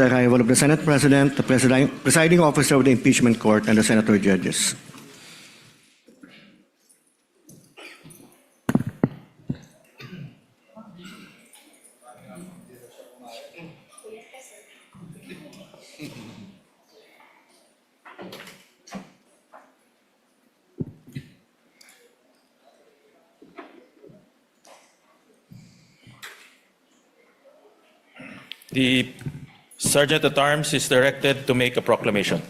the arrival of the Senate President, the presiding officer of the impeachment court, and the senator judges. The Sergeant at Arms is directed to make a proclamation.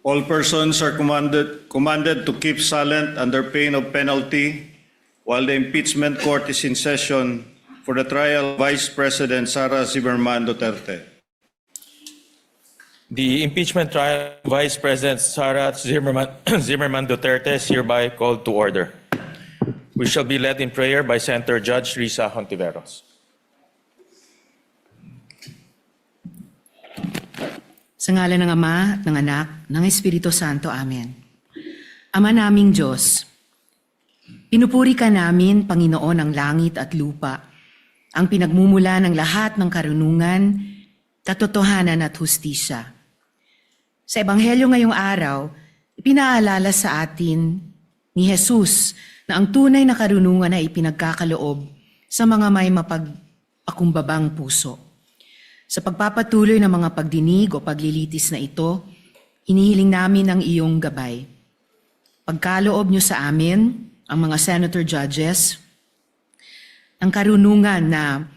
All persons are commanded to keep silent under pain of penalty while the impeachment court is in session for the trial of Vice President Sara Duterte. The impeachment trial of Vice President Sara Zimmerman Duterte is hereby called to order. We shall be led in prayer by Senator Judge Risa Hontiveros. Sa ngalan ng Ama, ng Anak, ng Espiritu Santo. Amen. Ama naming Diyos, pinupuri ka namin, Panginoon ng langit at lupa, ang pinagmumula ng lahat ng karunungan, katotohanan at hustisya. Sa Ebanghelyo ngayong araw, ipinaalala sa atin ni Jesus na ang tunay na karunungan ay ipinagkakaloob sa mga may mapagpakumbabang puso. Sa pagpapatuloy ng mga pagdinig o paglilitis na ito, hinihiling namin ang iyong gabay. Pagkaloob niyo sa amin, ang mga senator judges, ang karunungan na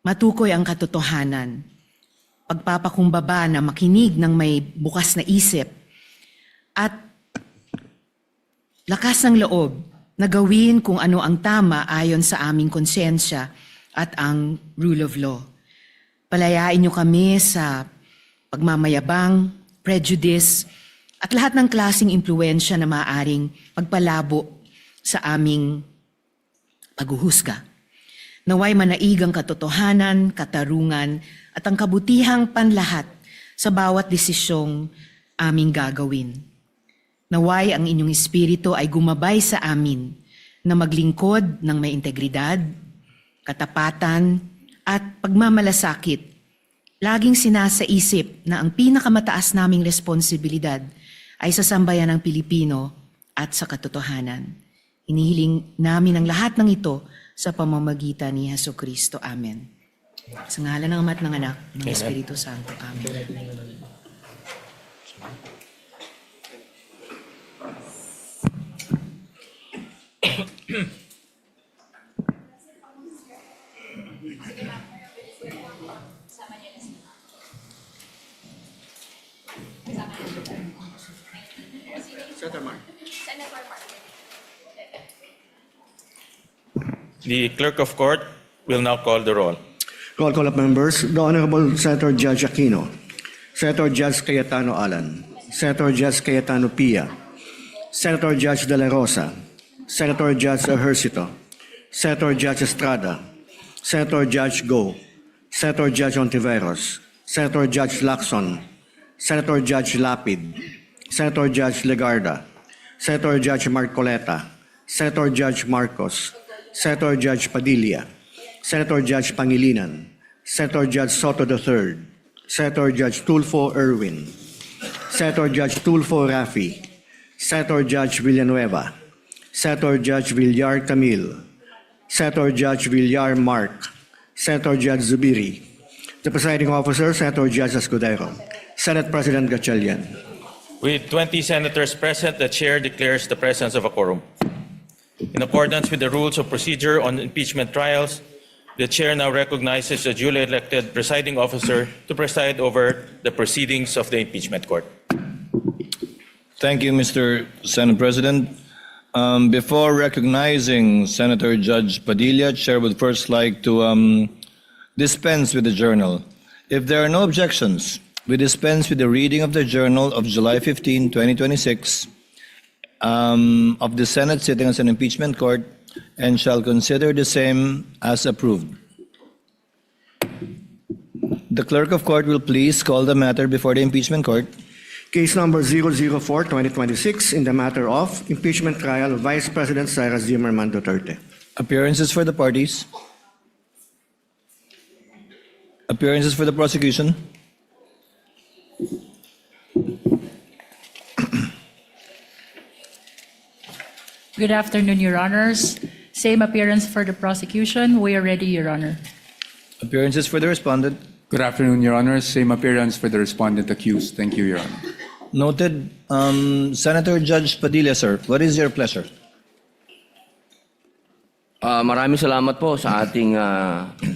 matukoy ang katotohanan, pagpapakumbaba na makinig ng may bukas na isip, at lakas ng loob na gawin kung ano ang tama ayon sa aming konsensya at ang rule of law. Palayain niyo kami sa pagmamayabang, prejudice, at lahat ng klaseng impluensya na maaaring pagpalabo sa aming paghuhusga. Naway manaig ang katotohanan, katarungan, at ang kabutihang panlahat sa bawat desisyong aming gagawin. Naway ang inyong espiritu ay gumabay sa amin na maglingkod ng may integridad, katapatan, at pagmamalasakit, laging sinasaisip na ang pinakamataas naming responsibilidad ay sa sambayan ng Pilipino at sa katotohanan. Hinihiling namin ang lahat ng ito sa pamamagitan ni Jesucristo. Amen. Sa ngalan ng Ama at ng Anak, ng Espiritu Santo. Amen. The Clerk of Court will now call the roll. Roll call of members. The Honorable Senator Judge Aquino, Senator Judge Cayetano Alan, Senator Judge Cayetano Pia, Senator Judge De La Rosa, Senator Judge Ejercito, Senator Judge Estrada, Senator Judge Go, Senator Judge Ontiveros, Senator Judge Lacson, Senator Judge Lapid, Senator Judge Legarda, Senator Judge Marcoleta, Senator Judge Marcos, Senator Judge Padilla, Senator Judge Pangilinan, Senator Judge Soto III, Senator Judge Tulfo Erwin, Senator Judge Tulfo Rafi, Senator Judge Villanueva, Senator Judge Villar Camille, Senator Judge Villar Mark, Senator Judge Zubiri, the presiding officer, Senator Judge Escudero, Senate President Gatchalian. With 20 senators present, the chair declares the presence of a quorum. In accordance with the rules of procedure on impeachment trials, the chair now recognizes the duly elected presiding officer to preside over the proceedings of the impeachment court. Thank you, Mr. Senate President. Before recognizing Senator Judge Padilla, Chair would first like to dispense with the journal. If there are no objections, we dispense with the reading of the journal of July 15, 2026 of the Senate sitting as an impeachment court and shall consider the same as approved. The clerk of court will please call the matter before the impeachment court. Case number 004-2026 in the matter of impeachment trial of Vice President Sara Duterte. Appearances for the parties. Appearances for the prosecution. Good afternoon, Your Honors. Same appearance for the prosecution. We are ready, Your Honor. Appearances for the respondent. Good afternoon, Your Honor. Same appearance for the respondent accused. Thank you, Your Honor. Noted. Senator Judge Padilla, sir, what is your pleasure? Maraming salamat po sa ating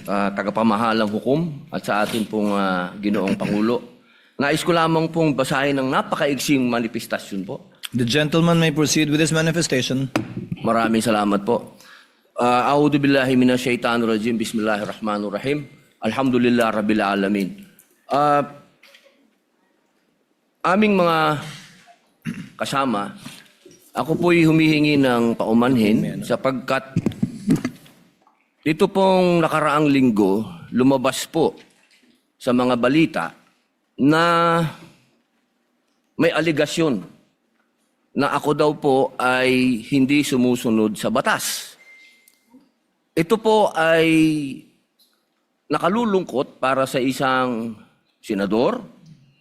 tagapamahalang hukom at sa ating pong ginoong Pangulo. Nais ko lamang pong basahin ng napakaigsing manifestasyon po. The gentleman may proceed with his manifestation. Maraming salamat po. A'udhu billahi minash shaitanir rajim. Bismillahirrahmanirrahim. Alhamdulillah rabbil alamin. Aming mga kasama, ako po'y humihingi ng paumanhin sapagkat dito pong nakaraang linggo, lumabas po sa mga balita na may aligasyon na ako daw po ay hindi sumusunod sa batas. Ito po ay nakalulungkot para sa isang senador,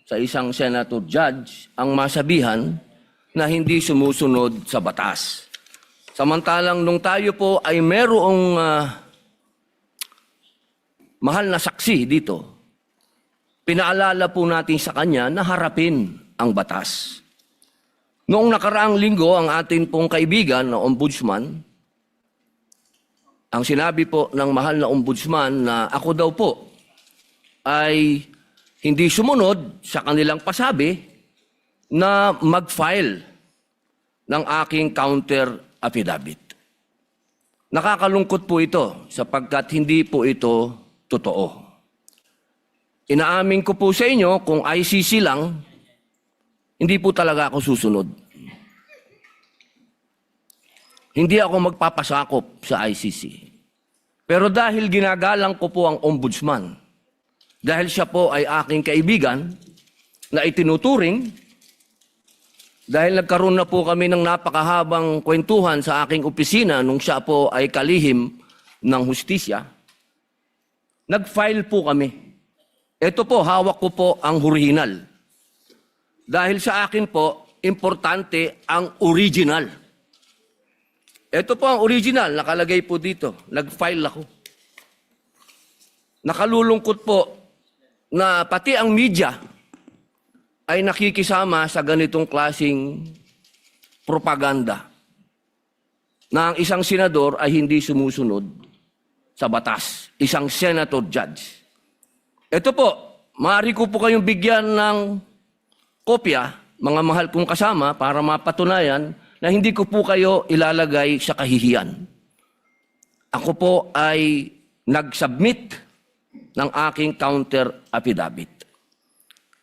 sa isang senator judge, ang masabihan na hindi sumusunod sa batas. Samantalang nung tayo po ay merong mahal na saksi dito, pinaalala po natin sa kanya na harapin ang batas. Noong nakaraang linggo, ang atin pong kaibigan na ombudsman, ang sinabi po ng mahal na ombudsman na ako daw po ay hindi sumunod sa kanilang pasabi na mag-file ng aking counter affidavit. Nakakalungkot po ito sapagkat hindi po ito totoo. Inaamin ko po sa inyo kung ICC lang, hindi po talaga ako susunod. Hindi ako magpapasakop sa ICC. Pero dahil ginagalang ko po ang ombudsman, dahil siya po ay aking kaibigan na itinuturing, dahil nagkaroon na po kami ng napakahabang kwentuhan sa aking opisina nung siya po ay kalihim ng hustisya, nag-file po kami. Ito po, hawak ko po ang original. Dahil sa akin po, importante ang original. Ito po ang original, nakalagay po dito. Nag-file ako. Nakalulungkot po na pati ang media ay nakikisama sa ganitong klasing propaganda na ang isang senador ay hindi sumusunod sa batas. Isang senator judge. Ito po, maaari ko po kayong bigyan ng kopya, mga mahal kong kasama, para mapatunayan na hindi ko po kayo ilalagay sa kahihiyan. Ako po ay nag-submit ng aking counter affidavit.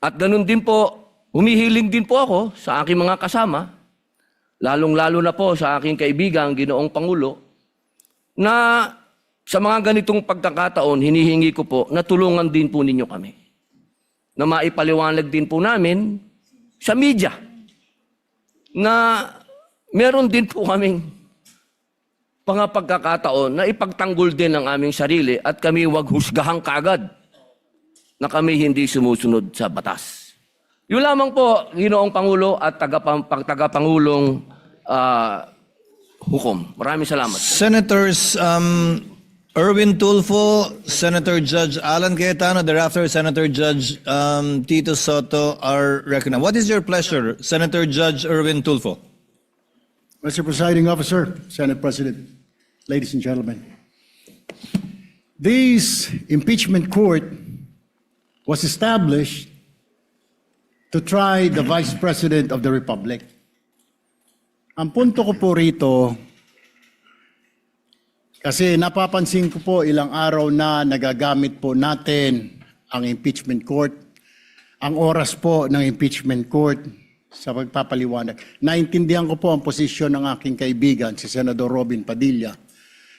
At ganun din po, humihiling din po ako sa aking mga kasama, lalong-lalo na po sa aking kaibigan, Ginoong Pangulo, na sa mga ganitong pagkakataon, hinihingi ko po na tulungan din po ninyo kami. Na maipaliwanag din po namin sa media na meron din po kaming mga pagkakataon na ipagtanggol din ang aming sarili at kami wag husgahang kagad na kami hindi sumusunod sa batas. Yun lamang po, Ginoong Pangulo at tagapangulong hukom. Maraming salamat. Senators Erwin Tulfo, Senator Judge Alan Cayetano, thereafter Senator Judge Tito Soto are recognized. What is your pleasure, Senator Judge Erwin Tulfo? Mr. Presiding Officer, Senate President, ladies and gentlemen, this impeachment court was established to try the Vice President of the Republic. Ang punto ko po rito, kasi napapansin ko po ilang araw na nagagamit po natin ang impeachment court, ang oras po ng impeachment court sa pagpapaliwanag. Naintindihan ko po ang posisyon ng aking kaibigan, si Senador Robin Padilla,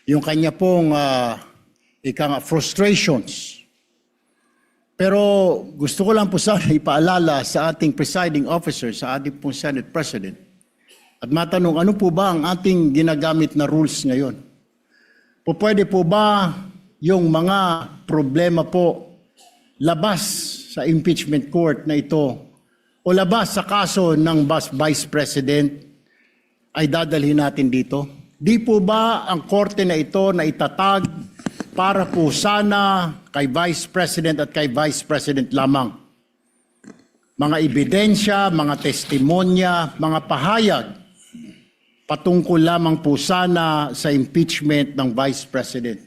yung kanya pong frustrations. Pero gusto ko lang po sana ipaalala sa ating presiding officer, sa ating pong Senate President, at matanong, ano po ba ang ating ginagamit na rules ngayon? Pwede po ba yung mga problema po labas sa impeachment court na ito o labas sa kaso ng Vice President ay dadalhin natin dito? Di po ba ang korte na ito na itatag para po sana kay Vice President at kay Vice President lamang? Mga ebidensya, mga testimonya, mga pahayag patungkol lamang po sana sa impeachment ng Vice President.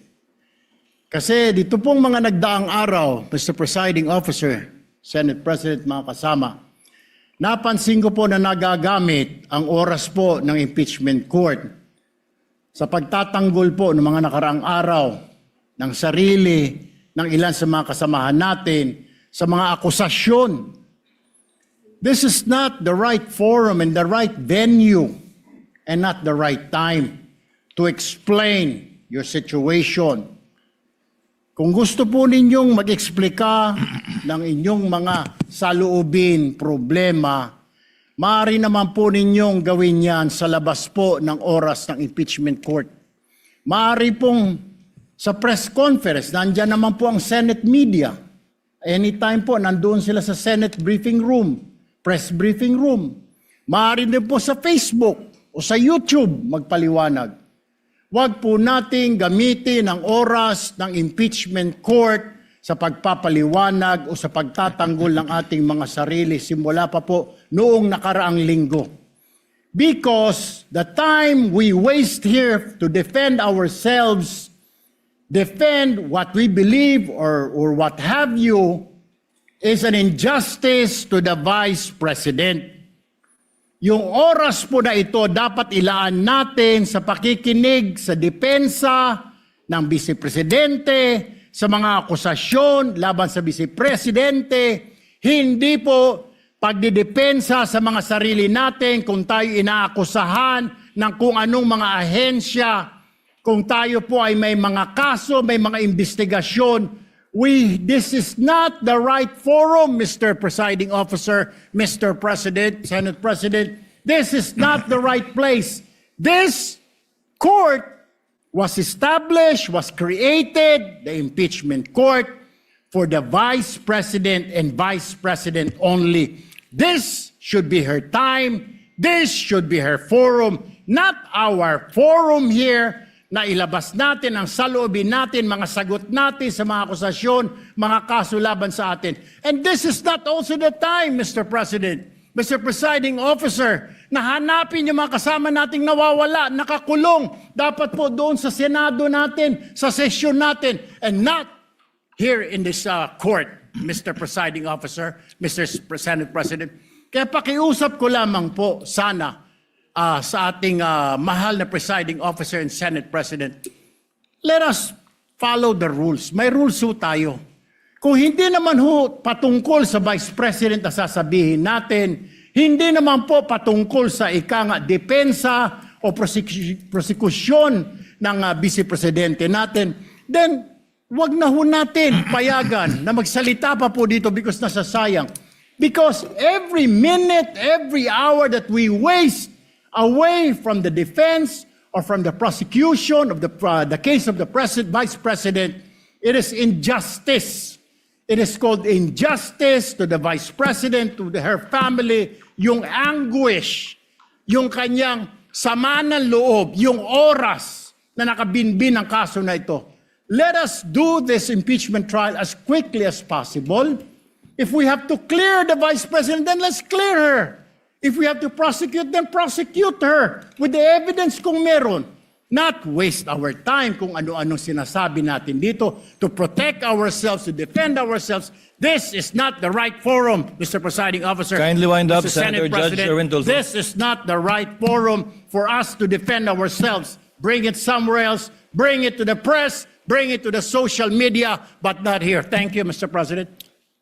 Kasi dito pong mga nagdaang araw, Mr. Presiding Officer, Senate President, mga kasama, napansin ko po na nagagamit ang oras po ng impeachment court sa pagtatanggol po ng mga nakaraang araw ng sarili ng ilan sa mga kasamahan natin sa mga akusasyon. This is not the right forum and the right venue and not the right time to explain your situation. Kung gusto po ninyong mag-eksplika ng inyong mga saloobin, problema, maaari naman po ninyong gawin yan sa labas po ng oras ng impeachment court. Maaari pong sa press conference, nandyan naman po ang Senate media. Anytime po, nandoon sila sa Senate briefing room, press briefing room. Maaari din po sa Facebook o sa YouTube magpaliwanag. Huwag po nating gamitin ang oras ng impeachment court sa pagpapaliwanag o sa pagtatanggol ng ating mga sarili simula pa po noong nakaraang linggo. Because the time we waste here to defend ourselves, defend what we believe or what have you, is an injustice to the Vice President. Yung oras po na ito dapat ilaan natin sa pakikinig sa depensa ng Vice Presidente, sa mga akusasyon laban sa Vice Presidente, hindi po pagdidepensa sa mga sarili natin kung tayo inaakusahan ng kung anong mga ahensya, kung tayo po ay may mga kaso, may mga investigasyon. This is not the right forum, Mr. Presiding Officer, Mr. President, Senate President. This is not the right place. This court was established, was created, the impeachment court, for the Vice President and Vice President only. This should be her time. This should be her forum, not our forum here, na ilabas natin ang saloobin natin, mga sagot natin sa mga akusasyon, mga kaso laban sa atin. And this is not also the time, Mr. President, Mr. Presiding Officer, na hanapin yung mga kasama nating nawawala, nakakulong, dapat po doon sa Senado natin, sa sesyon natin, and not here in this court, Mr. Presiding Officer, Mr. Senate President. Kaya pakiusap ko lamang po sana, sa ating mahal na presiding officer and Senate President, let us follow the rules. May rules ho tayo. Kung hindi naman ho patungkol sa Vice President na sasabihin natin, hindi naman po patungkol sa depensa o prosekusyon ng Vice Presidente natin, then wag na ho natin payagan na magsalita pa po dito because nasasayang. Because every minute, every hour that we waste away from the defense or from the prosecution of the case of the Vice President, it is injustice. It is called injustice to the Vice President, to her family, yung anguish, yung kanyang sama ng loob, yung oras na nakabinbin ang kaso na ito. Let us do this impeachment trial as quickly as possible. If we have to clear the Vice President, then let's clear her. If we have to prosecute, then prosecute her with the evidence kung meron. Not waste our time kung ano-anong sinasabi natin dito to protect ourselves, to defend ourselves. This is not the right forum, Mr. Presiding Officer. Kindly wind up, Mr. Senator Senate Judge President. Erwin Tulfo. This is not the right forum for us to defend ourselves. Bring it somewhere else. Bring it to the press. Bring it to the social media, but not here. Thank you, Mr. President.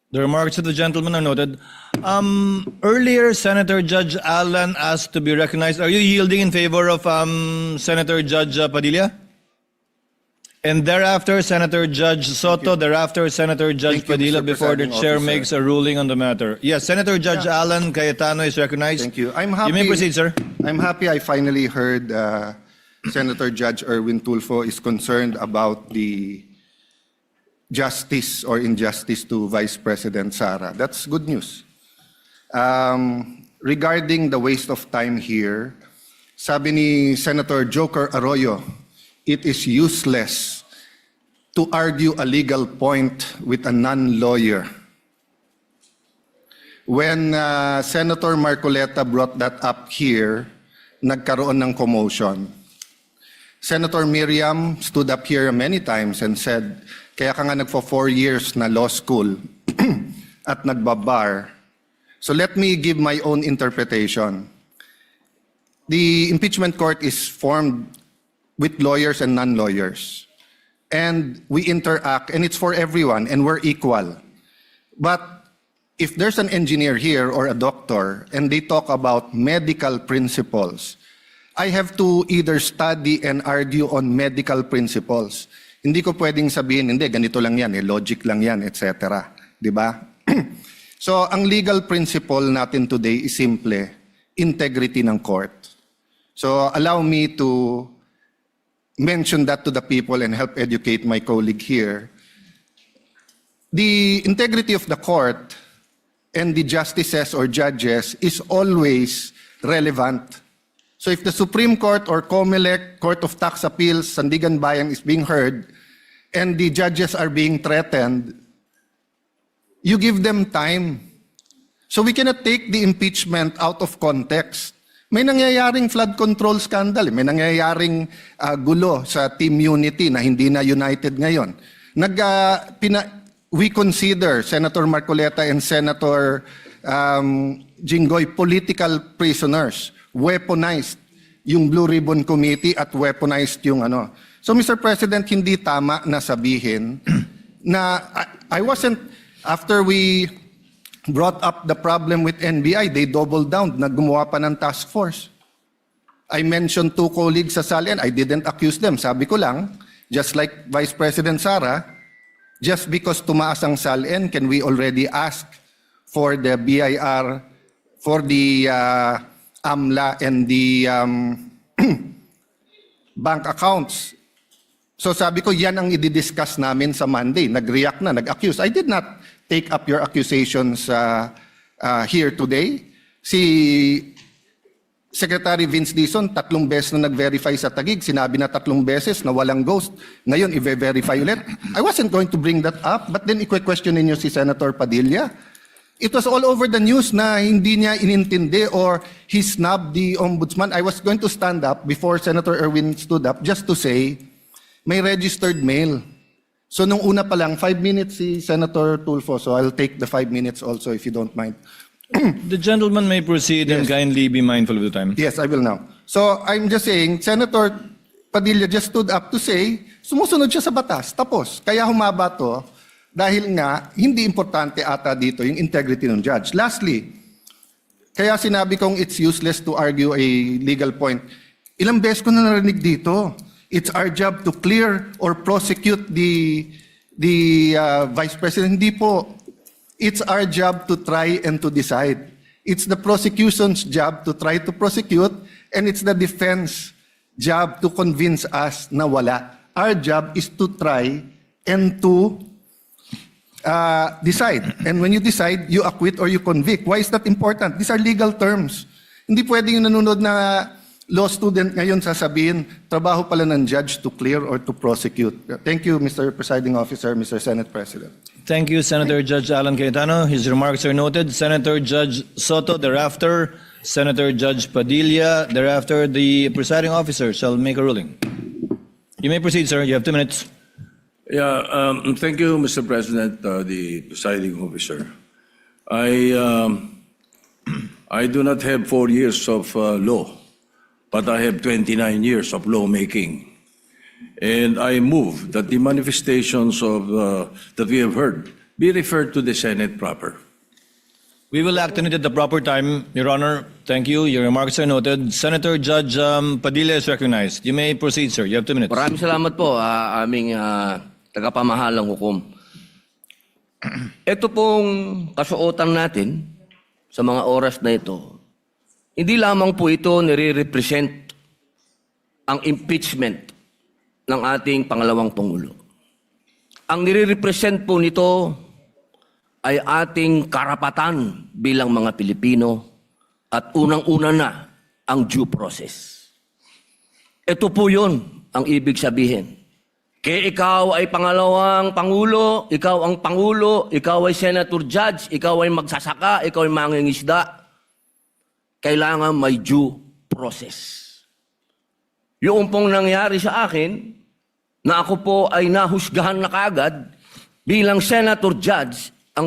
The remarks of the gentleman are noted. Earlier, Senator Judge Allen asked to be recognized. Are you yielding in favor of Senator Judge Padilla? And thereafter, Senator Judge Soto, thereafter, Senator Judge Thank you, Padilla, Mr. before the Presiding chair Officer. makes a ruling on the matter. Yes, Senator Judge Allen Cayetano is recognized. Thank you. I'm happy. You may proceed, sir. I'm happy I finally heard Senator Judge Erwin Tulfo is concerned about the justice or injustice to Vice President Sara. That's good news. Regarding the waste of time here, sabi ni Senator Joker Arroyo, it is useless to argue a legal point with a non-lawyer. When Senator Marcoleta brought that up here, nagkaroon ng commotion. Senator Miriam stood up here many times and said, kaya ka nga nagpo 4 years na law school at nagbabar. So let me give my own interpretation. The impeachment court is formed with lawyers and non-lawyers. And we interact, and it's for everyone, and we're equal. But if there's an engineer here or a doctor, and they talk about medical principles, I have to either study and argue on medical principles. Hindi ko pwedeng sabihin, hindi, ganito lang yan, logic lang yan, etc. Di ba? So, ang legal principle natin today is simple, integrity ng court. So, allow me to mention that to the people and help educate my colleague here. The integrity of the court and the justices or judges is always relevant. So if the Supreme Court or COMELEC, Court of Tax Appeals, Sandigan Bayan is being heard and the judges are being threatened, you give them time. So we cannot take the impeachment out of context. May nangyayaring flood control scandal, may nangyayaring gulo sa Team Unity na hindi na united ngayon. We consider Senator Marcoleta and Senator Jinggoy political prisoners, weaponized yung Blue Ribbon Committee at weaponized yung ano. So Mr. President, hindi tama na sabihin na I wasn't, after we brought up the problem with NBI, they doubled down, naggumawa pa ng task force. I mentioned 2 colleagues sa Salian, I didn't accuse them. Sabi ko lang, just like Vice President Sara, just because tumaas ang Salian, can we already ask for the BIR, for the AMLA and the bank accounts? So sabi ko, yan ang i-discuss namin sa Monday. Nag-react na, nag-accuse. I did not take up your accusations here today. Si Secretary Vince Dizon, 3 beses na nag-verify sa Taguig. Sinabi na 3 beses na walang ghost. Ngayon, i-verify ulit. I wasn't going to bring that up, but then i-question ninyo si Senator Padilla. It was all over the news na hindi niya inintindi or he snubbed the ombudsman. I was going to stand up before Senator Erwin stood up just to say, may registered mail. So nung una pa lang, 5 minutes si Senator Tulfo, so I'll take the 5 minutes also if you don't mind. The gentleman may proceed and kindly be mindful of the time. Yes, I will now. So I'm just saying, Senator Padilla just stood up to say, sumusunod siya sa batas, tapos. Kaya humaba to, dahil nga, hindi importante ata dito yung integrity ng judge. Lastly, kaya sinabi kong it's useless to argue a legal point. Ilang beses ko na narinig dito. It's our job to clear or prosecute the Vice President. Hindi po. It's our job to try and to decide. It's the prosecution's job to try to prosecute, and it's the defense job to convince us na wala. Our job is to try and to decide. And when you decide, you acquit or you convict. Why is that important? These are legal terms. Hindi pwedeng yung nanonood na law student ngayon sasabihin, trabaho pala ng judge to clear or to prosecute. Thank you, Mr. Presiding Officer, Mr. Senate President. Thank you, Senator Judge Alan Cayetano. His remarks are noted. Senator Judge Soto, thereafter, Senator Judge Padilla, thereafter, the presiding officer shall make a ruling. You may proceed, sir. You have 2 minutes. Yeah, thank you, Mr. President, the presiding officer. I do not have 4 years of law, but I have 29 years of lawmaking. And I move that the manifestations of that we have heard be referred to the Senate proper. We will act on it at the proper time, Your Honor. Thank you. Your remarks are noted. Senator Judge Padilla is recognized. You may proceed, sir. You have 2 minutes. Maraming salamat po, aming tagapamahalang hukom. Ito pong kasuotan natin sa mga oras na ito, hindi lamang po ito nire-represent ang impeachment ng ating pangalawang Pangulo. ang nire-represent po nito ay ating karapatan bilang mga Pilipino at unang-una na ang due process. Ito po yun ang ibig sabihin. Kaya ikaw ay pangalawang Pangulo, ikaw ang Pangulo, ikaw ay Senator Judge, ikaw ay magsasaka, ikaw ay mangingisda, kailangan may due process. Yung pong nangyari sa akin, na ako po ay nahusgahan na kaagad bilang Senator Judge, ang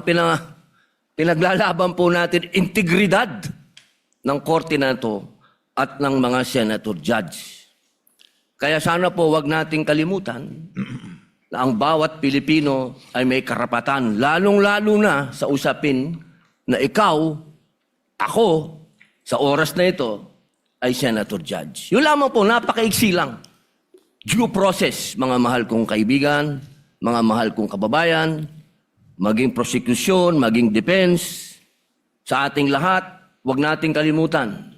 pinaglalaban po natin integridad ng korte na ito at ng mga Senator Judge. Kaya sana po wag nating kalimutan na ang bawat Pilipino ay may karapatan, lalong-lalo na sa usapin na ikaw, ako, sa oras na ito, ay Senator Judge. Yun lamang po, napakaiksi lang. Due process, mga mahal kong kaibigan, mga mahal kong kababayan, maging prosecution, maging defense, sa ating lahat, wag nating kalimutan,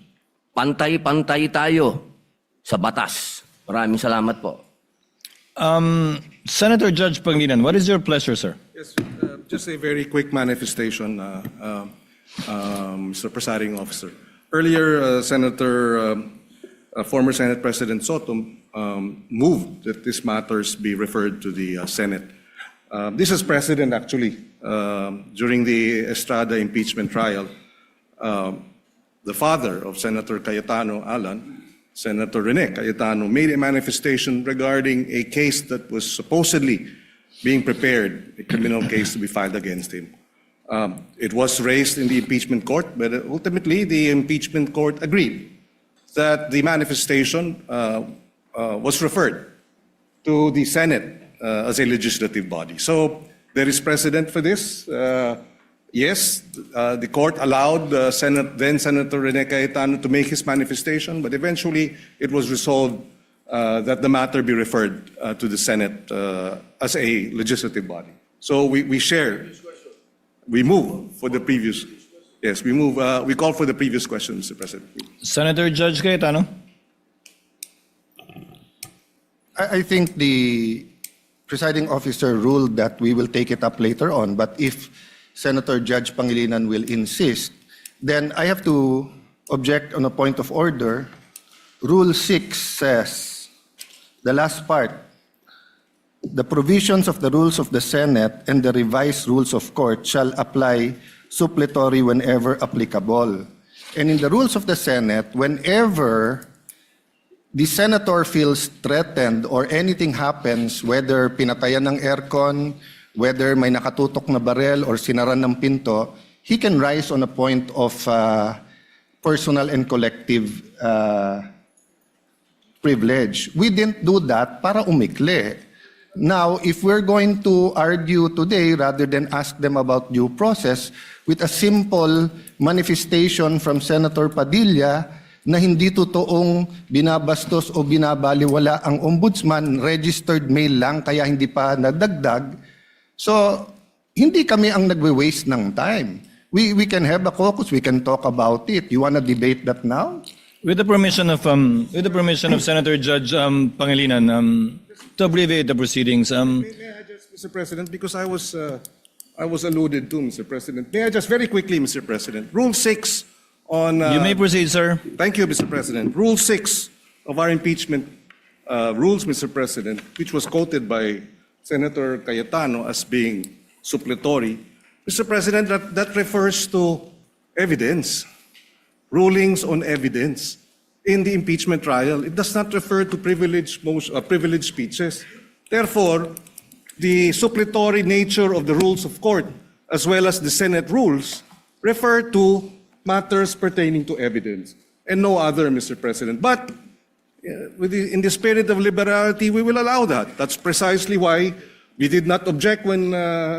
pantay-pantay tayo sa batas. Maraming salamat po. Senator Judge Pangilinan, what is your pleasure, sir? Yes, just a very quick manifestation, Mr. Presiding Officer. Earlier, former Senate President Soto moved that these matters be referred to the Senate. This is precedent, actually. During the Estrada impeachment trial, the father of Senator Cayetano Alan, Senator Rene Cayetano, made a manifestation regarding a case that was supposedly being prepared, a criminal case to be filed against him. It was raised in the impeachment court, but ultimately the impeachment court agreed that the manifestation was referred to the Senate as a legislative body. So there is precedent for this. Yes, the court allowed then Senator Rene Cayetano to make his manifestation, but eventually it was resolved that the matter be referred to the Senate as a legislative body. So we share. We move for the previous. Yes, we move. We call for the previous question, Mr. President. Senator Judge Cayetano? I think the presiding officer ruled that we will take it up later on, but if Senator Judge Pangilinan will insist, then I have to object on a point of order. Rule 6 says, the last part, the provisions of the rules of the Senate and the revised rules of court shall apply suppletory whenever applicable. And in the rules of the Senate, whenever the senator feels threatened or anything happens, whether pinatayan ng aircon, whether may nakatutok na barel or sinaran ng pinto, he can rise on a point of personal and collective privilege. We didn't do that para umikli. Now, if we're going to argue today, rather than ask them about due process, with a simple manifestation from Senator Padilla na hindi totoong binabastos o binabaliwala ang ombudsman, registered mail lang, kaya hindi pa nadagdag. So, hindi kami ang nagwe-waste ng time. We can have a caucus, we can talk about it. You want to debate that now? With the permission of Senator Judge Pangilinan, to abbreviate the proceedings. May I just, Mr. President, because I was alluded to, Mr. President. May I just very quickly, Mr. President, Rule 6 on... You may proceed, sir. Thank you, Mr. President. Rule 6 of our impeachment rules, Mr. President, which was quoted by Senator Cayetano as being suppletory. Mr. President, that refers to evidence, rulings on evidence in the impeachment trial. It does not refer to privileged speeches. Therefore, the suppletory nature of the rules of court, as well as the Senate rules, refer to matters pertaining to evidence and no other, Mr. President. But in the spirit of liberality, we will allow that. That's precisely why we did not object when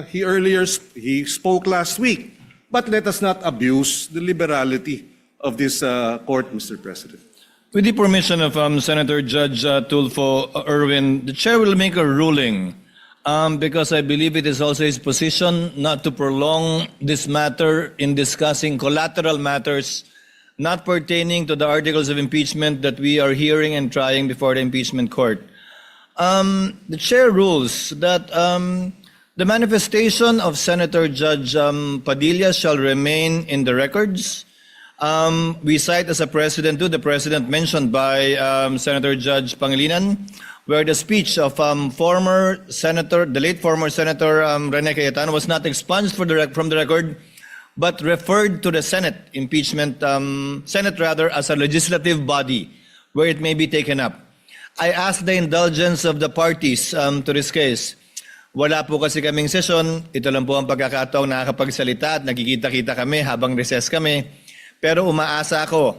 he spoke last week. But let us not abuse the liberality of this court, Mr. President. With the permission of Senator Judge Tulfo Erwin, the chair will make a ruling because I believe it is also his position not to prolong this matter in discussing collateral matters not pertaining to the articles of impeachment that we are hearing and trying before the impeachment court. The chair rules that the manifestation of Senator Judge Padilla shall remain in the records. We cite as a precedent to the precedent mentioned by Senator Judge Pangilinan, where the speech of former Senator, the late former Senator Rene Cayetano was not expunged from the record, but referred to the Senate impeachment, Senate rather, as a legislative body where it may be taken up. I ask the indulgence of the parties to this case. Wala po kasi kaming sesyon. Ito lang po ang pagkakataong nakakapagsalita at nagkikita-kita kami habang recess kami. Pero umaasa ako,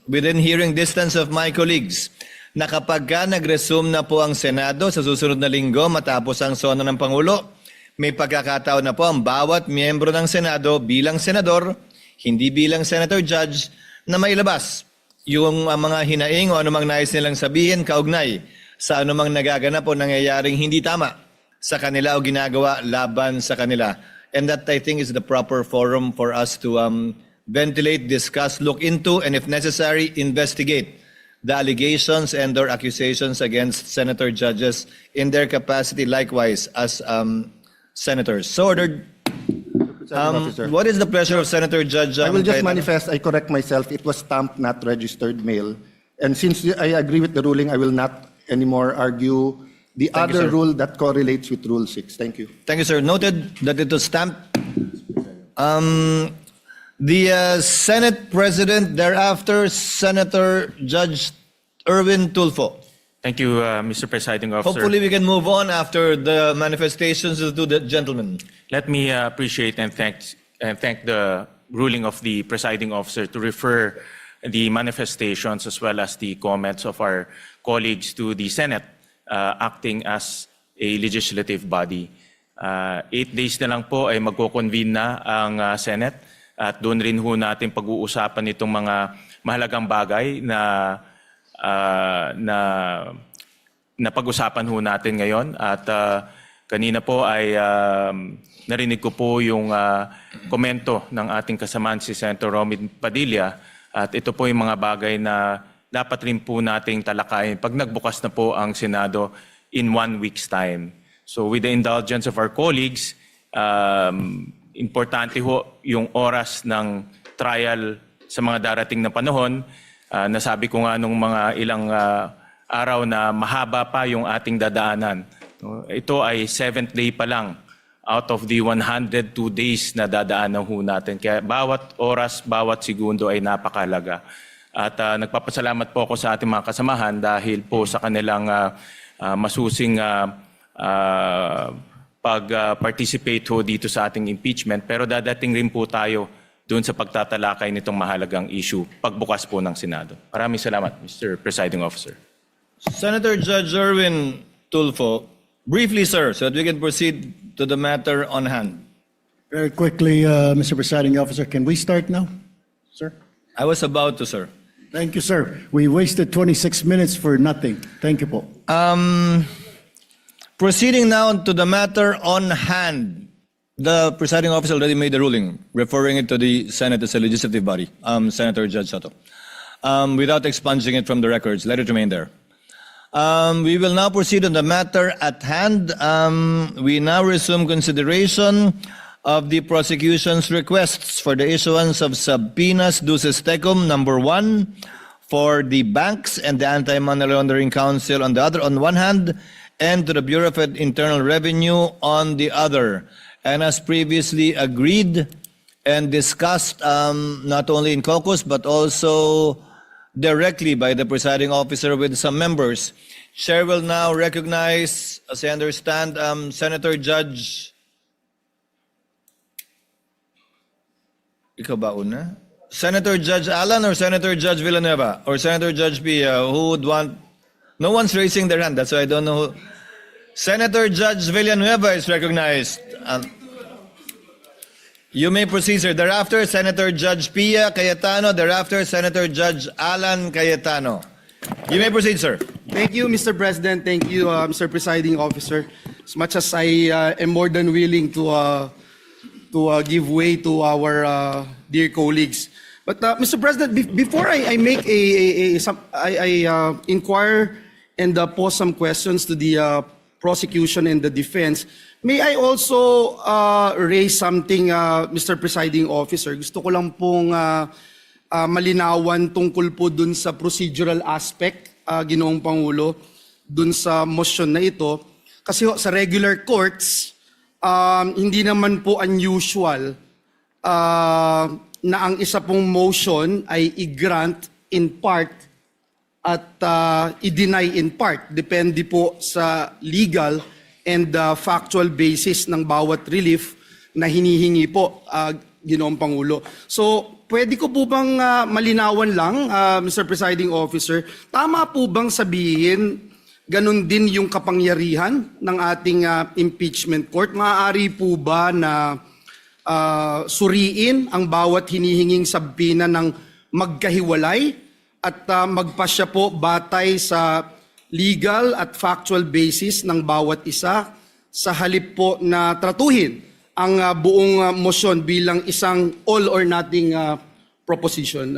within hearing distance of my colleagues, na kapag ka nag-resume na po ang Senado sa susunod na linggo matapos ang sona ng Pangulo, may pagkakataon na po ang bawat miyembro ng Senado bilang senador, hindi bilang senator judge, na mailabas yung mga hinaing o anumang nais nilang sabihin kaugnay sa anumang nagaganap o nangyayaring hindi tama sa kanila o ginagawa laban sa kanila. And that, I think, is the proper forum for us to ventilate, discuss, look into, and if necessary, investigate the allegations and or accusations against senator judges in their capacity likewise as senators. So ordered. What is the pleasure of Senator Judge? I will just Cayetano? manifest, I correct myself, it was stamped, not registered mail. And since I agree with the ruling, I will not anymore argue the Thank you, other sir. rule that correlates with Rule 6. Thank you. Thank you, sir. Noted that it was stamped. The Senate President, thereafter, Senator Judge Erwin Tulfo. Thank you, Mr. Presiding Officer. Hopefully we can move on after the manifestations of the gentlemen. Let me appreciate and thank the ruling of the presiding officer to refer the manifestations as well as the comments of our colleagues to the Senate acting as a legislative body. 8 days na lang po ay magko-convene na ang Senate at doon rin ho natin pag-uusapan itong mga mahalagang bagay na pag-usapan ho natin ngayon. At kanina po ay narinig ko po yung komento ng ating kasamaan si Senator Romin Padilla at ito po yung mga bagay na dapat rin po nating talakayin pag nagbukas na po ang Senado in 1 week's time. So with the indulgence of our colleagues, importante ho yung oras ng trial sa mga darating na panahon. Nasabi ko nga nung mga ilang araw na mahaba pa yung ating dadaanan. Ito ay 7th day pa lang out of the 102 days na dadaanan ho natin. Kaya bawat oras, bawat segundo ay napakalaga. At nagpapasalamat po ako sa ating mga kasamahan dahil po sa kanilang masusing pag-participate ho dito sa ating impeachment. Pero dadating rin po tayo doon sa pagtatalakay nitong mahalagang issue pagbukas po ng Senado. Maraming salamat, Mr. Presiding Officer. Senator Judge Erwin Tulfo, briefly, sir, so that we can proceed to the matter on hand. Very quickly, Mr. Presiding Officer, can we start now, sir? I was about to, sir. Thank you, sir. We wasted 26 minutes for nothing. Thank you po. Proceeding now to the matter on hand. The presiding officer already made the ruling, referring it to the Senate as a legislative body, Senator Judge Soto. Without expunging it from the records, let it remain there. We will now proceed on the matter at hand. We now resume consideration of the prosecution's requests for the issuance of subpoenas duces tecum number 1 for the banks and the Anti-Money Laundering Council on one hand, and to the Bureau of Internal Revenue on the other. And as previously agreed and discussed not only in caucus but also directly by the presiding officer with some members, Chair will now recognize, as I understand, Senator Judge. Ikaw ba una? Senator Judge Alan or Senator Judge Villanueva or Senator Judge Pia? Who would want? No one's raising their hand, that's why I don't know who. Senator Judge Villanueva is recognized. You may proceed, sir. Thereafter, Senator Judge Pia Cayetano. Thereafter, Senator Judge Alan Cayetano. You may proceed, sir. Thank you, Mr. President. Thank you, Mr. Presiding Officer. As much as I am more than willing to give way to our dear colleagues. But Mr. President, before I make I inquire and pose some questions to the prosecution and the defense. May I also raise something, Mr. Presiding Officer? Gusto ko lang pong malinawan tungkol po dun sa procedural aspect, Ginoong Pangulo, dun sa motion na ito. Kasi sa regular courts, hindi naman po unusual na ang isa pong motion ay i-grant in part at i-deny in part. Depende po sa legal and factual basis ng bawat relief na hinihingi po, Ginoong Pangulo. So, pwede ko po bang malinawan lang, Mr. Presiding Officer, tama po bang sabihin ganun din yung kapangyarihan ng ating impeachment court? Maaari po ba na suriin ang bawat hinihinging subpoena ng magkahiwalay at magpasya po batay sa legal at factual basis ng bawat isa sa halip po na tratuhin ang buong motion bilang isang all or nothing proposition?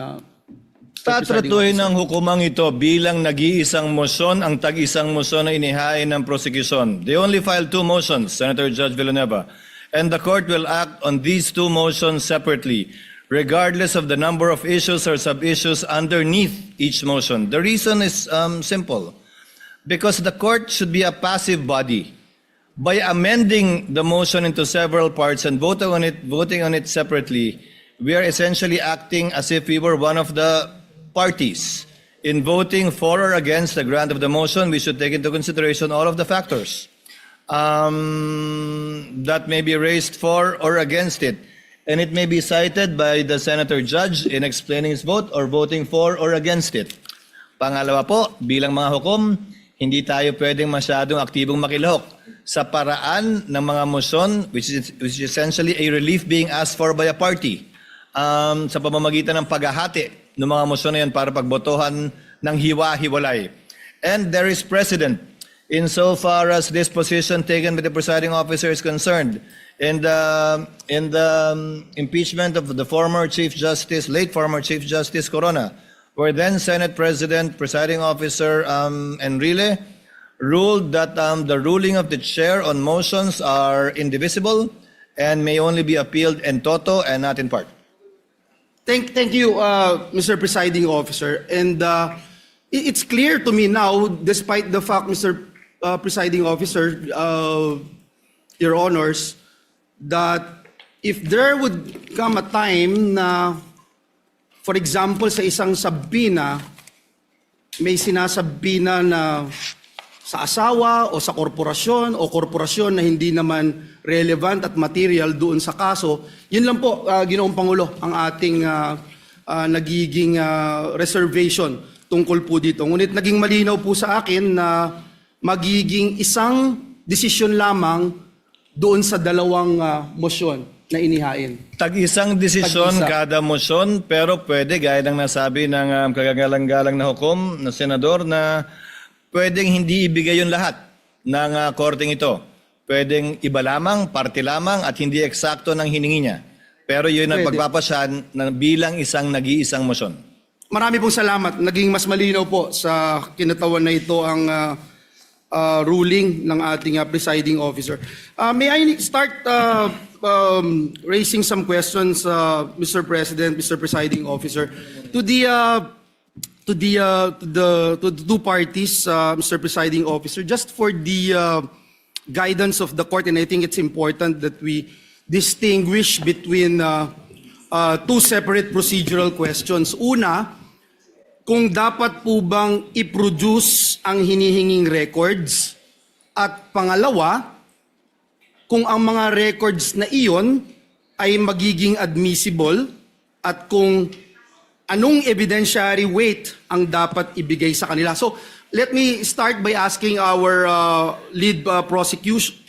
Tatratuhin ng hukumang ito bilang nag-iisang motion ang tag-isang motion na inihain ng prosecution. They only filed 2 motions, Senator Judge Villanueva, and the court will act on these 2 motions separately, regardless of the number of issues or sub-issues underneath each motion. The reason is simple. Because the court should be a passive body. By amending the motion into several parts and voting on it separately, we are essentially acting as if we were one of the parties. In voting for or against the grant of the motion, we should take into consideration all of the factors that may be raised for or against it. And it may be cited by the Senator Judge in explaining his vote or voting for or against it. Pangalawa po, bilang mga hukom, hindi tayo pwedeng masyadong aktibong makilahok sa paraan ng mga motion which is essentially a relief being asked for by a party sa pamamagitan ng paghahati ng mga motion na yan para pagbotohan ng hiwa-hiwalay. And there is precedent insofar as this position taken by the presiding officer is concerned. In the impeachment of the former Chief Justice, late former Chief Justice Corona, where then Senate President, presiding officer Enrile ruled that the ruling of the chair on motions are indivisible and may only be appealed in toto and not in part. Thank you, Mr. Presiding Officer. And it's clear to me now, despite the fact, Mr. Presiding Officer, Your Honors, that if there would come a time na, for example, sa isang subpoena, may sinasabina na sa asawa o sa korporasyon na hindi naman relevant at material doon sa kaso, yun lang po, Ginoong Pangulo, ang ating nagiging reservation tungkol po dito. Ngunit naging malinaw po sa akin na magiging isang desisyon lamang doon sa dalawang motion na inihain. Tag-isang desisyon kada motion, pero pwede, gaya ng nasabi ng kagagalang-galang na hukom na senador, na pwedeng hindi ibigay yung lahat ng korteng ito. Pwedeng iba lamang, parte lamang, at hindi eksakto ng hiningi niya. Pero yun ang pagpapasyan na bilang isang nag-iisang motion. Marami pong salamat. Naging mas malinaw po sa kinatawan na ito ang ruling ng ating presiding officer. May I start raising some questions, Mr. President, Mr. Presiding Officer, to the two parties, Mr. Presiding Officer, just for the guidance of the court, and I think it's important that we distinguish between two separate procedural questions. Una, kung dapat po bang i-produce ang hinihinging records, at pangalawa, kung ang mga records na iyon ay magiging admissible at kung anong evidentiary weight ang dapat ibigay sa kanila. So, let me start by asking our lead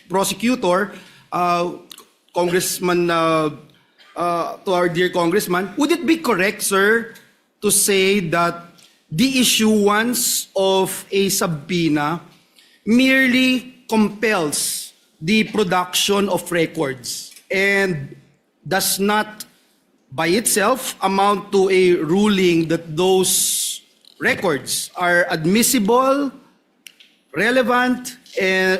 prosecutor, Congressman, to our dear Congressman, would it be correct, sir, to say that the issuance of a subpoena merely compels the production of records and does not by itself amount to a ruling that those records are admissible relevant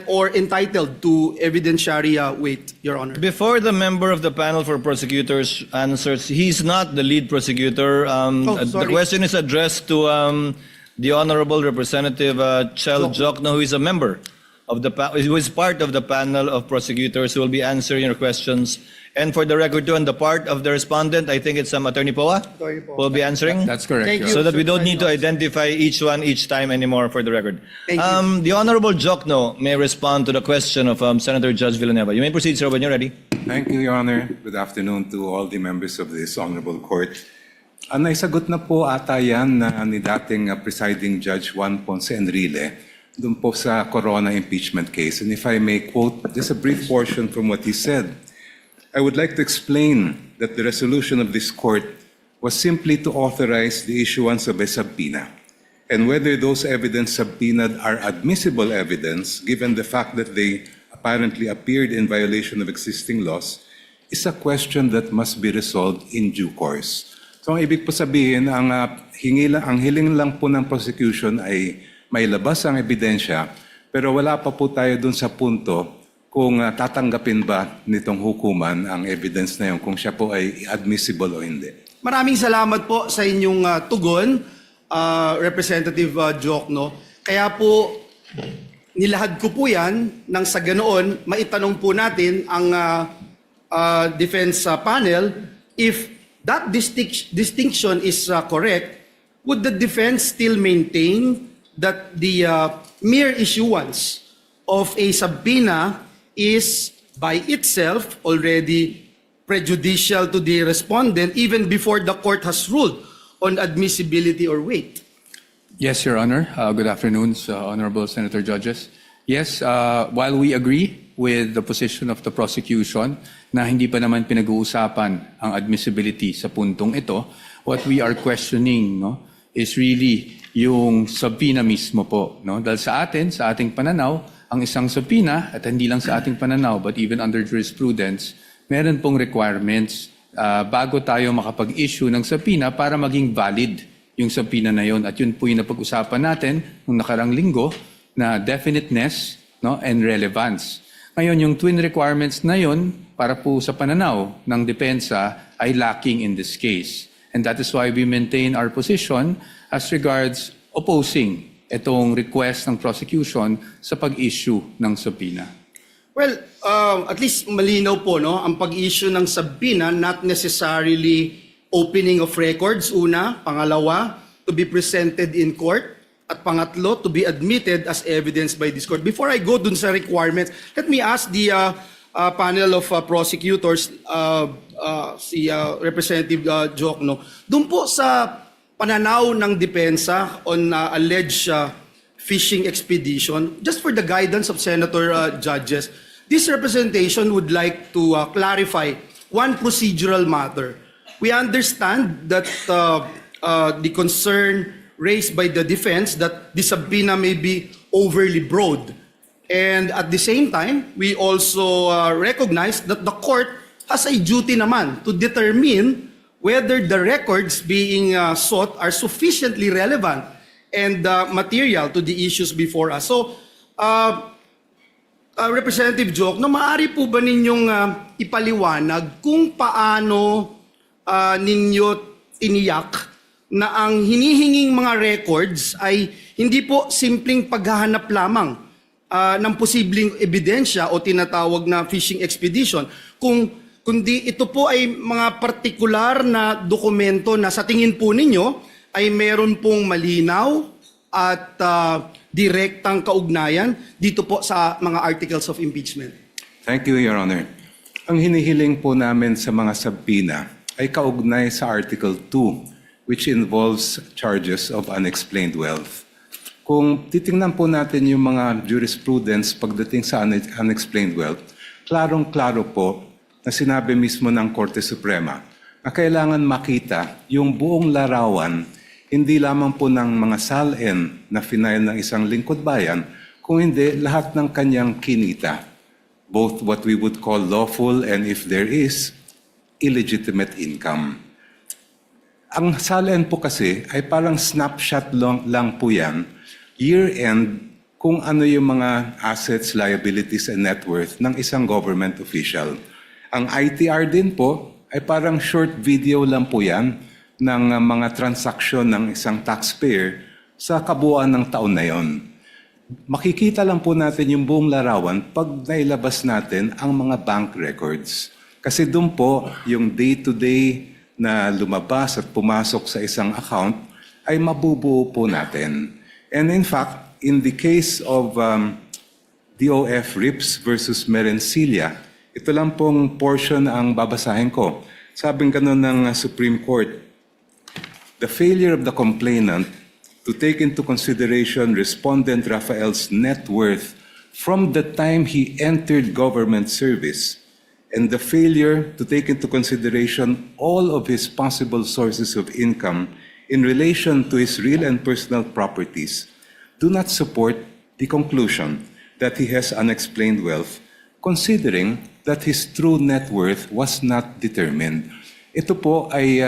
or entitled to evidentiary weight, Your Honor. Before the member of the panel for prosecutors answers, he's not the lead prosecutor. The sorry. question is addressed to the Honorable Representative Chel Jokno, who is a member of who is part of the panel of prosecutors who will be answering your questions. And for the record too, on the part of the respondent, I think it's Attorney Poa who will be answering. That's correct, Thank Your you. So that we Sir don't need to President. identify each one each time anymore for the record. Thank you. The Honorable Jokno may respond to the question of Senator Judge Villanueva. You may proceed, sir, when you're ready. Thank you, Your Honor. Good afternoon to all the members of this honorable court. Naisagot na po ata yan ni dating presiding Judge Juan Ponce Enrile dun po sa Corona impeachment case. And if I may quote just a brief portion from what he said, I would like to explain that the resolution of this court was simply to authorize the issuance of a subpoena. And whether those evidence subpoenaed are admissible evidence, given the fact that they apparently appeared in violation of existing laws, is a question that must be resolved in due course. So ang ibig po sabihin, ang hiling lang po ng prosecution ay may labas ang ebidensya, pero wala pa po tayo dun sa punto kung tatanggapin ba nitong hukuman ang evidence na yun, kung siya po ay admissible o hindi. Maraming salamat po sa inyong tugon, Representative Jokno. Kaya po, nilahad ko po yan nang sa ganoon, maitanong po natin ang defense panel if that distinction is correct, would the defense still maintain that the mere issuance of a subpoena is by itself already prejudicial to the respondent even before the court has ruled on admissibility or weight? Yes, Your Honor. Good afternoon, Honorable Senator Judges. Yes, while we agree with the position of the prosecution na hindi pa naman pinag-uusapan ang admissibility sa puntong ito, what we are questioning is really yung subpoena mismo po. Dahil sa ating pananaw, ang isang subpoena, at hindi lang sa ating pananaw, but even under jurisprudence, meron pong requirements bago tayo makapag-issue ng subpoena para maging valid yung subpoena na yon. At yun po yung napag-usapan natin nung nakarang linggo na definiteness and relevance. Ngayon, yung twin requirements na yon para po sa pananaw ng depensa ay lacking in this case. And that is why we maintain our position as regards opposing itong request ng prosecution sa pag-issue ng subpoena. Well, at least malinaw po, ang pag-issue ng subpoena, not necessarily opening of records, una. Pangalawa, to be presented in court. At pangatlo, to be admitted as evidence by this court. Before I go dun sa requirements, let me ask the panel of prosecutors, si Representative Jokno, dun po sa pananaw ng depensa on alleged fishing expedition, just for the guidance of Senator Judges, this representation would like to clarify one procedural matter. We understand that the concern raised by the defense that the subpoena may be overly broad. And at the same time, we also recognize that the court has a duty naman to determine whether the records being sought are sufficiently relevant and material to the issues before us. So, Representative Jokno, maaari po ba ninyong ipaliwanag kung paano ninyo tiniyak na ang hinihinging mga records ay hindi po simpleng paghahanap lamang ng posibleng ebidensya o tinatawag na fishing expedition, kundi ito po ay mga partikular na dokumento na sa tingin po ninyo ay meron pong malinaw at direktang kaugnayan dito po sa mga articles of impeachment. Thank you, Your Honor. Ang hinihiling po namin sa mga subpoena ay kaugnay sa Article 2, which involves charges of unexplained wealth. Kung titingnan po natin yung mga jurisprudence pagdating sa unexplained wealth, klarong-klaro po na sinabi mismo ng Korte Suprema na kailangan makita yung buong larawan, hindi lamang po ng mga salin na final ng isang lingkod bayan, kung hindi lahat ng kanyang kinita, both what we would call lawful and if there is, illegitimate income. Ang salin po kasi ay parang snapshot lang po yan, year-end kung ano yung mga assets, liabilities, and net worth ng isang government official. Ang ITR din po ay parang short video lang po yan ng mga transaksyon ng isang taxpayer sa kabuuan ng taon na yon. Makikita lang po natin yung buong larawan pag nailabas natin ang mga bank records. Kasi doon po yung day-to-day na lumabas at pumasok sa isang account ay mabubuo po natin. And in fact, in the case of DOF Rips versus Merencilia, ito lang pong portion ang babasahin ko. Sabing ganun ng Supreme Court, the failure of the complainant to take into consideration respondent Rafael's net worth from the time he entered government service and the failure to take into consideration all of his possible sources of income in relation to his real and personal properties do not support the conclusion that he has unexplained wealth, considering that his true net worth was not determined. Ito po ay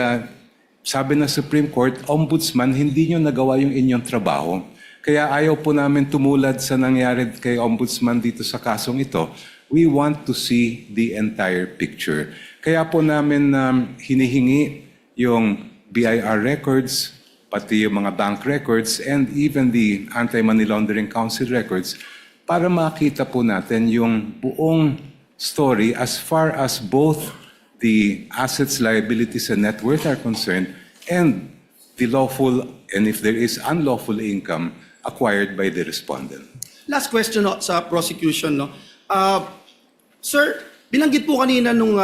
sabi ng Supreme Court, Ombudsman, hindi nyo nagawa yung inyong trabaho. Kaya ayaw po namin tumulad sa nangyari kay Ombudsman dito sa kasong ito. We want to see the entire picture. Kaya po namin hinihingi yung BIR records, pati yung mga bank records, and even the Anti-Money Laundering Council records para makita po natin yung buong story as far as both the assets, liabilities, and net worth are concerned, and the lawful, and if there is unlawful income acquired by the respondent. Last question no, sa prosecution. No? Sir, binanggit po kanina nung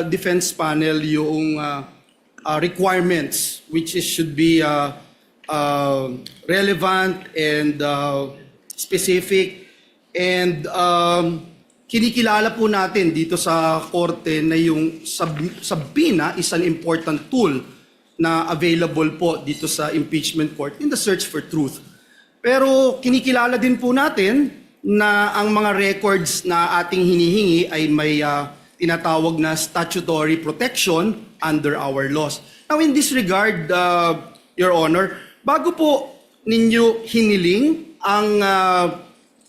defense panel yung requirements which should be relevant and specific, and kinikilala po natin dito sa korte na yung subpoena is an important tool na available po dito sa impeachment court in the search for truth. Pero kinikilala din po natin na ang mga records na ating hinihingi ay may tinatawag na statutory protection under our laws. Now in this regard, Your Honor, bago po ninyo hiniling ang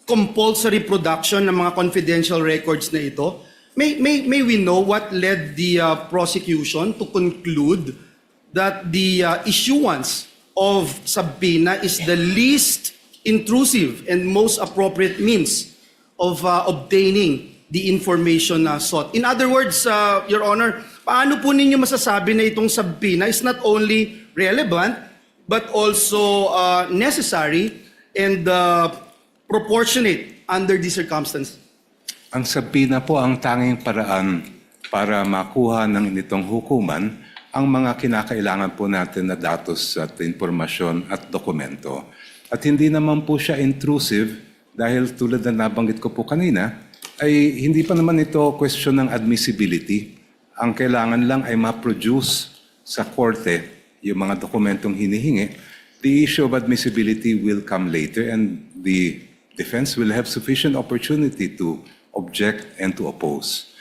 compulsory production ng mga confidential records na ito, may we know what led the prosecution to conclude that the issuance of subpoena is the least intrusive and most appropriate means of obtaining the information sought? In other words, Your Honor, paano po ninyo masasabi na itong subpoena is not only relevant but also necessary and proportionate under these circumstances? Ang subpoena po ang tanging paraan para makuha ng initong hukuman ang mga kinakailangan po natin na datos at impormasyon at dokumento. At hindi naman po siya intrusive dahil tulad na nabanggit ko po kanina, ay hindi pa naman ito question ng admissibility. Ang kailangan lang ay ma-produce sa korte yung mga dokumentong hinihingi. The issue of admissibility will come later and the defense will have sufficient opportunity to object and to oppose.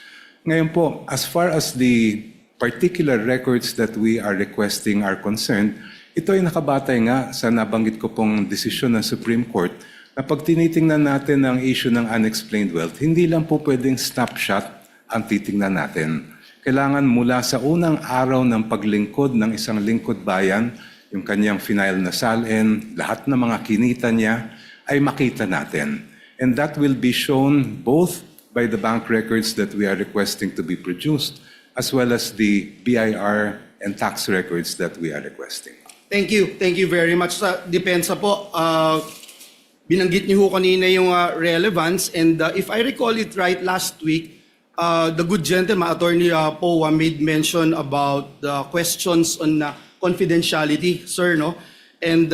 Ngayon po, as far as the particular records that we are requesting are concerned, ito ay nakabatay nga sa nabanggit ko pong desisyon ng Supreme Court na pag tinitingnan natin ang issue ng unexplained wealth, hindi lang po pwedeng snapshot ang titingnan natin. Kailangan mula sa unang araw ng paglingkod ng isang lingkod bayan, yung kanyang final na salin, lahat ng mga kinita niya, ay makita natin. And that will be shown both by the bank records that we are requesting to be produced, as well as the BIR and tax records that we are requesting. Thank you. Thank you very much. Sa depensa po, binanggit niyo ho kanina yung relevance, and if I recall it right, last week, the good gentleman, Attorney Powa, made mention about the questions on confidentiality, sir, no? And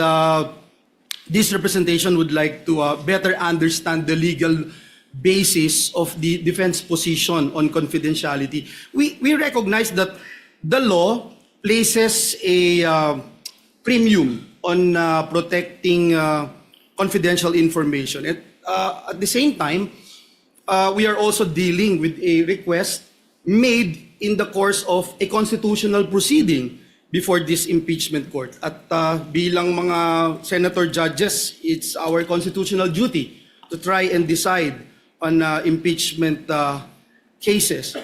this representation would like to better understand the legal basis of the defense position on confidentiality. We recognize that the law places a premium on protecting confidential information. At the same time, we are also dealing with a request made in the course of a constitutional proceeding. before this impeachment court. At bilang mga senator judges, it's our constitutional duty to try and decide on impeachment cases.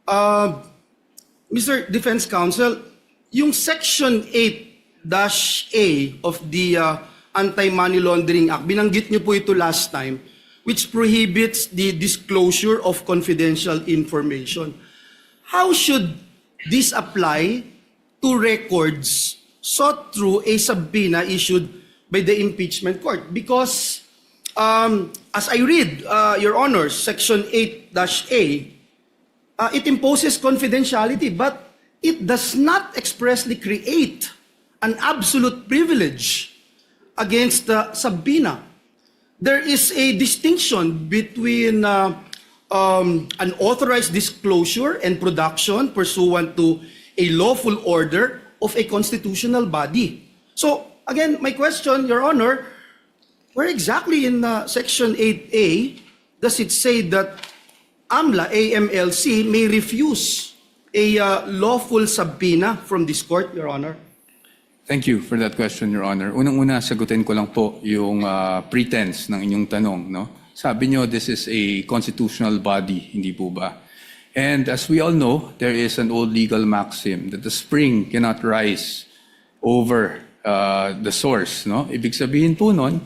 Mr. Defense Counsel, yung Section 8-A of the Anti-Money Laundering Act, binanggit niyo po ito last time, which prohibits the disclosure of confidential information. How should this apply to records sought through a subpoena issued by the impeachment court? Because as I read, Your Honor, Section 8-A, it imposes confidentiality, but it does not expressly create an absolute privilege against the subpoena. There is a distinction between an authorized disclosure and production pursuant to a lawful order of a constitutional body. So, again, my question, Your Honor, where exactly in Section 8A does it say that AMLC may refuse a lawful subpoena from this court, Your Honor? Thank you for that question, Your Honor. Unang-una, sagutin ko lang po yung pretense ng inyong tanong. No? Sabi nyo, this is a constitutional body, hindi po ba? And as we all know, there is an old legal maxim that the spring cannot rise over the source. No? Ibig sabihin po nun,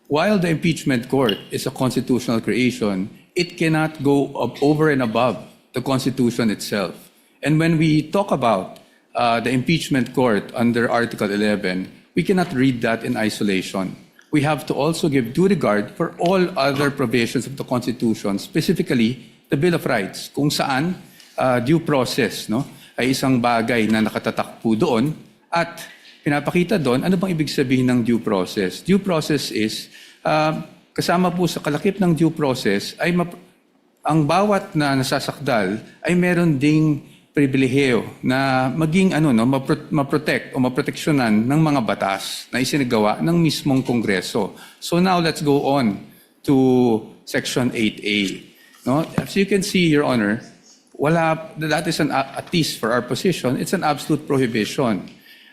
while the impeachment court is a constitutional creation, it cannot go over and above the Constitution itself. And when we talk about the impeachment court under Article 11, we cannot read that in isolation. We have to also give due regard for all other provisions of the Constitution, specifically the Bill of Rights, kung saan due process ay isang bagay na nakatatak po doon at pinapakita doon ano bang ibig sabihin ng due process. Due process is kasama po sa kalakip ng due process ay ang bawat na nasasakdal ay meron ding pribilehiyo na maging maprotect o maproteksyonan ng mga batas na isinagawa ng mismong Kongreso. So now let's go on to Section 8A. No? As you can see, Your Honor, that is at least for our position, it's an absolute prohibition.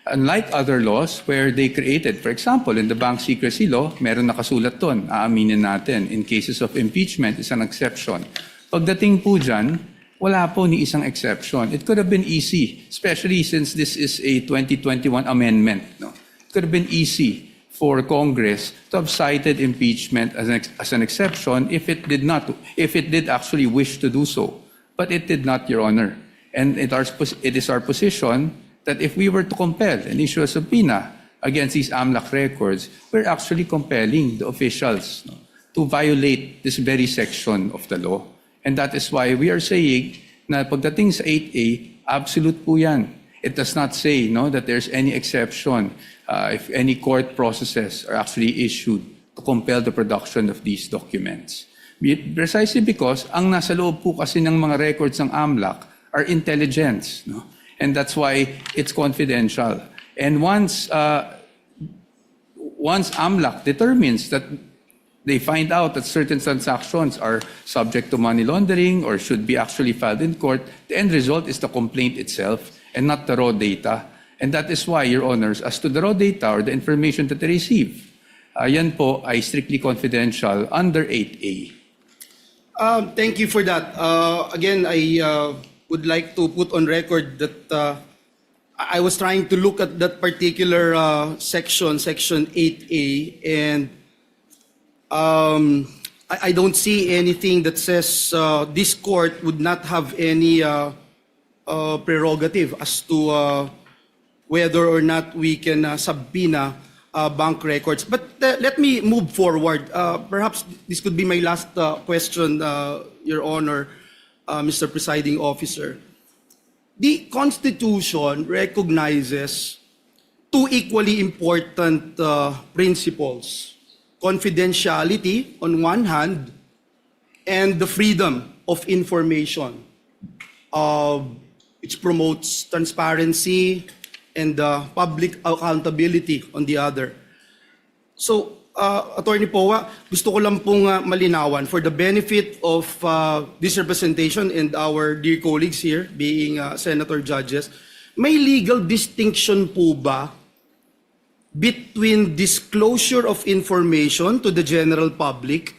Unlike other laws where they created, for example, in the bank secrecy law, meron nakasulat doon, aaminin natin, in cases of impeachment is an exception. Pagdating po dyan, wala po ni isang exception. It could have been easy, especially since this is a 2021 amendment. No? It could have been easy for Congress to have cited impeachment as an exception if it did actually wish to do so. But it did not, Your Honor. And it is our position that if we were to compel and issue a subpoena against these AMLAC records, we're actually compelling the officials to violate this very section of the law. And that is why we are saying na pagdating sa 8A, absolute po yan. It does not say that there's any exception if any court processes are actually issued to compel the production of these documents. Precisely because ang nasa loob po kasi ng mga records ng AMLAC are intelligence. And that's why it's confidential. And once AMLAC determines that they find out that certain transactions are subject to money laundering or should be actually filed in court, the end result is the complaint itself and not the raw data. And that is why, Your Honors, as to the raw data or the information that they receive, yan po ay strictly confidential under 8A. Thank you for that. Again, I would like to put on record that I was trying to look at that particular section 8A, and I don't see anything that says this court would not have any prerogative as to whether or not we can subpoena bank records. But let me move forward. Perhaps this could be my last question, Your Honor, Mr. Presiding Officer. The Constitution recognizes two equally important principles: confidentiality on one hand, and the freedom of information, which promotes transparency and public accountability on the other. So, Attorney Powa, gusto ko lang pong malinawan for the benefit of this representation and our dear colleagues here, being senator judges. may legal distinction po ba between disclosure of information to the general public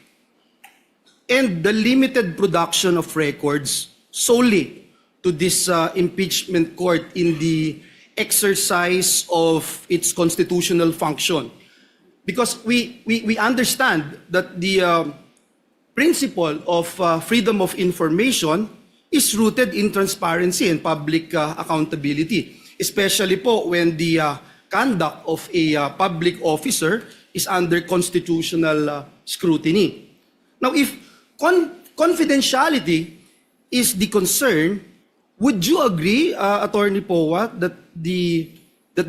and the limited production of records solely to this impeachment court in the exercise of its constitutional function? Because we understand that the principle of freedom of information is rooted in transparency and public accountability, especially po when the conduct of a public officer is under constitutional scrutiny. Now, if confidentiality is the concern, would you agree, Attorney Powa, that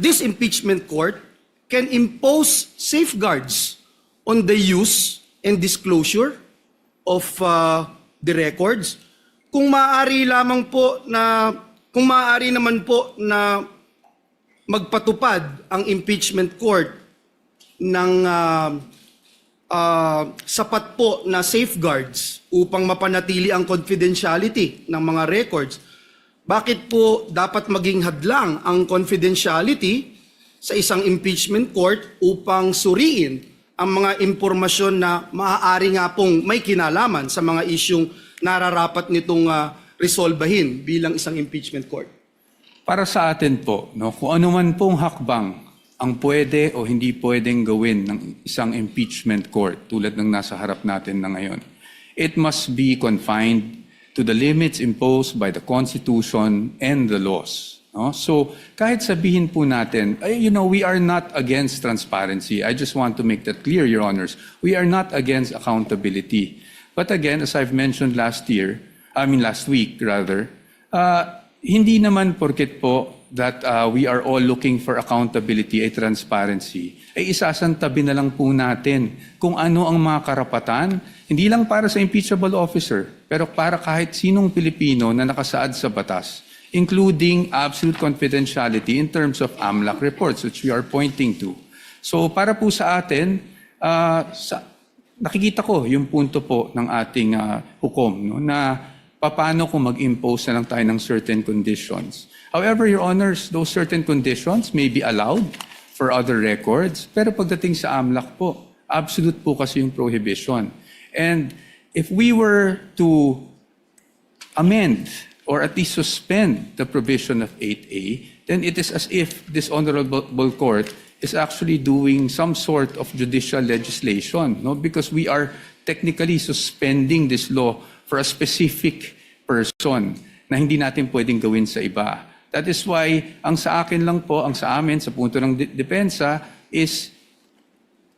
this impeachment court can impose safeguards on the use and disclosure of the records? Kung maaari naman po na magpatupad ang impeachment court ng sapat po na safeguards upang mapanatili ang confidentiality ng mga records, bakit po dapat maging hadlang ang confidentiality sa isang impeachment court upang suriin ang mga impormasyon na maaari nga pong may kinalaman sa mga isyung nararapat nitong resolbahin bilang isang impeachment court? Para sa atin po, no, kung ano man pong hakbang ang pwede o hindi pwedeng gawin ng isang impeachment court tulad ng nasa harap natin na ngayon, it must be confined to the limits imposed by the Constitution and the laws. No? So kahit sabihin po natin, we are not against transparency. I just want to make that clear, Your Honors. We are not against accountability. But again, as I've mentioned last week, hindi naman porket po that we are all looking for accountability ay transparency, ay isasantabi na lang po natin kung ano ang mga karapatan, hindi lang para sa impeachable officer, pero para kahit sinong Pilipino na nakasaad sa batas, including absolute confidentiality in terms of AMLAC reports, which we are pointing to. So para po sa atin, nakikita ko yung punto po ng ating hukom, no, na paano kung mag-impose na lang tayo ng certain conditions. However, Your Honors, those certain conditions may be allowed for other records, pero pagdating sa AMLAC po, absolute po kasi yung prohibition. And if we were to amend or at least suspend the provision of 8A, then it is as if this honorable court is actually doing some sort of judicial legislation, no? Because we are technically suspending this law for a specific person na hindi natin pwedeng gawin sa iba. That is why, ang sa akin lang po, ang sa amin, sa punto ng depensa, is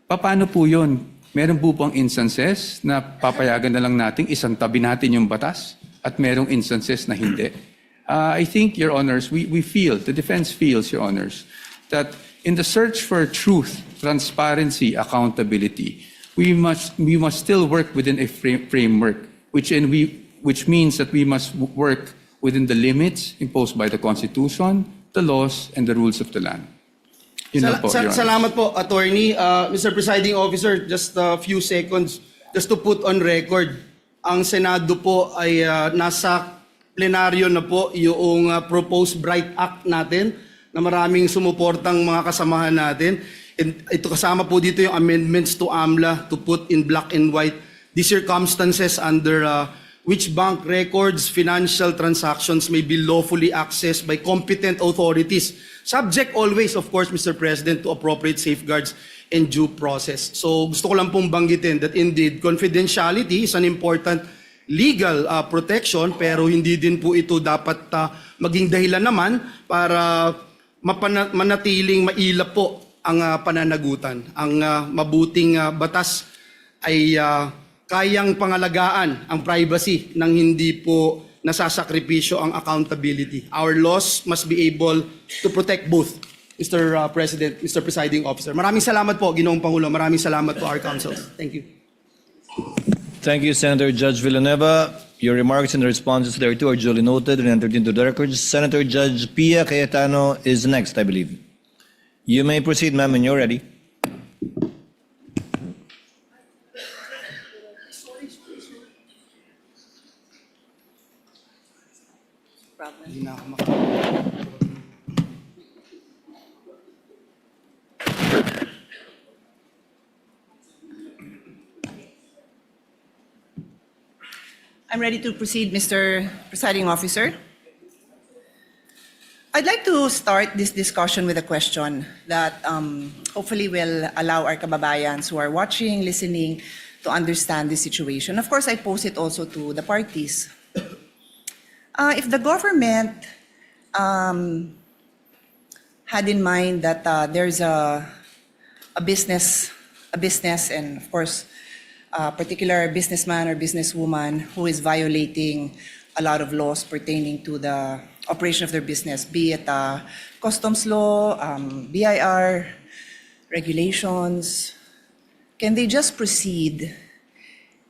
paano po yun? Meron po bang instances na papayagan na lang natin, isang tabi natin yung batas, at merong instances na hindi? I think, Your Honors, we feel, the defense feels, Your Honors, that in the search for truth, transparency, accountability, we must still work within a framework, which means that we must work within the limits imposed by the Constitution, the laws, and the rules of the land. Yun lang po, Your Honor. Salamat po, Attorney. Mr. Presiding Officer, just a few seconds, just to put on record, ang Senado po ay nasa plenaryo na po yung proposed Bright Act natin na maraming sumuportang mga kasamahan natin. And ito kasama po dito yung amendments to AMLA to put in black and white the circumstances under which bank records, financial transactions may be lawfully accessed by competent authorities, subject always, of course, Mr. President, to appropriate safeguards and due process. So gusto ko lang pong banggitin that indeed confidentiality is an important legal protection, pero hindi din po ito dapat maging dahilan naman para manatiling mailap po ang pananagutan. Ang mabuting batas ay kayang pangalagaan ang privacy nang hindi po nasasakripisyo ang accountability. Our laws must be able to protect both, Mr. President, Mr. Presiding Officer. Maraming salamat po, Ginoong Pangulo. Maraming salamat po, our counsels. Thank you. Thank you, Senator Judge Villanueva. Your remarks and responses thereto are duly noted and entered into the records. Senator Judge Pia Cayetano is next, I believe. You may proceed, ma'am, when you're ready. I'm ready to proceed, Mr. Presiding Officer. I'd like to start this discussion with a question that hopefully will allow our kababayans who are watching, listening, to understand the situation. Of course, I pose it also to the parties. If the government had in mind that there's a business, and of course, a particular businessman or businesswoman who is violating a lot of laws pertaining to the operation of their business, be it customs law, BIR, regulations, can they just proceed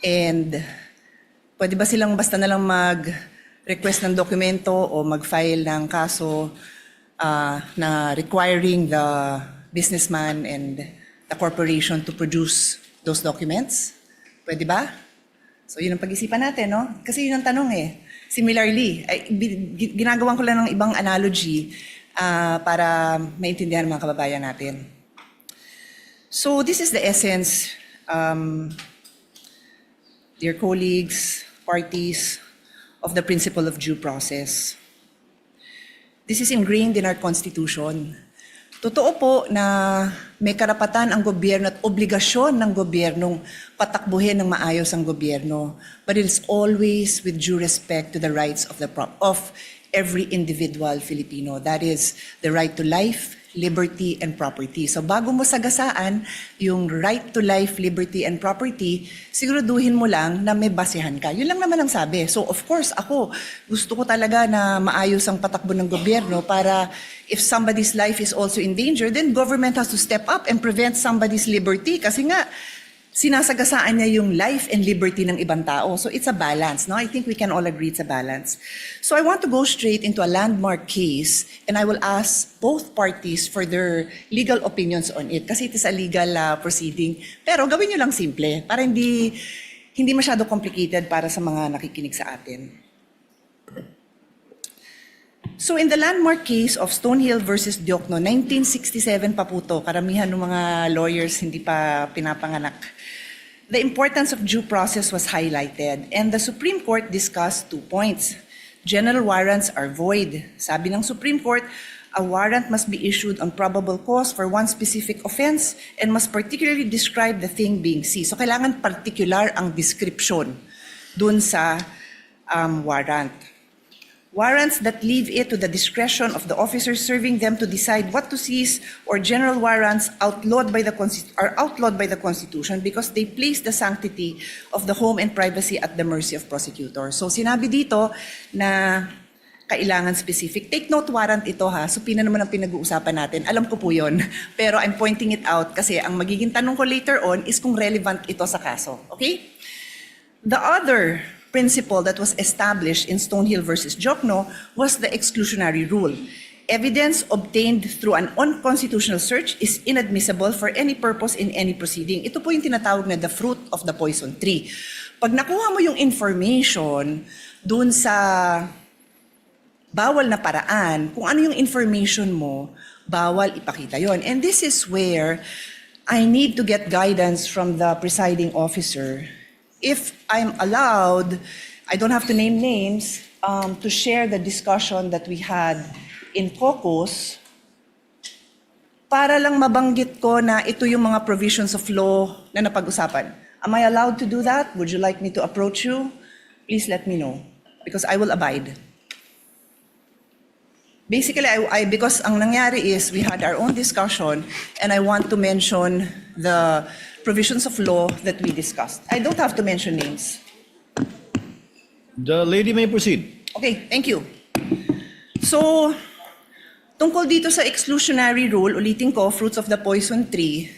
and pwede ba silang basta na lang mag-request ng dokumento o mag-file ng kaso na requiring the businessman and the corporation to produce those documents? Pwede ba? So yun ang pag-isipan natin, no? Kasi yun ang tanong eh. Similarly, ginagawan ko lang ng ibang analogy para maintindihan ng mga kababayan natin. So this is the essence, dear colleagues, parties, of the principle of due process. This is ingrained in our Constitution. Totoo po na may karapatan ang gobyerno at obligasyon ng gobyernong patakbuhin ng maayos ang gobyerno, but it is always with due respect to the rights of every individual Filipino. That is the right to life, liberty, and property. So bago mo sagasaan yung right to life, liberty, and property, siguraduhin mo lang na may basehan ka. Yun lang naman ang sabi. So of course, ako, gusto ko talaga na maayos ang patakbo ng gobyerno para if somebody's life is also in danger, then government has to step up and prevent somebody's liberty. Kasi nga, sinasagasaan niya yung life and liberty ng ibang tao. So it's a balance, no? I think we can all agree it's a balance. So I want to go straight into a landmark case and I will ask both parties for their legal opinions on it kasi it is a legal proceeding. Pero gawin nyo lang simple para hindi masyado complicated para sa mga nakikinig sa atin. So in the landmark case of Stonehill versus Diokno, 1967 pa po to, karamihan ng mga lawyers hindi pa pinapanganak. The importance of due process was highlighted and the Supreme Court discussed 2 points. General warrants are void. Sabi ng Supreme Court, a warrant must be issued on probable cause for one specific offense and must particularly describe the thing being seized. So kailangan particular ang description dun sa warrant. Warrants that leave it to the discretion of the officers serving them to decide what to seize or general warrants are outlawed by the Constitution because they place the sanctity of the home and privacy at the mercy of prosecutors. So sinabi dito na kailangan specific. Take note warrant ito ha, subpoena naman ang pinag-uusapan natin. Alam ko po yun, pero I'm pointing it out kasi ang magiging tanong ko later on is kung relevant ito sa kaso. Okay? The other principle that was established in Stonehill versus Diokno was the exclusionary rule. Evidence obtained through an unconstitutional search is inadmissible for any purpose in any proceeding. Ito po yung tinatawag na the fruit of the poison tree. Pag nakuha mo yung information dun sa bawal na paraan, kung ano yung information mo, bawal ipakita yon. And this is where I need to get guidance from the presiding officer. If I'm allowed, I don't have to name names, to share the discussion that we had in caucus para lang mabanggit ko na ito yung mga provisions of law na napag-usapan. Am I allowed to do that? Would you like me to approach you? Please let me know because I will abide. Basically, because ang nangyari is we had our own discussion and I want to mention the provisions of law that we discussed. I don't have to mention names. The lady may proceed. Okay, thank you. So, tungkol dito sa exclusionary rule, ulitin ko, fruits of the poison tree,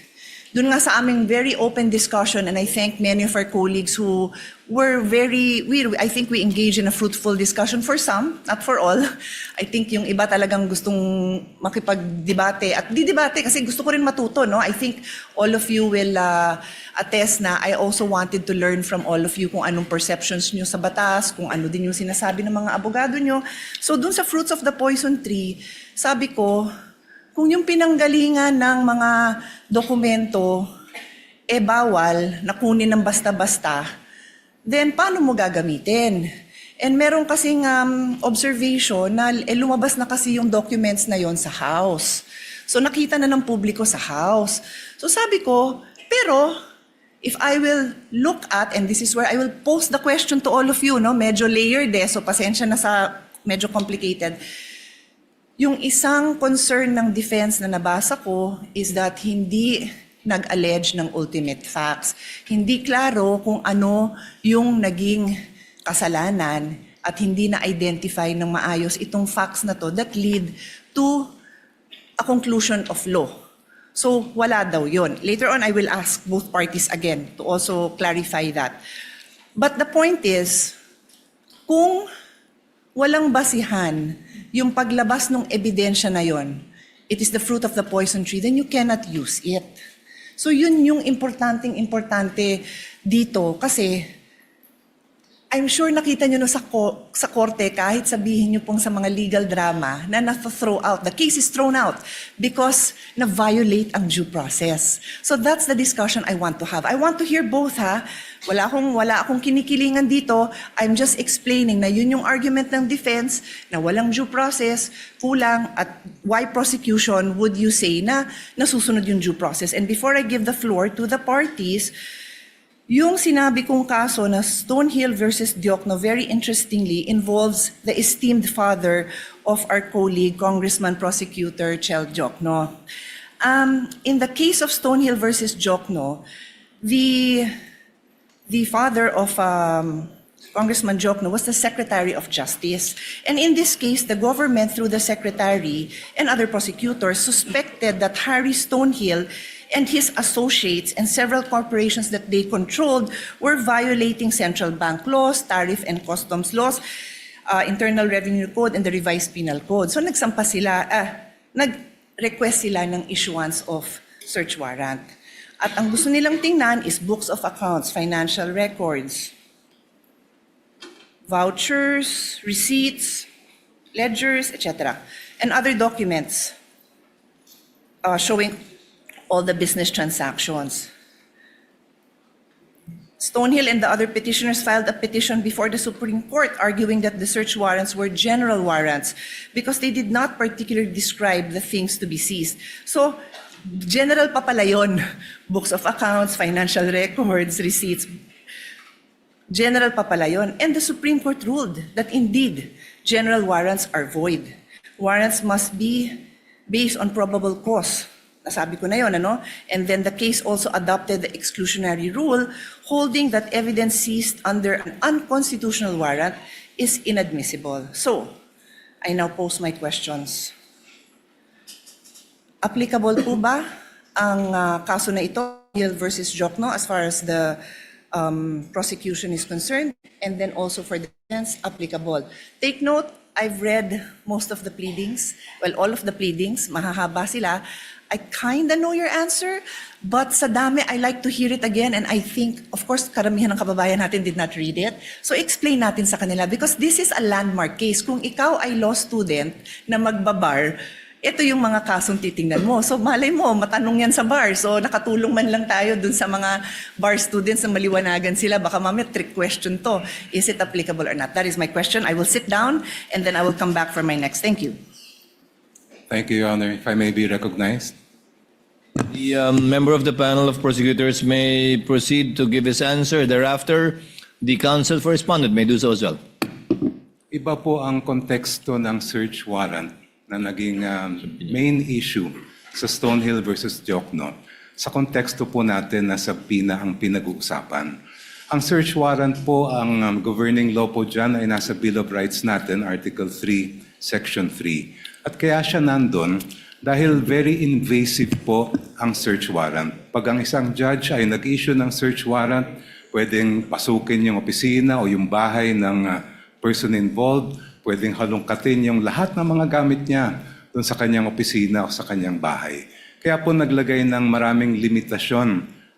dun nga sa aming very open discussion, and I thank many of our colleagues who were I think we engaged in a fruitful discussion for some, not for all. I think yung iba talagang gustong makipag-debate at di-debate kasi gusto ko rin matuto, no? I think all of you will attest na I also wanted to learn from all of you kung anong perceptions nyo sa batas, kung ano din yung sinasabi ng mga abogado nyo. So dun sa fruits of the poison tree, sabi ko, kung yung pinanggalingan ng mga dokumento, bawal na kunin ng basta-basta, then paano mo gagamitin? And meron kasing observation na lumabas na kasi yung documents na yon sa House. So nakita na ng publiko sa House. So sabi ko, pero if I will look at, and this is where I will pose the question to all of you, no? Medyo layered so pasensya na sa medyo complicated. Yung isang concern ng defense na nabasa ko is that hindi nag-allege ng ultimate facts. Hindi klaro kung ano yung naging kasalanan at hindi na-identify ng maayos itong facts na to that lead to a conclusion of law. So wala daw yun. Later on, I will ask both parties again to also clarify that. But the point is, kung walang basihan yung paglabas ng ebidensya na yon, it is the fruit of the poison tree, then you cannot use it. So yun yung importante dito kasi I'm sure nakita nyo no sa korte kahit sabihin nyo pong sa mga legal drama na na-throw out. The case is thrown out because na-violate ang due process. So that's the discussion I want to have. I want to hear both ha. Wala akong kinikilingan dito. I'm just explaining na yun yung argument ng defense na walang due process, kulang at why prosecution would you say na nasusunod yung due process. And before I give the floor to the parties, yung sinabi kong kaso na Stonehill versus Diokno, very interestingly, involves the esteemed father of our colleague, Congressman Prosecutor Chel Diokno. In the case of Stonehill versus Diokno, the father of Congressman Diokno was the Secretary of Justice. And in this case, the government, through the Secretary and other prosecutors, suspected that Harry Stonehill and his associates and several corporations that they controlled were violating central bank laws, tariff and customs laws, Internal Revenue Code, and the Revised Penal Code. So nag-request sila ng issuance of search warrant. At ang gusto nilang tingnan is books of accounts, financial records, vouchers, receipts, ledgers, etc., and other documents showing all the business transactions. Stonehill and the other petitioners filed a petition before the Supreme Court arguing that the search warrants were general warrants because they did not particularly describe the things to be seized. So, general pa pala yun. Books of accounts, financial records, receipts. General pa pala yun. And the Supreme Court ruled that indeed, general warrants are void. Warrants must be based on probable cause. Nasabi ko na yun, ano? And then the case also adopted the exclusionary rule, holding that evidence seized under an unconstitutional warrant is inadmissible. So, I now pose my questions. Applicable po ba ang kaso na ito, Hill versus Diokno, as far as the prosecution is concerned, and then also for the defense, applicable? Take note, I've read most of the pleadings, well, all of the pleadings, mahahaba sila. I kinda know your answer, but sa dami, I like to hear it again, and I think, of course, karamihan ng kababayan natin did not read it. So explain natin sa kanila, because this is a landmark case. Kung ikaw ay law student na magbabar, ito yung mga kasong titingnan mo. So malay mo, matanong yan sa bar. So nakatulong man lang tayo dun sa mga bar students na maliwanagan sila. Baka mamaya trick question to. Is it applicable or not? That is my question. I will sit down and then I will come back for my next. Thank you. Thank you, Your Honor. If I may be recognized. The member of the panel of prosecutors may proceed to give his answer. Thereafter, the counsel for respondent may do so as well. Iba po ang konteksto ng search warrant na naging main issue sa Stonehill versus Diokno. Sa konteksto po natin na subpoena ang pinag-uusapan. Ang search warrant po, ang governing law po dyan ay nasa Bill of Rights natin, Article 3, Section 3. At kaya siya nandun dahil very invasive po ang search warrant. Pag ang isang judge ay nag-issue ng search warrant, pwedeng pasukin yung opisina o yung bahay ng person involved, pwedeng halongkatin yung lahat ng mga gamit niya doon sa kanyang opisina o sa kanyang bahay. Kaya po naglagay ng maraming limitasyon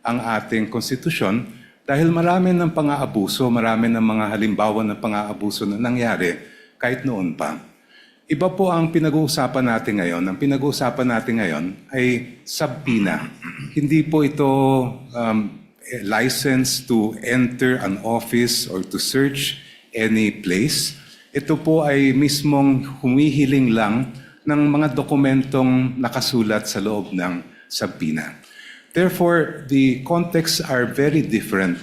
ang ating konstitusyon dahil marami ng pang-aabuso, marami ng mga halimbawa ng pang-aabuso na nangyari kahit noon pa. Iba po ang pinag-uusapan natin ngayon. Ang pinag-uusapan natin ngayon ay subpoena. Hindi po ito license to enter an office or to search any place. Ito po ay mismong humihiling lang ng mga dokumentong nakasulat sa loob ng subpoena. Therefore, the contexts are very different.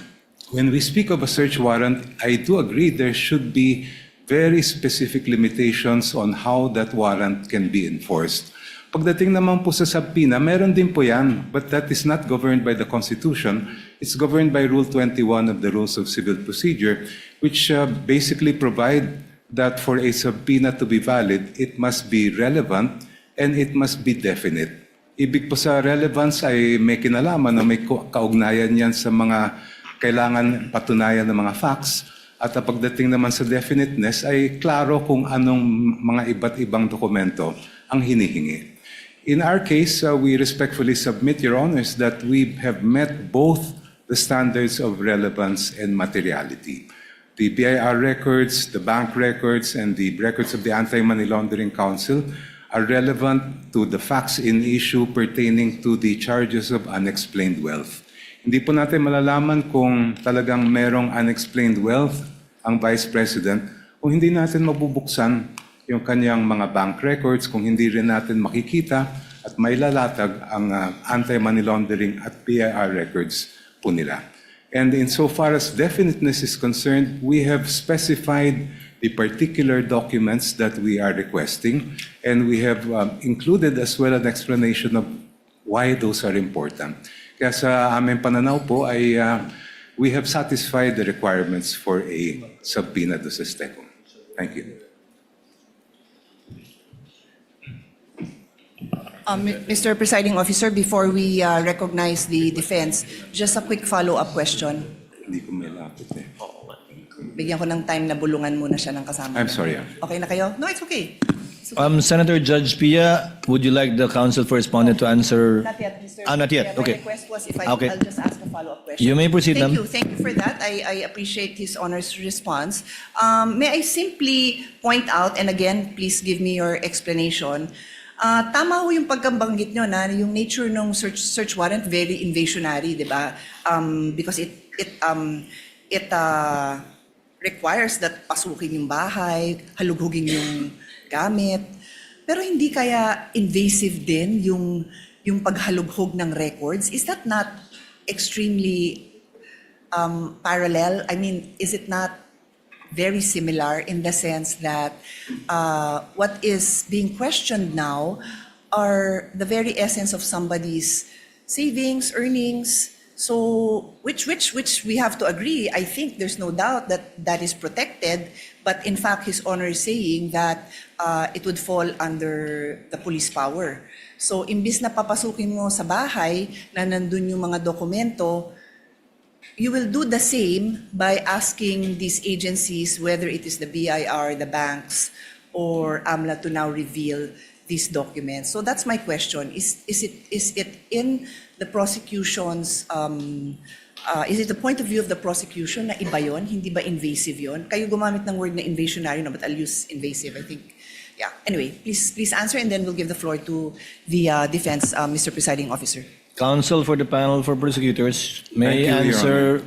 When we speak of a search warrant, I do agree there should be very specific limitations on how that warrant can be enforced. Pagdating naman po sa subpoena, meron din po yan, but that is not governed by the Constitution. It's governed by Rule 21 of the Rules of Civil Procedure, which basically provide that for a subpoena to be valid, it must be relevant and it must be definite. Ibig po sa relevance ay may kinalaman na may kaugnayan yan sa mga kailangan patunayan ng mga facts. At pagdating naman sa definiteness ay klaro kung anong mga iba't ibang dokumento ang hinihingi. In our case, we respectfully submit, Your Honors, that we have met both the standards of relevance and materiality. The BIR records, the bank records, and the records of the Anti-Money Laundering Council are relevant to the facts in issue pertaining to the charges of unexplained wealth. Hindi po natin malalaman kung talagang merong unexplained wealth ang Vice President kung hindi natin mabubuksan yung kanyang mga bank records, kung hindi rin natin makikita at mailalatag ang anti-money laundering at BIR records po nila. And insofar as definiteness is concerned, we have specified the particular documents that we are requesting, and we have included as well an explanation of why those are important. Kaya sa aming pananaw po ay we have satisfied the requirements for a subpoena do sustecum. Thank you. Mr. Presiding Officer, before we recognize the defense, just a quick follow-up question. Hindi ko may lapit eh. Bigyan ko ng time na bulungan muna siya ng kasama. I'm sorry. Okay na kayo? No, it's okay. Senator Judge Pia, would you like the counsel for respondent to answer? Not yet, Mr. Not yet. My Okay. request was if Okay. I'll just ask a follow-up question. You may proceed, Thank ma'am. you. Thank you for that. I appreciate His Honor's response. May I simply point out, and again, please give me your explanation. Tama ho yung pagkambanggit nyo na yung nature ng search warrant very invasionary, di ba? Because it requires that pasukin yung bahay, halughugin yung gamit. Pero hindi kaya invasive din yung paghalughog ng records? Is that not extremely parallel? I mean, is it not very similar in the sense that what is being questioned now are the very essence of somebody's savings, earnings, so which we have to agree. I think there's no doubt that that is protected, but in fact, His Honor is saying that it would fall under the police power. So imbis na papasukin mo sa bahay na nandun yung mga dokumento, you will do the same by asking these agencies, whether it is the BIR, the banks, or AMLA, to now reveal these documents. So that's my question. Is it in the prosecution's, is it the point of view of the prosecution na iba yun? Hindi ba invasive yun? Kayo gumamit ng word na invasionary, no, but I'll use invasive, I think. Yeah. Anyway, please answer, and then we'll give the floor to the defense, Mr. Presiding Officer. Counsel for the panel for prosecutors may Thank you, Your answer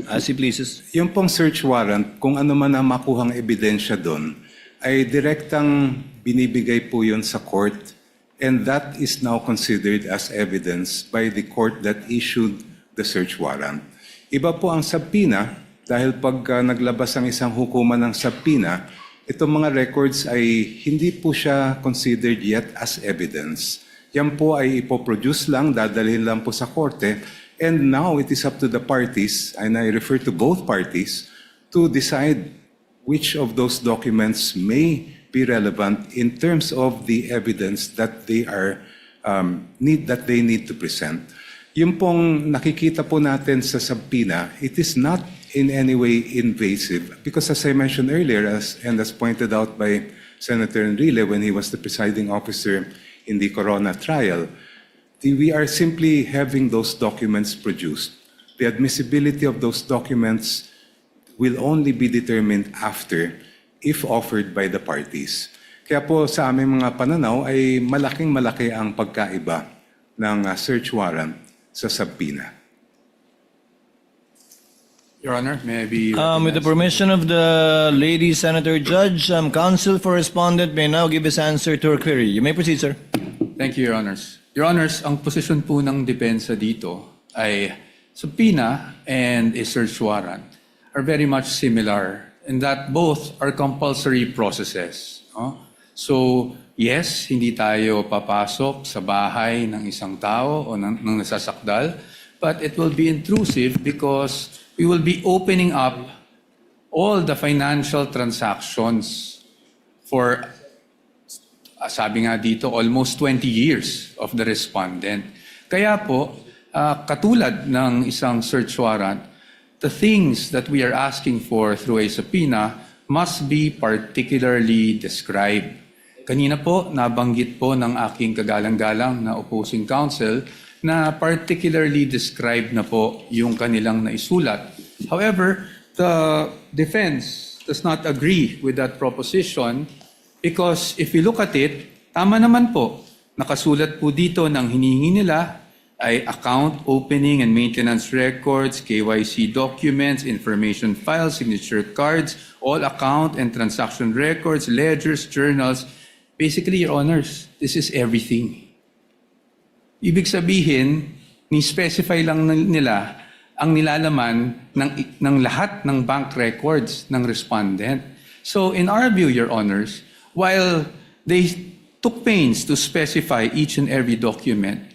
as he pleases. Yung pong search warrant, kung ano man ang makuhang ebidensya doon, ay direktang binibigay po yun sa court, and that is now considered as evidence by the court that issued the search warrant. Iba po ang subpoena, dahil pag naglabas ang isang hukuman ng subpoena, itong mga records ay hindi po siya considered yet as evidence. Yan po ay ipoproduce lang, dadalhin lang po sa korte, and now it is up to the parties, and I refer to both parties, to decide which of those documents may be relevant in terms of the evidence that they are need to present. Yung pong nakikita po natin sa subpoena, it is not in any way invasive, because as I mentioned earlier, and as pointed out by Senator Enrile when he was the presiding officer in the Corona trial, we are simply having those documents produced. The admissibility of those documents will only be determined after, if offered by the parties. Kaya po sa aming mga pananaw ay malaking-malaki ang pagkaiba ng search warrant sa subpoena. Your Honor, may I be With the recognized? permission of the lady Senator Judge, counsel for respondent may now give his answer to her query. You may proceed, sir. Thank you, Your Honors. Your Honors, ang posisyon po ng depensa dito ay subpoena and a search warrant are very much similar in that both are compulsory processes. No? So, yes, hindi tayo papasok sa bahay ng isang tao o ng nasasakdal, but it will be intrusive because we will be opening up all the financial transactions for, sabi nga dito, almost 20 years of the respondent. Kaya po, katulad ng isang search warrant, the things that we are asking for through a subpoena must be particularly described. Kanina po, nabanggit po ng aking kagalang-galang na opposing counsel na particularly described na po yung kanilang naisulat. However, the defense does not agree with that proposition because if you look at it, tama naman po, nakasulat po dito ng hinihingi nila ay account opening and maintenance records, KYC documents, information files, signature cards, all account and transaction records, ledgers, journals. Basically, Your Honors, this is everything. Ibig sabihin, ni-specify lang nila ang nilalaman ng lahat ng bank records ng respondent. So in our view, Your Honors, while they took pains to specify each and every document,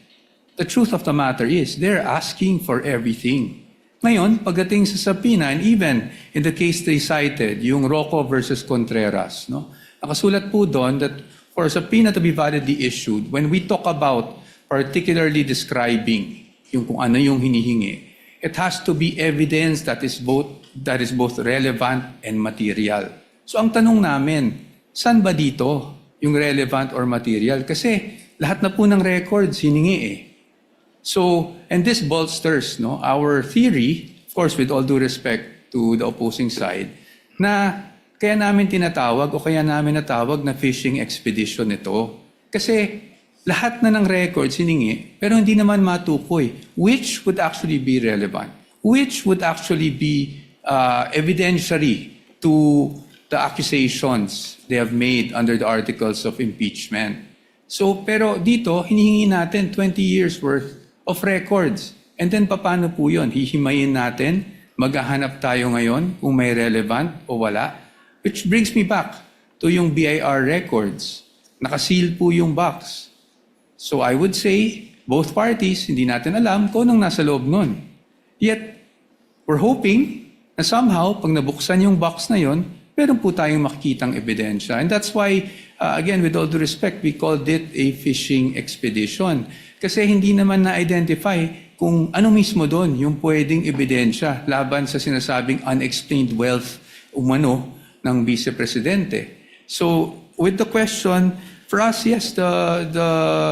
the truth of the matter is they're asking for everything. Ngayon, pagdating sa subpoena, and even in the case they cited, yung Rocco versus Contreras, no? Nakasulat po doon that for a subpoena to be validly issued, when we talk about particularly describing yung kung ano yung hinihingi, it has to be evidence that is both relevant and material. So ang tanong namin, saan ba dito yung relevant or material? Kasi lahat na po ng records hiningi eh. So, and this bolsters our theory, of course with all due respect to the opposing side, na kaya namin tinatawag o kaya namin natawag na fishing expedition ito. Kasi lahat na ng records hiningi, pero hindi naman matukoy which would actually be relevant, which would actually be evidentiary to the accusations they have made under the articles of impeachment. So, pero dito, hinihingi natin 20 years worth of records. And then, paano po yun? Hihimayin natin, maghahanap tayo ngayon kung may relevant o wala. Which brings me back to yung BIR records. Nakaseal po yung box. So I would say, both parties, hindi natin alam kung anong nasa loob nun. Yet, we're hoping na somehow, pag nabuksan yung box na yon, meron po tayong makikitang ebidensya. And that's why, again, with all due respect, we called it a fishing expedition. Kasi hindi naman na-identify kung ano mismo doon yung pwedeng ebidensya laban sa sinasabing unexplained wealth umano ng Vice Presidente. So, with the question, for us, yes, the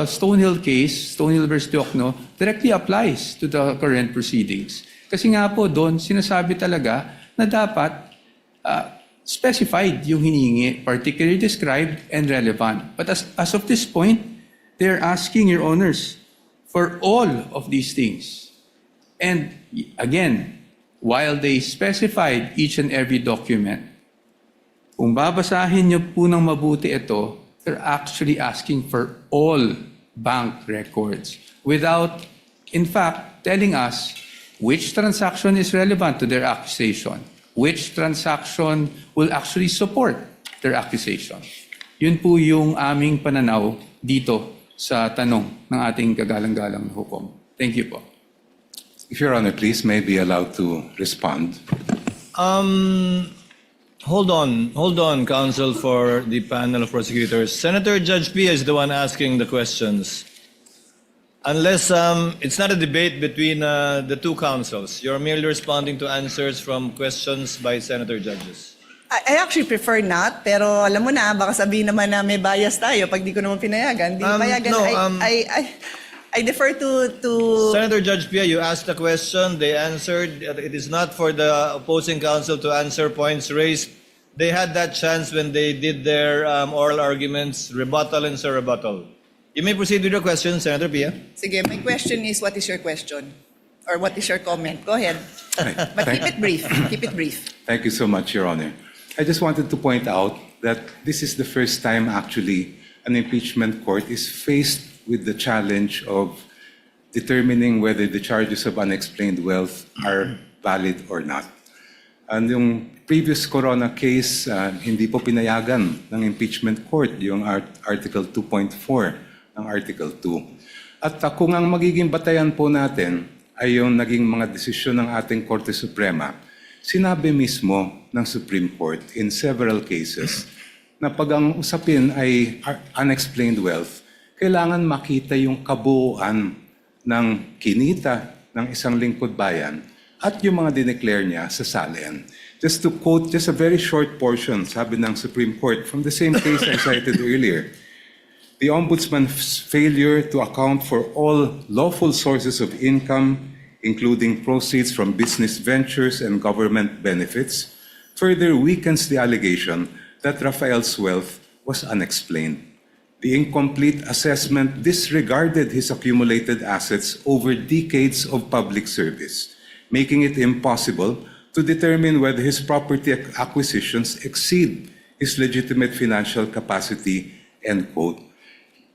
Stonehill case, Stonehill versus Diokno, directly applies to the current proceedings. Kasi nga po doon, sinasabi talaga na dapat specified yung hinihingi, particularly described and relevant. But as of this point, they're asking, Your Honors, for all of these things. And again, while they specified each and every document, kung babasahin niyo po ng mabuti ito, they're actually asking for all bank records without, in fact, telling us which transaction is relevant to their accusation, which transaction will actually support their accusation. Yun po yung aming pananaw dito sa tanong ng ating kagalang-galang na hukom. Thank you po. If Your Honor, please may be allowed to respond. Hold on, counsel for the panel of prosecutors. Senator Judge Pia is the one asking the questions. Unless it's not a debate between the two counsels. You're merely responding to answers from questions by Senator Judges. I actually prefer not, pero alam mo na, baka sabihin naman na may bias tayo pag di ko naman pinayagan. Di payagan. no, I defer to... Senator Judge Pia, you asked a question, they answered. It is not for the opposing counsel to answer points raised. They had that chance when they did their oral arguments, rebuttal and surrebuttal. You may proceed with your question, Senator Pia. Sige, my question is, what is your question? or what is your comment? Go ahead. But keep it brief. Keep it brief. Thank you so much, Your Honor. I just wanted to point out that this is the first time actually an impeachment court is faced with the challenge of determining whether the charges of unexplained wealth are valid or not. And yung previous Corona case, hindi po pinayagan ng impeachment court yung Article 2.4 ng Article 2. At kung ang magiging batayan po natin ay yung naging mga desisyon ng ating Korte Suprema, sinabi mismo ng Supreme Court in several cases na pag ang usapin ay unexplained wealth, kailangan makita yung kabuuan ng kinita ng isang lingkod bayan at yung mga dineclare niya sa salian. Just to quote just a very short portion, sabi ng Supreme Court from the same case I cited earlier, the Ombudsman's failure to account for all lawful sources of income, including proceeds from business ventures and government benefits, further weakens the allegation that Rafael's wealth was unexplained. The incomplete assessment disregarded his accumulated assets over decades of public service, making it impossible to determine whether his property acquisitions exceed his legitimate financial capacity, end quote.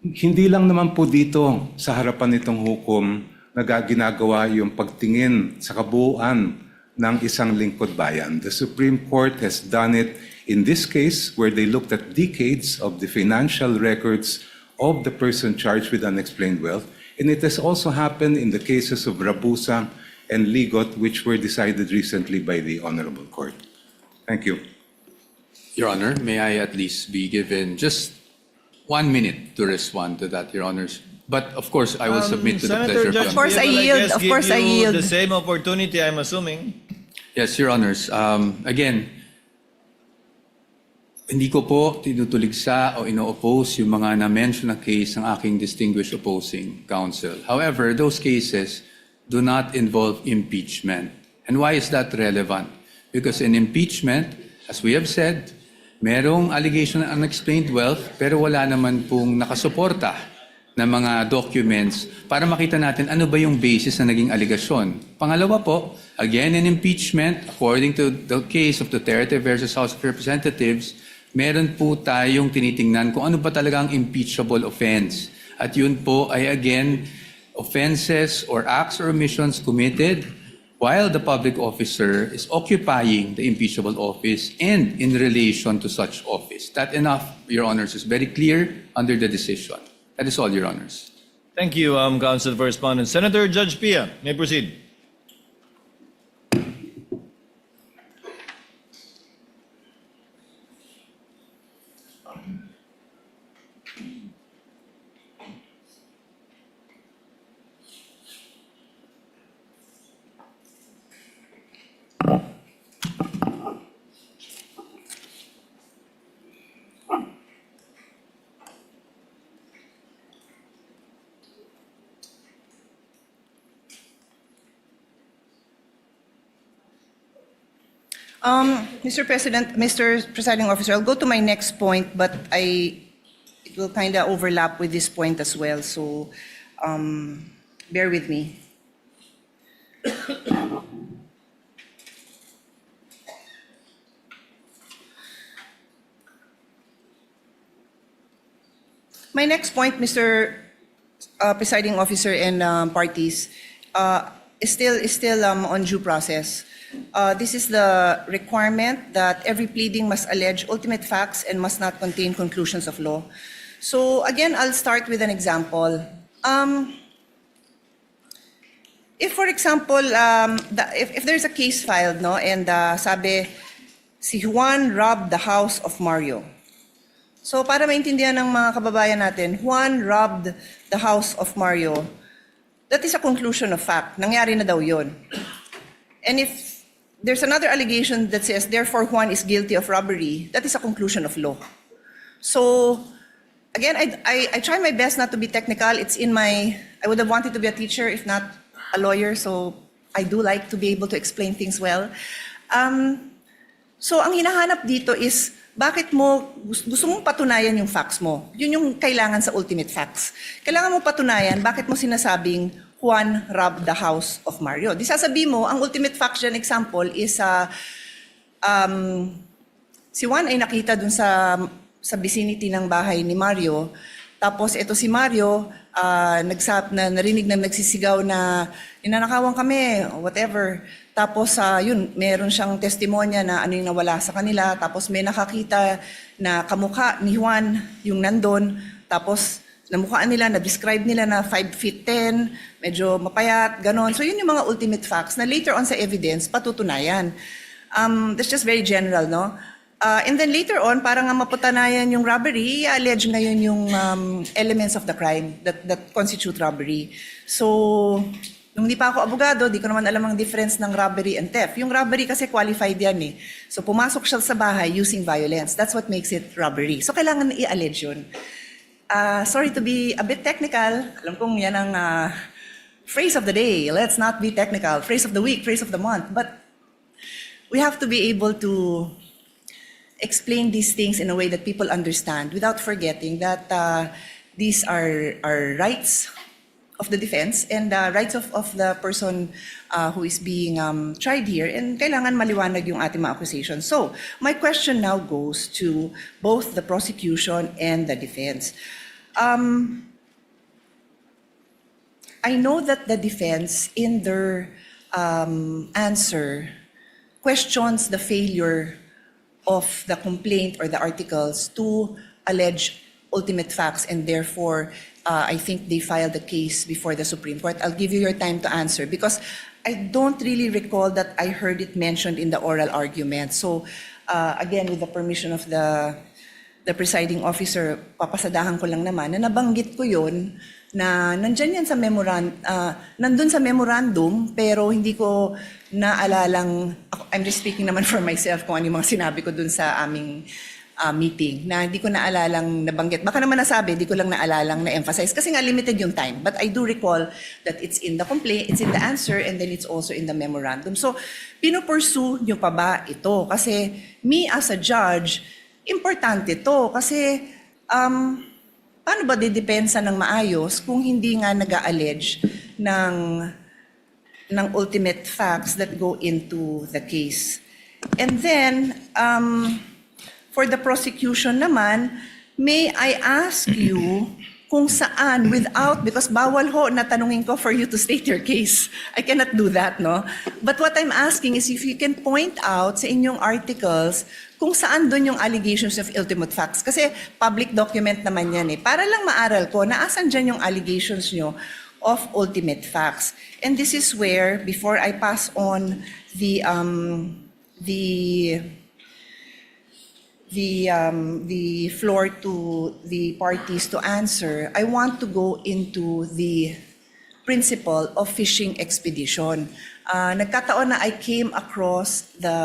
Hindi lang naman po dito sa harapan nitong hukom na ginagawa yung pagtingin sa kabuuan ng isang lingkod bayan. The Supreme Court has done it in this case where they looked at decades of the financial records of the person charged with unexplained wealth, and it has also happened in the cases of Rabusa and Ligot, which were decided recently by the Honorable Court. Thank you. Your Honor, may I at least be given just 1 minute to respond to that, Your Honors? But of course, I will submit to the pleasure of Your Honor. Of course, I yield. Of course, I yield. The same opportunity, I'm assuming. Yes, Your Honors. Again, hindi ko po tinutuligsa o ino-oppose yung mga na-mention na case ng aking distinguished opposing counsel. However, those cases do not involve impeachment. And why is that relevant? Because in impeachment, as we have said, merong allegation ng unexplained wealth pero wala naman pong nakasuporta na mga documents para makita natin ano ba yung basis na naging aligasyon. Pangalawa po, again in impeachment, according to the case of Duterte versus House of Representatives, meron po tayong tinitingnan kung ano ba talaga ang impeachable offense. At yun po ay again, offenses or acts or omissions committed while the public officer is occupying the impeachable office and in relation to such office. That enough, Your Honors, is very clear under the decision. That is all, Your Honors. Thank you, Counsel for Respondent. Senator Judge Pia, may proceed. Mr. President, Mr. Presiding Officer, I'll go to my next point, but it will kind of overlap with this point as well, so bear with me. My next point, Mr. Presiding Officer and parties, is still on due process. This is the requirement that every pleading must allege ultimate facts and must not contain conclusions of law. So again, I'll start with an example. If, for example, if there's a case filed, no, and sabi, si Juan robbed the house of Mario. So para maintindihan ng mga kababayan natin, Juan robbed the house of Mario. That is a conclusion of fact. Nangyari na daw yun. And if there's another allegation that says, therefore, Juan is guilty of robbery, that is a conclusion of law. So, again, I try my best not to be technical. It's in my, I would have wanted to be a teacher, if not a lawyer, so I do like to be able to explain things well. So, ang hinahanap dito is, bakit mo, gusto mong patunayan yung facts mo? Yun yung kailangan sa ultimate facts. Kailangan mo patunayan, bakit mo sinasabing Juan robbed the house of Mario. Di sasabi mo, ang ultimate fact dyan example is si Juan ay nakita dun sa vicinity ng bahay ni Mario. Tapos ito si Mario, narinig na nagsisigaw na ninanakawan kami, whatever. Tapos yun, meron siyang testimonya na ano yung nawala sa kanila. Tapos may nakakita na kamukha ni Juan yung nandun. Tapos namukhaan nila, na-describe nila na 5'10", medyo mapayat, ganon. So yun yung mga ultimate facts na later on sa evidence, patutunayan. That's just very general, no? And then later on, para nga mapatunayan yung robbery, i-allege ngayon yung elements of the crime that constitute robbery. So, nung hindi pa ako abogado, di ko naman alam ang difference ng robbery and theft. Yung robbery kasi qualified yan eh. So, pumasok siya sa bahay using violence. That's what makes it robbery. So, kailangan i-allege yun. Sorry to be a bit technical. Alam kong yan ang phrase of the day. Let's not be technical. Phrase of the week, phrase of the month. But we have to be able to explain these things in a way that people understand without forgetting that these are rights of the defense and rights of the person who is being tried here, and kailangan maliwanag yung ating mga accusations. So, my question now goes to both the prosecution and the defense. I know that the defense in their answer questions the failure of the complaint or the articles to allege ultimate facts, and therefore I think they filed the case before the Supreme Court. I'll give you your time to answer because I don't really recall that I heard it mentioned in the oral argument. So again, with the permission of the presiding officer, papasadahan ko lang naman na nabanggit ko yun na nandyan yan sa nandun sa memorandum, pero hindi ko naalalang, I'm just speaking naman for myself kung ano yung mga sinabi ko dun sa aming meeting, na hindi ko naalalang nabanggit. Baka naman nasabi, hindi ko lang naalalang na-emphasize kasi nga limited yung time. But I do recall that it's in the complaint, it's in the answer, and then it's also in the memorandum. So, pinupursue nyo pa ba ito? Kasi me as a judge, importante to kasi paano ba didepensa ng maayos kung hindi nga nag-a-allege ng ultimate facts that go into the case. And then, for the prosecution naman, may I ask you kung saan because bawal ho na tanungin ko for you to state your case. I cannot do that, no? But what I'm asking is if you can point out sa inyong articles kung saan doon yung allegations of ultimate facts. Kasi public document naman yan eh. Para lang maaral ko na asan dyan yung allegations nyo of ultimate facts. And this is where, before I pass on the floor to the parties to answer, I want to go into the principle of fishing expedition. Nagkataon na I came across the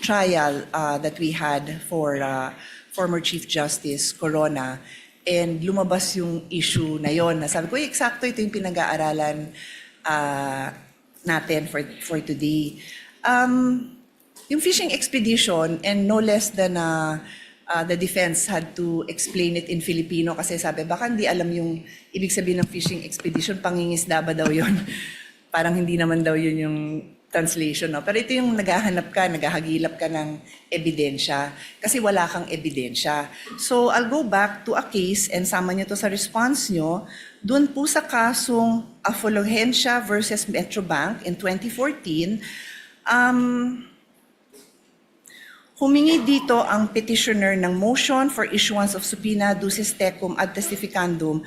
trial that we had for former Chief Justice Corona, and lumabas yung issue na yon. Sabi ko, eksakto ito yung pinag-aaralan natin for today. Yung fishing expedition, and no less than the defense had to explain it in Filipino kasi sabi, baka hindi alam yung ibig sabihin ng fishing expedition, pangingisda ba daw yun? Parang hindi naman daw yun yung translation. No? Pero ito yung naghahagilap ka ng ebidensya kasi wala kang ebidensya. So I'll go back to a case and sama nyo to sa response nyo. Doon po sa kasong Afluencia versus Metrobank in 2014, humingi dito ang petitioner ng motion for issuance of subpoena ducis tecum ad testificandum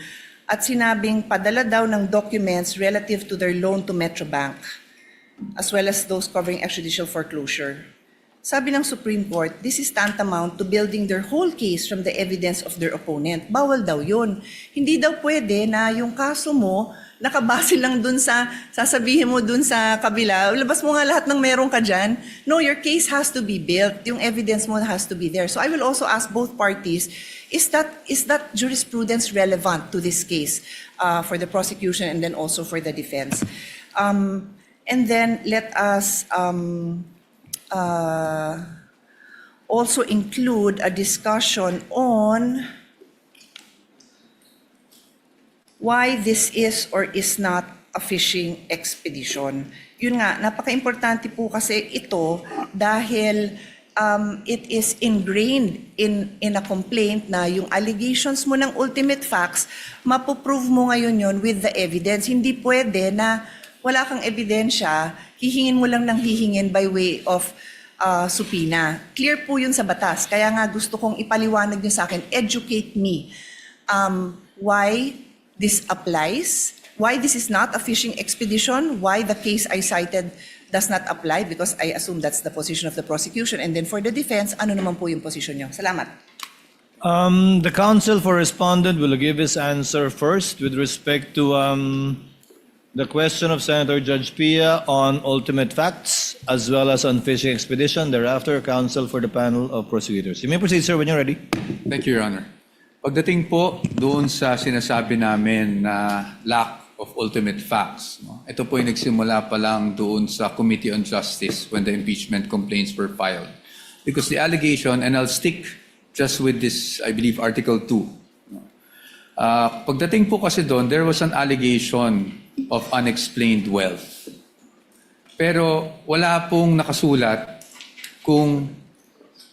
at sinabing padala daw ng documents relative to their loan to Metrobank, as well as those covering extrajudicial foreclosure. Sabi ng Supreme Court, this is tantamount to building their whole case from the evidence of their opponent. Bawal daw yun. Hindi daw pwede na yung kaso mo, nakabase lang dun sa, sasabihin mo dun sa kabila, labas mo nga lahat ng meron ka dyan. No, your case has to be built. Yung evidence mo has to be there. So I will also ask both parties, is that jurisprudence relevant to this case for the prosecution and then also for the defense? And then let us also include a discussion on why this is or is not a fishing expedition. Yun nga, napaka-importante po kasi ito dahil it is ingrained in a complaint na yung allegations mo ng ultimate facts, mapoprove mo ngayon yon with the evidence. Hindi pwede na wala kang ebidensya, hihingin mo lang ng hihingin by way of subpoena. Clear po yun sa batas. Kaya nga gusto kong ipaliwanag nyo sa akin, educate me why this applies, why this is not a fishing expedition, why the case I cited does not apply, because I assume that's the position of the prosecution. And then for the defense, ano naman po yung position nyo? Salamat. The counsel for respondent will give his answer first with respect to the question of Senator Judge Pia on ultimate facts as well as on fishing expedition. Thereafter, counsel for the panel of prosecutors. You may proceed, sir, when you're ready. Thank you, Your Honor. Pagdating po doon sa sinasabi namin na lack of ultimate facts, no? Ito po yung nagsimula pa lang doon sa Committee on Justice when the impeachment complaints were filed. Because the allegation, and I'll stick just with this, I believe, Article 2. Pagdating po kasi doon, there was an allegation of unexplained wealth. Pero wala pong nakasulat kung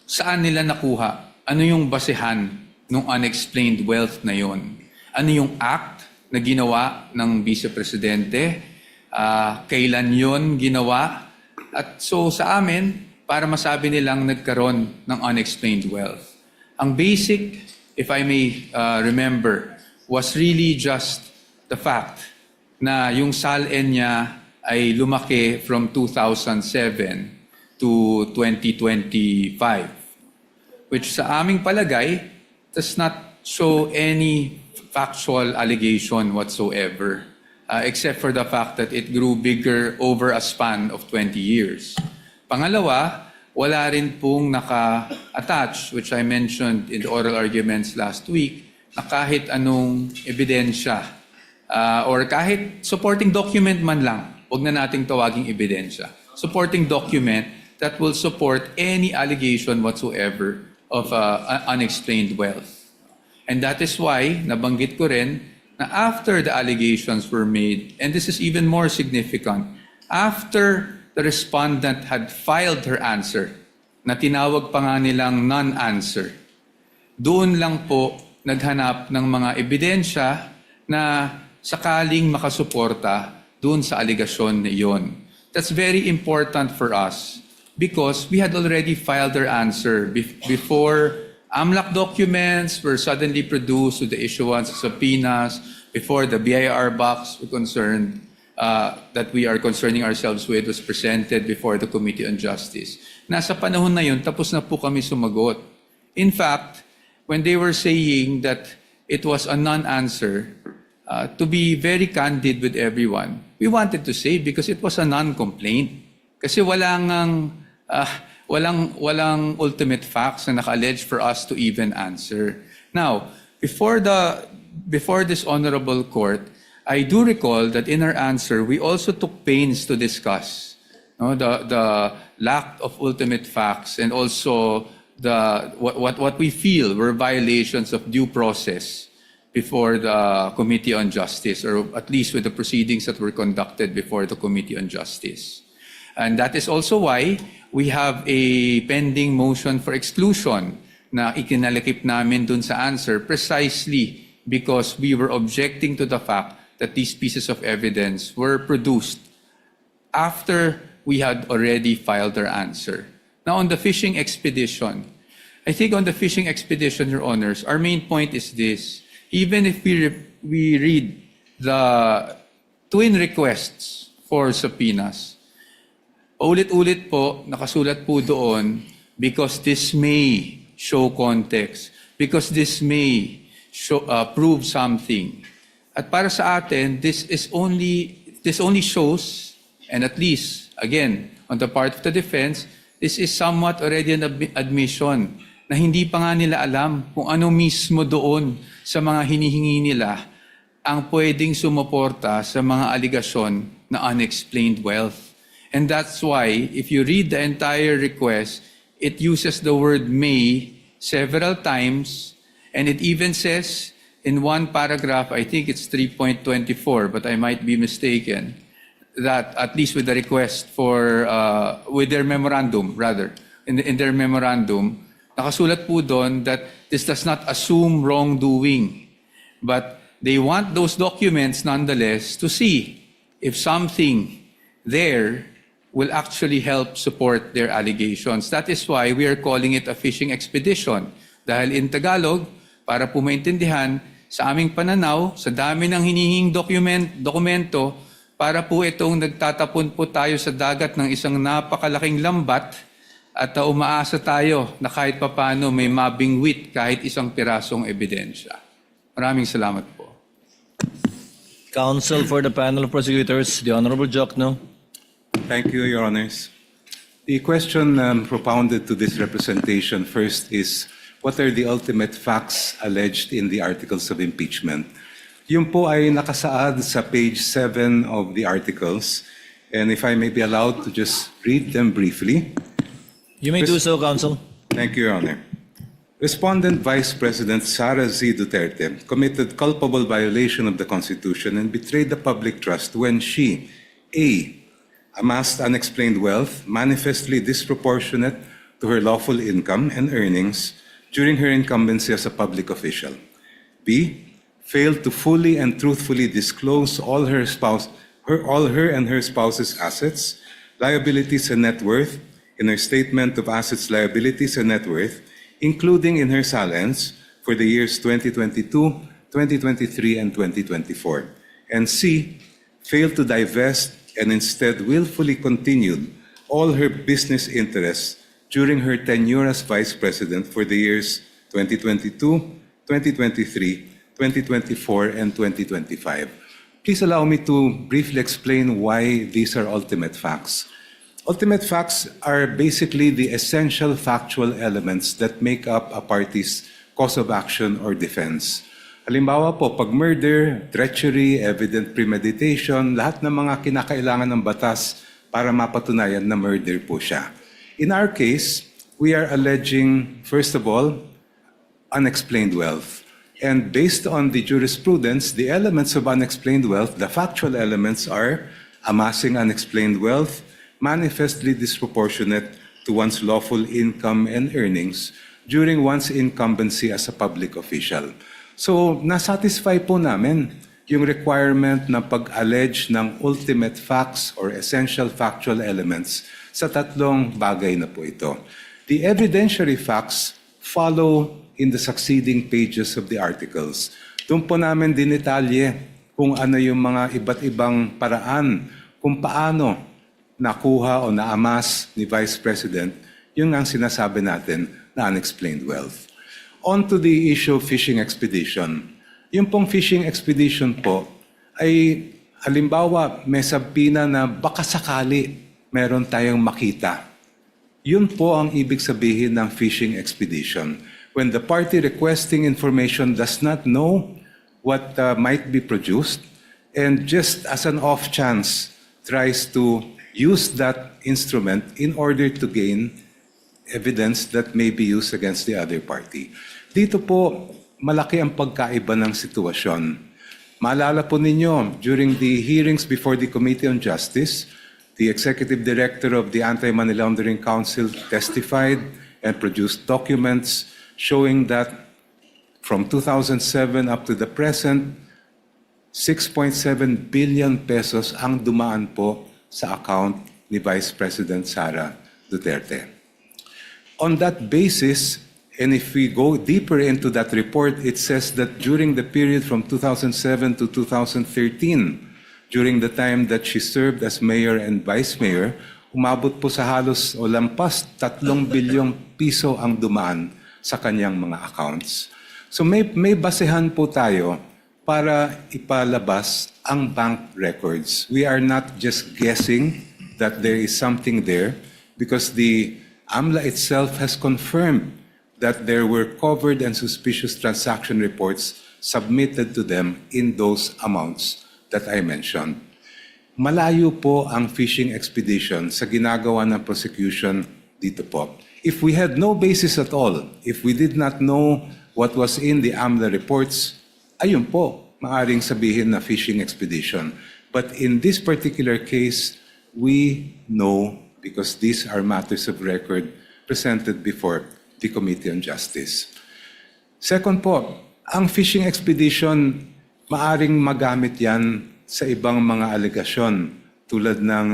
saan nila nakuha, ano yung basehan ng unexplained wealth na yon. Ano yung act na ginawa ng Vice Presidente, kailan yon ginawa, at so sa amin, para masabi nilang nagkaroon ng unexplained wealth. Ang basic, if I may remember, was really just the fact na yung SALN niya ay lumaki from 2007 to 2025, which sa aming palagay does not show any factual allegation whatsoever, except for the fact that it grew bigger over a span of 20 years. Pangalawa, wala rin pong naka-attach, which I mentioned in the oral arguments last week, na kahit anong ebidensya or kahit supporting document man lang, huwag na nating tawaging ebidensya, supporting document that will support any allegation whatsoever of unexplained wealth. And that is why, nabanggit ko rin, na after the allegations were made, and this is even more significant, after the respondent had filed her answer, na tinawag pa nga nilang non-answer, doon lang po naghanap ng mga ebidensya na sakaling makasuporta doon sa aligasyon na iyon. That's very important for us because we had already filed our answer before AMLAC documents were suddenly produced with the issuance of subpoenas, before the BIR box were concerned, that we are concerning ourselves with was presented before the Committee on Justice. Nasa panahon na yun, tapos na po kami sumagot. In fact, when they were saying that it was a non-answer, to be very candid with everyone, we wanted to say because it was a non-complaint. Kasi walang ultimate facts na naka-allege for us to even answer. Now, before this honorable court, I do recall that in our answer, we also took pains to discuss the lack of ultimate facts and also what we feel were violations of due process before the Committee on Justice, or at least with the proceedings that were conducted before the Committee on Justice. And that is also why we have a pending motion for exclusion na ikinalakip namin dun sa answer precisely because we were objecting to the fact that these pieces of evidence were produced after we had already filed our answer. Now, on the fishing expedition, I think on the fishing expedition, Your Honors, our main point is this. Even if we read the twin requests for subpoenas, ulit-ulit po, nakasulat po doon, because this may show context, because this may show, prove something. At para sa atin, this only shows, and at least, again, on the part of the defense, this is somewhat already an admission na hindi pa nga nila alam kung ano mismo doon sa mga hinihingi nila ang pwedeng sumuporta sa mga aligasyon na unexplained wealth. And that's why, if you read the entire request, it uses the word may several times, and it even says in one paragraph, I think it's 3.24, but I might be mistaken, that at least with the request for, with their memorandum, rather, in their memorandum, nakasulat po doon that this does not assume wrongdoing, but they want those documents nonetheless to see if something there will actually help support their allegations. That is why we are calling it a fishing expedition. Dahil in Tagalog, para po maintindihan, sa aming pananaw, sa dami ng hinihing dokumento, para po itong nagtatapon po tayo sa dagat ng isang napakalaking lambat at umaasa tayo na kahit papano may mabingwit kahit isang pirasong ebidensya. Maraming salamat po. Counsel for the panel of prosecutors, the Honorable Jokno. Thank you, Your Honors. The question propounded to this representation first is, what are the ultimate facts alleged in the articles of impeachment? Yun po ay nakasaad sa page 7 of the articles. And if I may be allowed to just read them briefly. You may do so, Counsel. Thank you, Your Honor. Respondent Vice President Sara Duterte committed culpable violation of the Constitution and betrayed the public trust when she, A, amassed unexplained wealth manifestly disproportionate to her lawful income and earnings during her incumbency as a public official. B, failed to fully and truthfully disclose all her and her spouse's assets, liabilities, and net worth in her statement of assets, liabilities, and net worth, including in her salience for the years 2022, 2023, and 2024. And C, failed to divest and instead willfully continued all her business interests during her tenure as Vice President for the years 2022, 2023, 2024, and 2025. Please allow me to briefly explain why these are ultimate facts. Ultimate facts are basically the essential factual elements that make up a party's cause of action or defense. Halimbawa po, pag murder, treachery, evident premeditation, lahat ng mga kinakailangan ng batas para mapatunayan na murder po siya. In our case, we are alleging, first of all, unexplained wealth. And based on the jurisprudence, the elements of unexplained wealth, the factual elements are amassing unexplained wealth, manifestly disproportionate to one's lawful income and earnings during one's incumbency as a public official. So, nasatisfy po namin yung requirement na pag-allege ng ultimate facts or essential factual elements sa tatlong bagay na po ito. The evidentiary facts follow in the succeeding pages of the articles. Doon po namin dinitalye kung ano yung mga iba't ibang paraan kung paano nakuha o naamas ni Vice President yung ang sinasabi natin na unexplained wealth. On to the issue of fishing expedition. Yung pong fishing expedition po ay halimbawa may subpoena na baka sakali meron tayong makita. Yun po ang ibig sabihin ng fishing expedition. When the party requesting information does not know what might be produced and just as an off chance tries to use that instrument in order to gain evidence that may be used against the other party. Dito po, malaki ang pagkaiba ng sitwasyon. Maalala po ninyo, during the hearings before the Committee on Justice, the Executive Director of the Anti-Money Laundering Council testified and produced documents showing that from 2007 up to the present, 6.7 billion pesos ang dumaan po sa account ni Vice President Sara Duterte. On that basis, and if we go deeper into that report, it says that during the period from 2007 to 2013, during the time that she served as mayor and vice mayor, umabot po sa halos o lampas 3 bilyong piso ang dumaan sa kanyang mga accounts. So may basehan po tayo para ipalabas ang bank records. We are not just guessing that there is something there because the AMLA itself has confirmed that there were covered and suspicious transaction reports submitted to them in those amounts that I mentioned. Malayo po ang fishing expedition sa ginagawa ng prosecution dito po. If we had no basis at all, if we did not know what was in the AMLA reports, ayun po, maaring sabihin na fishing expedition. But in this particular case, we know, because these are matters of record presented before the Committee on Justice. Second po, ang fishing expedition, maaring magamit yan sa ibang mga alegasyon tulad ng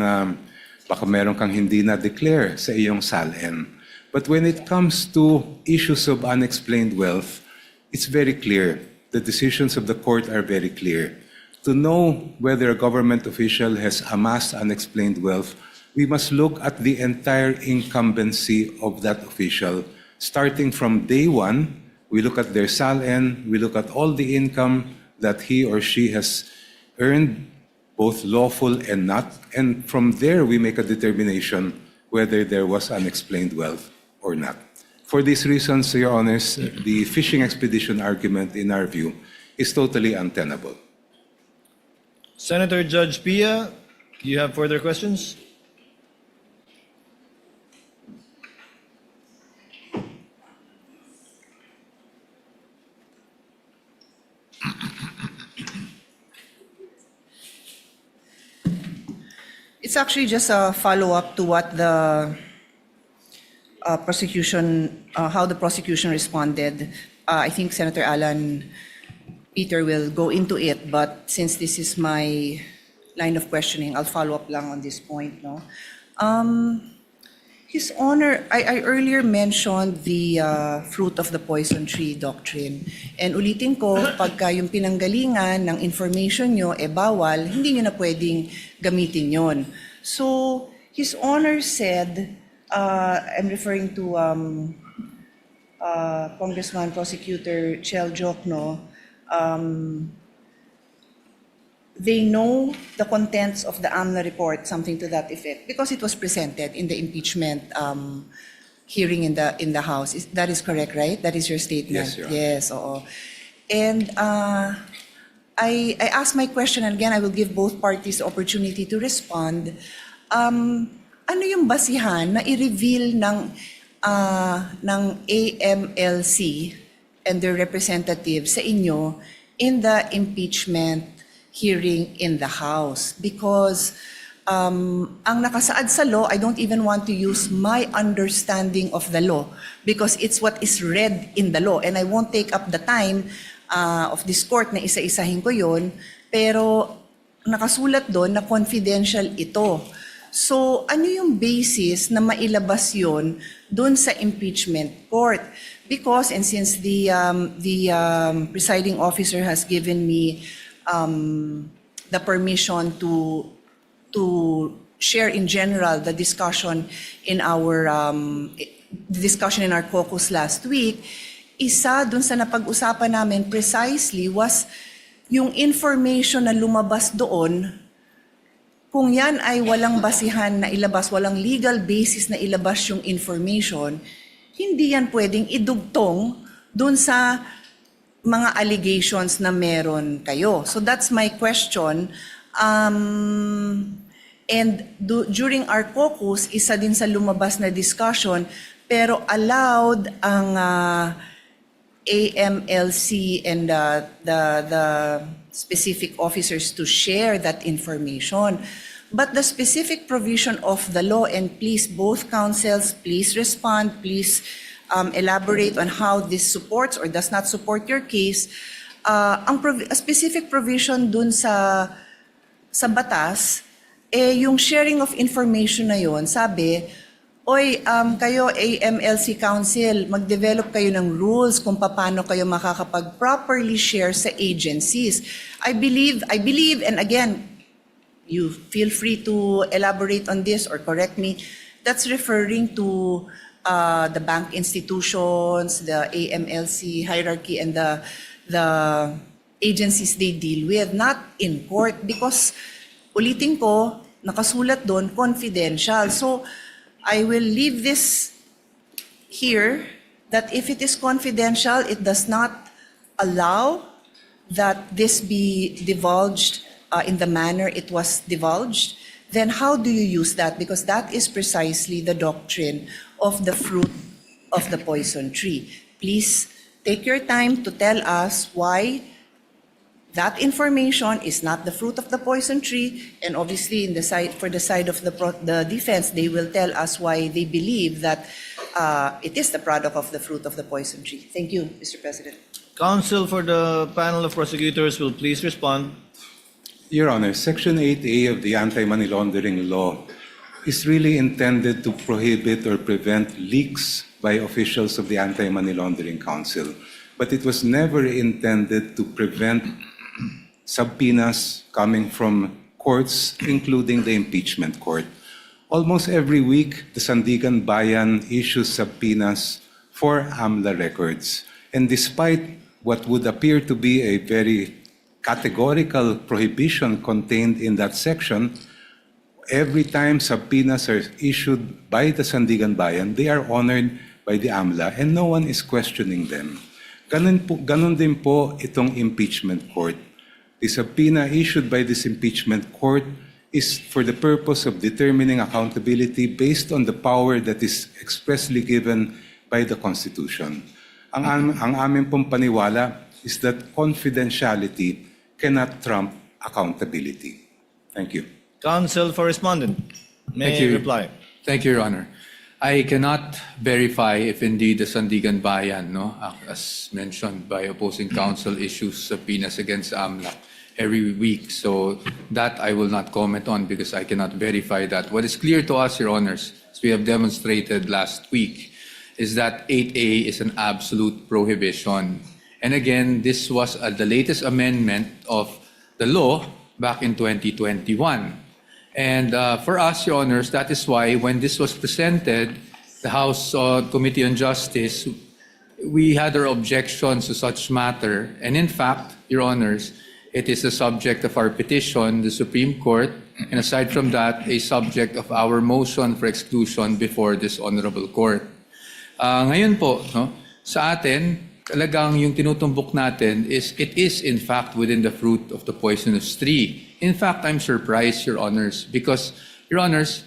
baka meron kang hindi na-declare sa iyong SALN. But when it comes to issues of unexplained wealth, it's very clear. The decisions of the court are very clear. To know whether a government official has amassed unexplained wealth, we must look at the entire incumbency of that official. Starting from day one, we look at their SALN, we look at all the income that he or she has earned, both lawful and not, and from there we make a determination whether there was unexplained wealth or not. For these reasons, Your Honors, the fishing expedition argument, in our view, is totally untenable. Senator Judge Pia, do you have further questions? It's actually just a follow-up to what the how the prosecution responded. I think Senator Alan Peter will go into it, but since this is my line of questioning, I'll follow up lang on this point. No, His Honor, I earlier mentioned the fruit of the poison tree doctrine. And ulitin ko, pagka yung pinanggalingan ng information nyo, bawal, hindi nyo na pwedeng gamitin yon. So, His Honor said, I'm referring to Congressman Prosecutor Chel Jokno, they know the contents of the AMLA report, something to that effect, because it was presented in the impeachment hearing in the House. That is correct, right? That is your statement? Yes, Your Honor. Yes, oo. And I asked my question, and again, I will give both parties the opportunity to respond. Ano yung basihan na i-reveal ng AMLC and their representatives sa inyo in the impeachment hearing in the House? Because ang nakasaad sa law, I don't even want to use my understanding of the law because it's what is read in the law. And I won't take up the time of this court na isa-isahin ko yun, pero nakasulat doon na confidential ito. So ano yung basis na mailabas yun doon sa impeachment court? Because, and since the presiding officer has given me the permission to share in general the discussion in our caucus last week, isa dun sa napag-usapan namin precisely was yung information na lumabas doon, kung yan ay walang basihan na ilabas, walang legal basis na ilabas yung information, hindi yan pwedeng idugtong dun sa mga allegations na meron kayo. So that's my question. During our caucus, isa din sa lumabas na discussion, pero allowed ang AMLC and the specific officers to share that information. But the specific provision of the law, and please, both counsels, please respond, please elaborate on how this supports or does not support your case. A specific provision dun sa batas, yung sharing of information na yon, sabi, oy, kayo AMLC Council, mag-develop kayo ng rules kung paano kayo makakapag-properly share sa agencies. I believe, and again, you feel free to elaborate on this or correct me, that's referring to the bank institutions, the AMLC hierarchy, and the agencies they deal with, not in court, because ulitin ko, nakasulat doon, confidential. So, I will leave this here, that if it is confidential, it does not allow that this be divulged in the manner it was divulged. Then how do you use that? Because that is precisely the doctrine of the fruit of the poison tree. Please take your time to tell us why That information is not the fruit of the poison tree, and obviously for the side of the defense, they will tell us why they believe that it is the product of the fruit of the poison tree. Thank you, Mr. President. Counsel for the panel of prosecutors will please respond. Your Honor, Section 8A of the Anti-Money Laundering Law is really intended to prohibit or prevent leaks by officials of the Anti-Money Laundering Council. But it was never intended to prevent subpoenas coming from courts, including the impeachment court. Almost every week, the Sandigan Bayan issues subpoenas for AMLA records. And despite what would appear to be a very categorical prohibition contained in that section, every time subpoenas are issued by the Sandigan Bayan, they are honored by the AMLA and no one is questioning them. Ganon din po itong impeachment court. The subpoena issued by this impeachment court is for the purpose of determining accountability based on the power that is expressly given by the Constitution. Ang aming pong paniwala is that confidentiality cannot trump accountability. Thank you. Counsel for respondent, may reply. Thank you, Your Honor. I cannot verify if indeed the Sandigan Bayan, as mentioned by opposing counsel, issues subpoenas against AMLAC every week. So that I will not comment on because I cannot verify that. What is clear to us, Your Honors, as we have demonstrated last week, is that 8A is an absolute prohibition. And again, this was the latest amendment of the law back in 2021. And for us, Your Honors, that is why when this was presented, the House Committee on Justice, we had our objections to such matter. And in fact, Your Honors, it is the subject of our petition, the Supreme Court, and aside from that, a subject of our motion for exclusion before this Honorable Court. Ngayon po, sa atin, talagang yung tinutumbok natin is, it is in fact within the fruit of the poisonous tree. In fact, I'm surprised, Your Honors, because, Your Honors,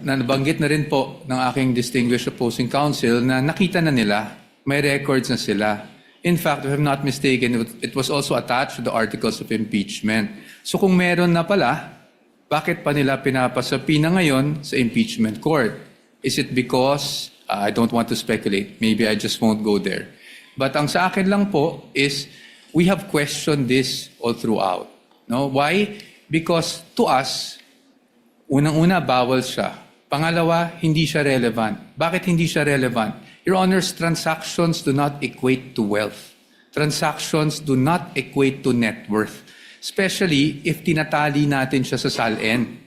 nabanggit na rin po ng aking distinguished opposing counsel na nakita na nila, may records na sila. In fact, if I'm not mistaken, it was also attached to the articles of impeachment. So kung meron na pala, bakit pa nila pinapasapina ngayon sa impeachment court? Is it because, I don't want to speculate, maybe I just won't go there. But ang sa akin lang po is, we have questioned this all throughout. No? Why? Because to us, unang-una, bawal siya. Pangalawa, hindi siya relevant. Bakit hindi siya relevant? Your Honors, transactions do not equate to wealth. Transactions do not equate to net worth. Especially if tinatali natin siya sa SALN.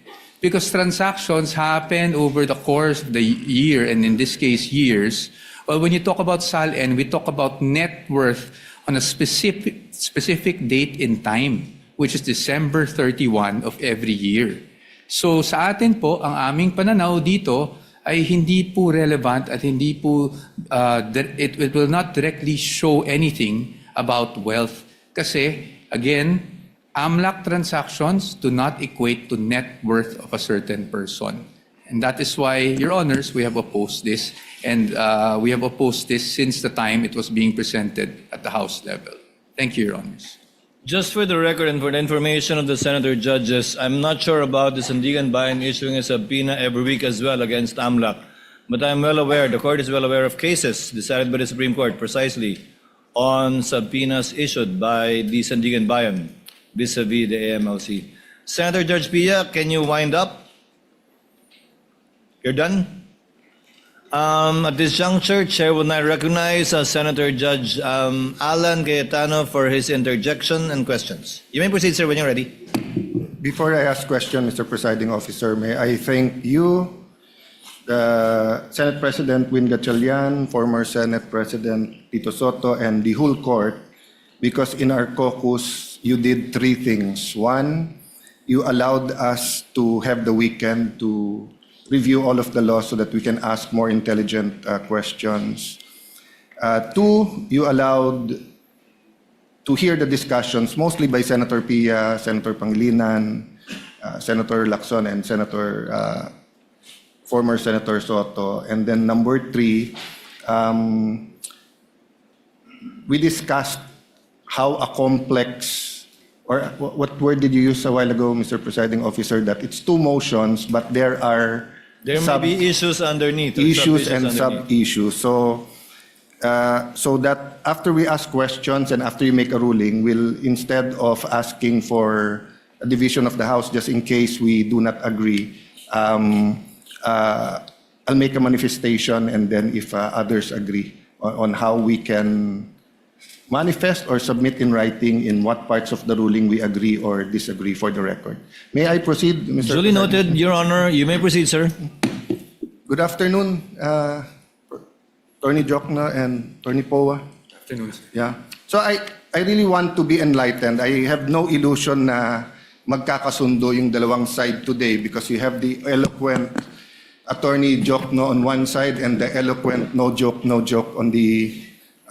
Because transactions happen over the course of the year, and in this case, years. Well, when you talk about SALN, we talk about net worth on a specific date in time, which is December 31 of every year. So sa atin po, ang aming pananaw dito ay hindi po relevant at hindi po, it will not directly show anything about wealth. Kasi, again, AMLAC transactions do not equate to net worth of a certain person. And that is why, Your Honors, we have opposed this. And we have opposed this since the time it was being presented at the House level. Thank you, Your Honors. Just for the record and for the information of the Senator Judges, I'm not sure about the Sandigan Bayan issuing a subpoena every week as well against AMLAC. But I'm well aware, the court is well aware of cases decided by the Supreme Court precisely on subpoenas issued by the Sandigan Bayan vis-a-vis the AMLC. Senator Judge Pia, can you wind up? You're done? At this juncture, Chair will now recognize Senator Judge Alan Cayetano for his interjection and questions. You may proceed, sir, when you're ready. Before I ask question, Mr. Presiding Officer, may I thank you, the Senate President Win Gatchalian, former Senate President Tito Soto, and the whole court, because in our caucus, you did three things. One, you allowed us to have the weekend to review all of the laws so that we can ask more intelligent questions. Two, you allowed to hear the discussions, mostly by Senator Pia, Senator Pangilinan, Senator Lacson, and former Senator Soto. And then number three, we discussed how a complex, or what word did you use a while ago, Mr. Presiding Officer, that it's two motions, but there are There may be issues underneath. or issues sub-issues and underneath. sub-issues. So that after we ask questions and after you make a ruling, we'll, instead of asking for a division of the House just in case we do not agree, I'll make a manifestation, and then if others agree on how we can manifest or submit in writing in what parts of the ruling we agree or disagree for the record. May I proceed, Mr. Duly President? noted, Your Honor. You may proceed, sir. Good afternoon, Attorney Jokno and Attorney Poa. Afternoon, sir. Yeah. So I really want to be enlightened. I have no illusion na magkakasundo yung dalawang side today because you have the eloquent Attorney Jokno on one side and the eloquent no joke on the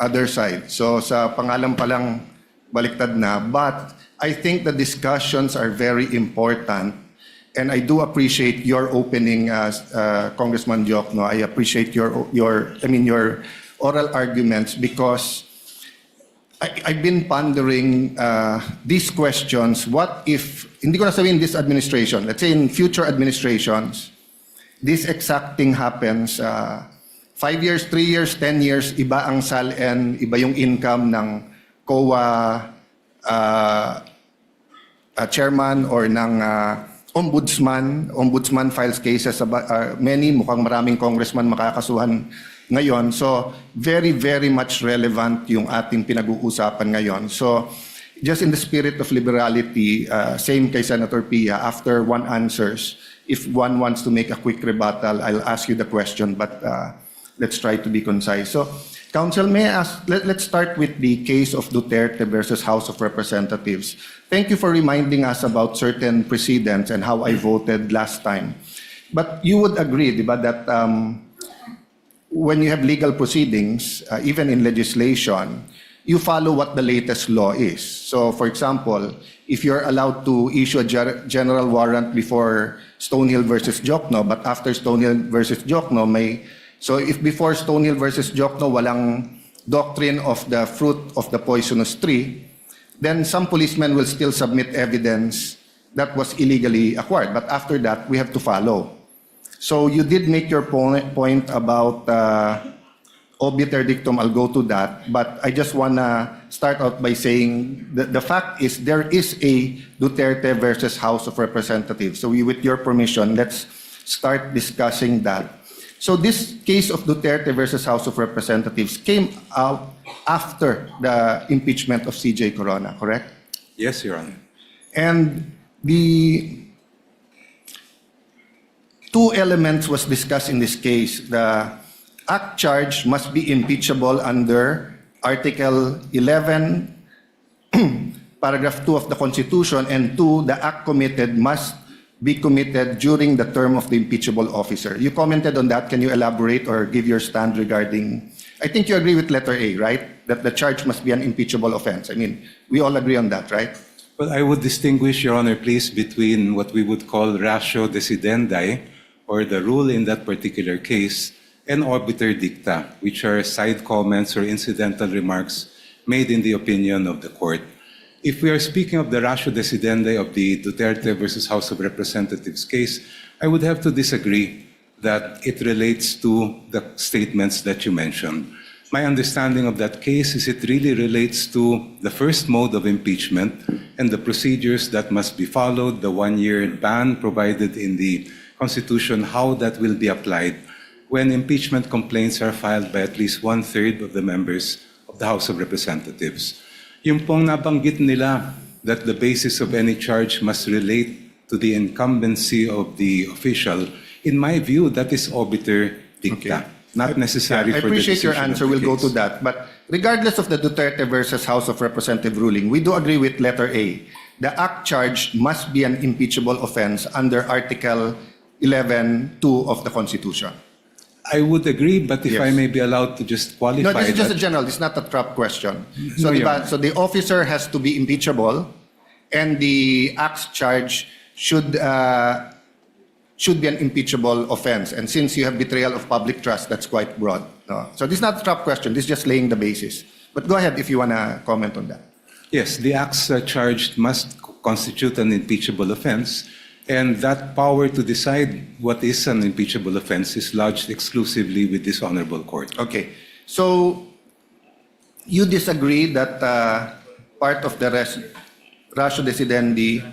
other side. So sa pangalan pa lang baliktad na. But I think the discussions are very important. And I do appreciate your opening, Congressman Jokno. I appreciate your oral arguments because I've been pondering these questions. What if, hindi ko na sabihin this administration, let's say in future administrations, this exact thing happens, 5 years, 3 years, 10 years, iba ang SALN, iba yung income ng COA chairman or ng ombudsman files cases, mukhang maraming congressman makakasuhan ngayon. So, very, very much relevant yung ating pinag-uusapan ngayon. So, just in the spirit of liberality, same kay Senator Pia, after one answers, if one wants to make a quick rebuttal, I'll ask you the question, but let's try to be concise. So, Counsel, may I ask, let's start with the case of Duterte versus House of Representatives. Thank you for reminding us about certain precedents and how I voted last time. But you would agree, di ba, that when you have legal proceedings, even in legislation, you follow what the latest law is. So, for example, if you're allowed to issue a general warrant before Stonehill versus Jokno, but after Stonehill versus Jokno, so if before Stonehill versus Jokno, walang doctrine of the fruit of the poisonous tree, then some policemen will still submit evidence that was illegally acquired. But after that, we have to follow. So you did make your point about obiter dictum. I'll go to that. But I just want to start out by saying the fact is there is a Duterte versus House of Representatives. So with your permission, let's start discussing that. So this case of Duterte versus House of Representatives came out after the impeachment of CJ Corona, correct? Yes, Your Honor. And the two elements was discussed in this case. The act charge must be impeachable under Article 11, Paragraph 2 of the Constitution, and 2, the act committed must be committed during the term of the impeachable officer. You commented on that. Can you elaborate or give your stand regarding, I think you agree with letter A, right? That the charge must be an impeachable offense. I mean, we all agree on that, right? Well, I would distinguish, Your Honor, please, between what we would call ratio decidendi, or the rule in that particular case, and obiter dicta, which are side comments or incidental remarks made in the opinion of the court. If we are speaking of the ratio decidendi of the Duterte versus House of Representatives case, I would have to disagree that it relates to the statements that you mentioned. My understanding of that case is it really relates to the first mode of impeachment and the procedures that must be followed, the one-year ban provided in the Constitution, how that will be applied when impeachment complaints are filed by at least 1/3 of the members of the House of Representatives. Yung pong nabanggit nila that the basis of any charge must relate to the incumbency of the official, in my view, that is obiter dicta, not necessary I for the appreciate your decision of answer. the We'll go case. to that. But regardless of the Duterte versus House of Representative ruling, we do agree with letter A. The act charge must be an impeachable offense under Article 11(2) of the Constitution. I would agree, but if Yes. I may be allowed to just qualify No, this is just a that. general. This is not a trap question. So, No, diba, Your Honor. so the officer has to be impeachable, and the act's charge should be an impeachable offense. And since you have betrayal of public trust, that's quite broad. No? So this is not a trap question. This is just laying the basis. But go ahead if you want to comment on that. Yes, the acts charged must constitute an impeachable offense, and that power to decide what is an impeachable offense is lodged exclusively with this honorable court. Okay. So you disagree that part of the ratio decidendi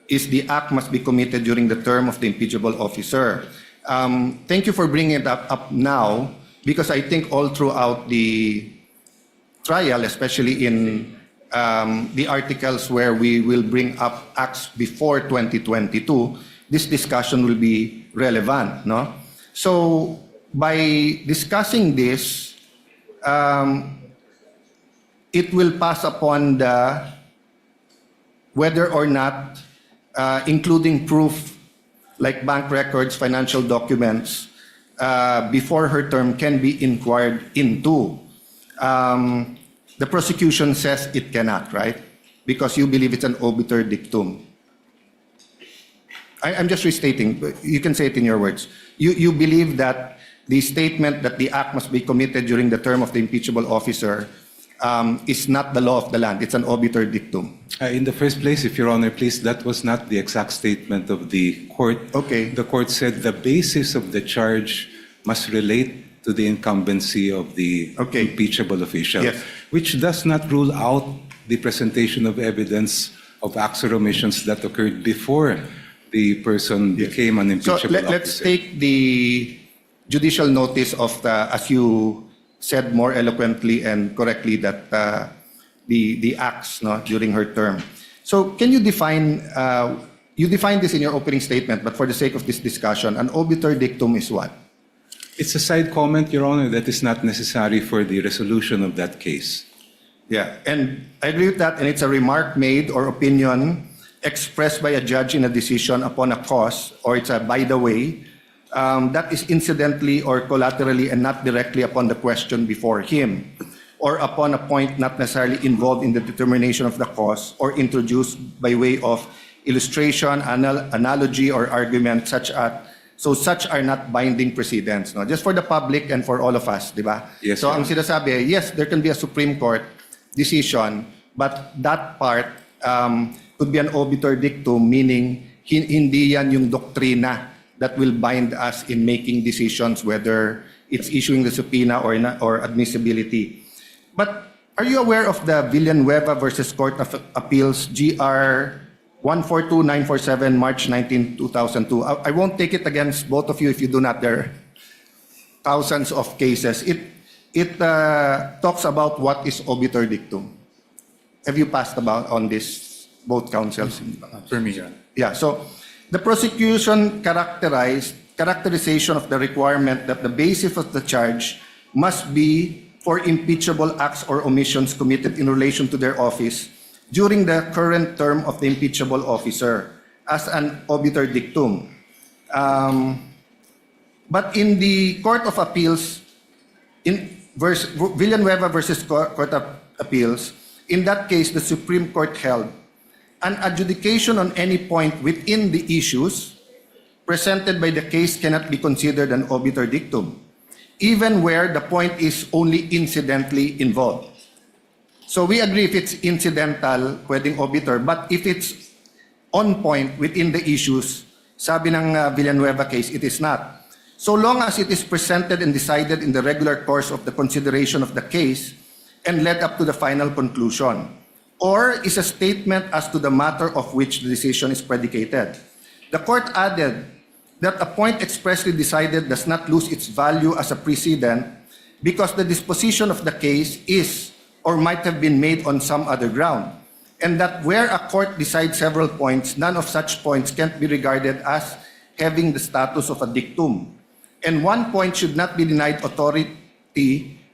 is the act must be committed during the term of the impeachable officer. Thank you for bringing it up now, because I think all throughout the trial, especially in the articles where we will bring up acts before 2022, this discussion will be relevant, no? So by discussing this, it will pass upon the whether or not including proof like bank records, financial documents, before her term can be inquired into. The prosecution says it cannot, right? Because you believe it's an obiter dictum. I'm just restating, but you can say it in your words. You believe that the statement that the act must be committed during the term of the impeachable officer is not the law of the land. It's an obiter dictum. In the first place, if Your Honor, please, that was not the exact statement of the court. Okay. The court said the basis of the charge must relate to the incumbency of the impeachable official, Yes. which does not rule out the presentation of evidence of acts or omissions that occurred before the person became an impeachable officer. Let's take the judicial notice of the, as you said more eloquently and correctly, that the acts, no, during her term. So can you define, you defined this in your opening statement, but for the sake of this discussion, an obiter dictum is what? It's a side comment, Your Honor, that is not necessary for the resolution of that case. Yeah, and I agree with that, and it's a remark made or opinion expressed by a judge in a decision upon a cause, or it's a by the way, that is incidentally or collaterally and not directly upon the question before him, or upon a point not necessarily involved in the determination of the cause, or introduced by way of illustration, analogy, or argument, such are not binding precedents. No? Just for the public and for all of us, di ba? Yes, so Your ang Honor. sinasabi, yes, there can be a Supreme Court decision, but that part could be an obiter dictum, meaning hindi yan yung doktrina that will bind us in making decisions, whether it's issuing the subpoena or admissibility. But are you aware of the Villanueva versus Court of Appeals, GR 142947, March 19, 2002? I won't take it against both of you if you do not. There are thousands of cases. It talks about what is obiter dictum. Have you passed about on this, both counsels? For me, Your Honor. Yeah, so the prosecution characterization of the requirement that the basis of the charge must be for impeachable acts or omissions committed in relation to their office during the current term of the impeachable officer as an obiter dictum. But in the Court of Appeals, in Villanueva versus Court of Appeals, in that case, the Supreme Court held an adjudication on any point within the issues presented by the case cannot be considered an obiter dictum, even where the point is only incidentally involved. So we agree if it's incidental, pwedeng obiter, but if it's on point within the issues, sabi ng Villanueva case, it is not. So long as it is presented and decided in the regular course of the consideration of the case and led up to the final conclusion, or is a statement as to the matter of which the decision is predicated. The court added that a point expressly decided does not lose its value as a precedent because the disposition of the case is or might have been made on some other ground, and that where a court decides several points, none of such points can be regarded as having the status of a dictum. And one point should not be denied authority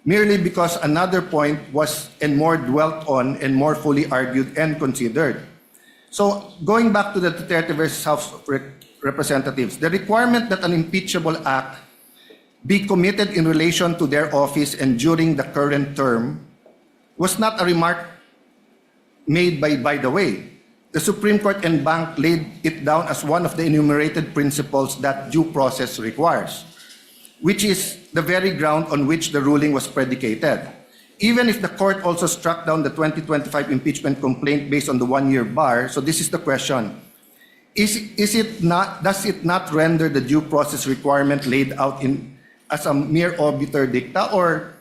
merely because another point was and more dwelt on and more fully argued and considered. So going back to the Duterte versus House of Representatives, the requirement that an impeachable act be committed in relation to their office and during the current term was not a remark made by the way. The Supreme Court en banc laid it down as one of the enumerated principles that due process requires, which is the very ground on which the ruling was predicated. even if the court also struck down the 2025 impeachment complaint based on the one-year bar, so this is the question, does it not render the due process requirement laid out as a mere obiter dicta, or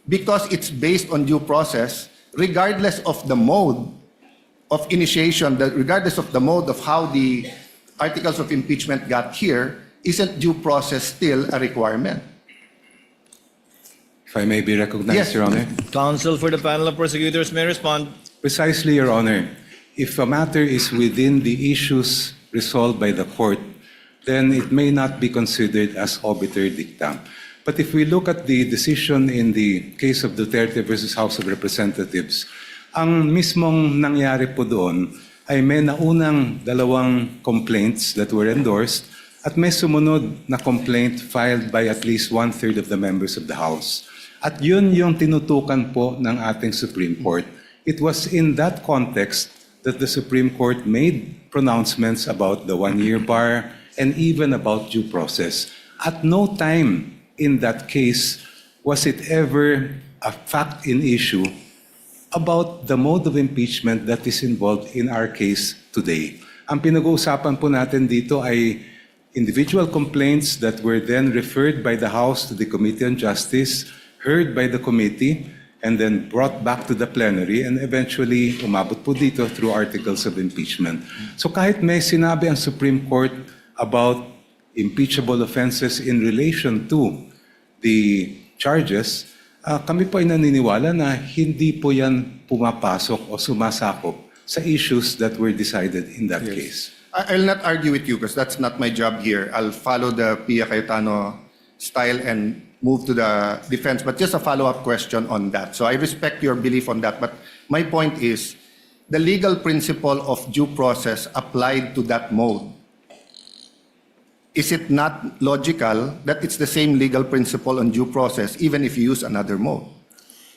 because it's based on due process, regardless of the mode of initiation, regardless of the mode of how the articles of impeachment got here, isn't due process still a requirement? If I may be recognized, Yes. Your Honor. Counsel for the panel of prosecutors may respond. Precisely, Your Honor. If a matter is within the issues resolved by the court, then it may not be considered as obiter dicta. But if we look at the decision in the case of Duterte versus House of Representatives, ang mismong nangyari po doon ay may naunang 2 complaints that were endorsed at may sumunod na complaint filed by at least 1/3 of the members of the House. At yun yung tinutukan po ng ating Supreme Court. It was in that context that the Supreme Court made pronouncements about the one-year bar and even about due process. At no time in that case was it ever a fact in issue about the mode of impeachment that is involved in our case today. Ang pinag-uusapan po natin dito ay individual complaints that were then referred by the House to the Committee on Justice, heard by the committee, and then brought back to the plenary, and eventually umabot po dito through articles of impeachment. So kahit may sinabi ang Supreme Court about impeachable offenses in relation to the charges, kami po ay naniniwala na hindi po yan pumapasok o sumasakop sa issues that were decided in that case. I'll not argue with you because that's not my job here. I'll follow the Pia Cayetano style and move to the defense. But just a follow-up question on that. So I respect your belief on that. But my point is, the legal principle of due process applied to that mode, is it not logical that it's the same legal principle on due process even if you use another mode?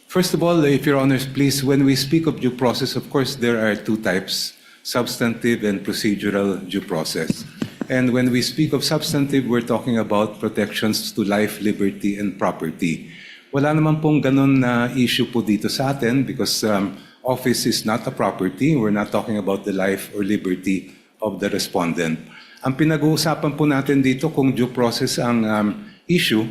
First of all, if Your Honors, please, when we speak of due process, of course, there are 2 types, substantive and procedural due process. And when we speak of substantive, we're talking about protections to life, liberty, and property. Wala naman pong ganun na issue po dito sa atin because office is not a property. We're not talking about the life or liberty of the respondent. Ang pinag-uusapan po natin dito kung due process ang issue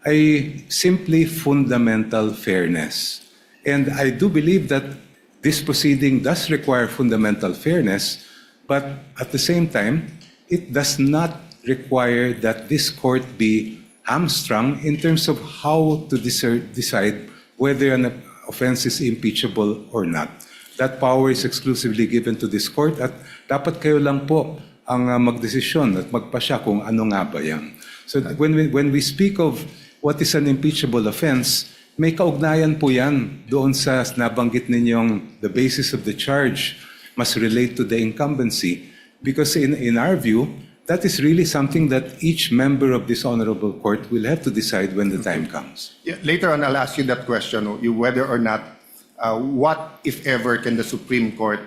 ay simply fundamental fairness. And I do believe that this proceeding does require fundamental fairness, but at the same time, it does not require that this court be hamstrung in terms of how to decide whether an offense is impeachable or not. That power is exclusively given to this court at dapat kayo lang po ang magdesisyon at magpasya kung ano nga ba yan. So when we speak of what is an impeachable offense, may kaugnayan po yan doon sa nabanggit ninyong the basis of the charge must relate to the incumbency. Because in our view, that is really something that each member of this honorable court will have to decide when the time comes. Yeah, later on, I'll ask you that question, whether or not, what, if ever, can the Supreme Court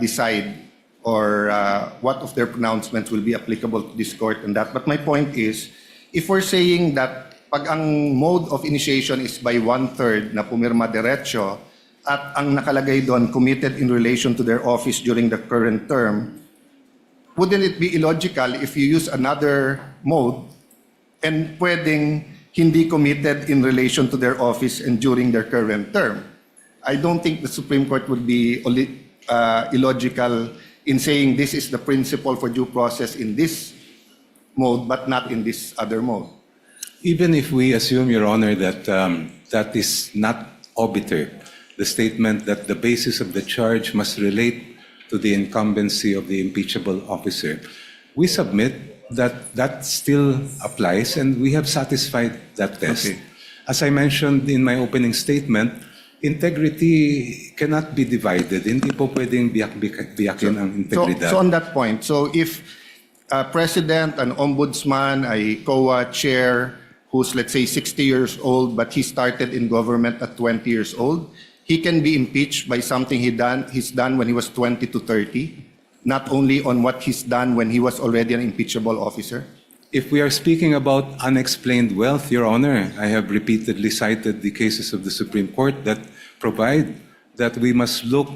decide, or what of their pronouncements will be applicable to this court and that. But my point is, if we're saying that pag ang mode of initiation is by 1/3 na pumirma derecho at ang nakalagay doon committed in relation to their office during the current term, wouldn't it be illogical if you use another mode and pwedeng hindi committed in relation to their office and during their current term? I don't think the Supreme Court would be illogical in saying this is the principle for due process in this mode but not in this other mode. Even if we assume, Your Honor, that that is not obiter, the statement that the basis of the charge must relate to the incumbency of the impeachable officer, we submit that that still applies and we have satisfied that test. Okay. As I mentioned in my opening statement, integrity cannot be divided. Hindi po pwedeng biyakin ang integridad. So on that point, so if a president, an ombudsman, a COA chair who's let's say 60 years old but he started in government at 20 years old, he can be impeached by something he's done when he was 20 to 30, not only on what he's done when he was already an impeachable officer? If we are speaking about unexplained wealth, Your Honor, I have repeatedly cited the cases of the Supreme Court that provide that we must look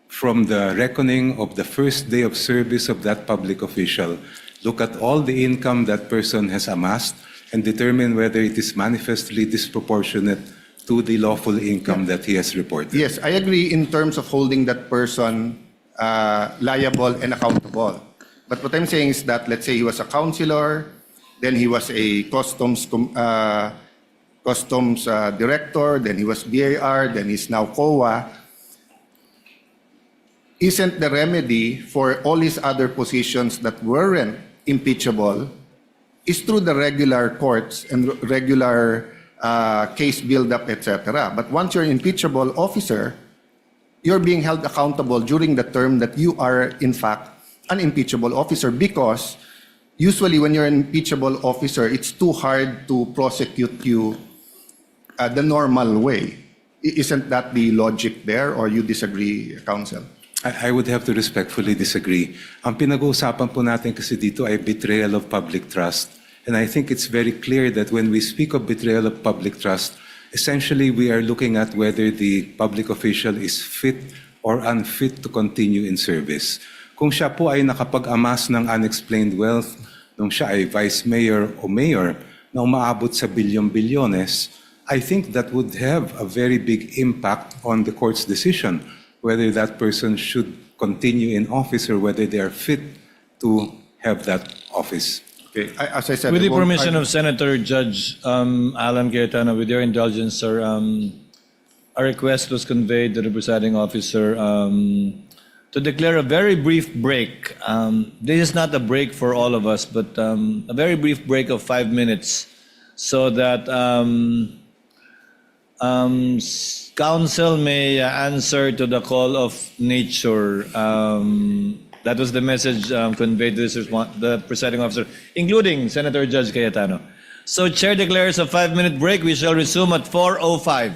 from the reckoning of the first day of service of that public official, look at all the income that person has amassed, and determine whether it is manifestly disproportionate to the lawful income that he has reported. Yes, I agree in terms of holding that person liable and accountable. But what I'm saying is that, let's say he was a counselor, then he was a customs director, then he was BAR, then he's now COA. Isn't the remedy for all his other positions that weren't impeachable is through the regular courts and regular case build-up, etc. But once you're an impeachable officer, you're being held accountable during the term that you are, in fact, an impeachable officer, because usually when you're an impeachable officer, it's too hard to prosecute you the normal way. Isn't that the logic there, or you disagree, counsel? I would have to respectfully disagree. Ang pinag-uusapan po natin kasi dito ay betrayal of public trust. And I think it's very clear that when we speak of betrayal of public trust, essentially we are looking at whether the public official is fit or unfit to continue in service. Kung siya po ay nakapag-amass ng unexplained wealth, nung siya ay vice mayor o mayor na umaabot sa bilyon-bilyones, I think that would have a very big impact on the court's decision whether that person should continue in office or whether they are fit to have that office. Okay, as I said, With the permission of Senator Judge Alan Cayetano, with your indulgence, sir, a request was conveyed to the presiding officer to declare a very brief break. This is not a break for all of us, but a very brief break of 5 minutes so that counsel may answer to the call of nature. That was the message conveyed to the presiding officer, including Senator Judge Cayetano. So Chair declares a 5-minute break. We shall resume at 4:05.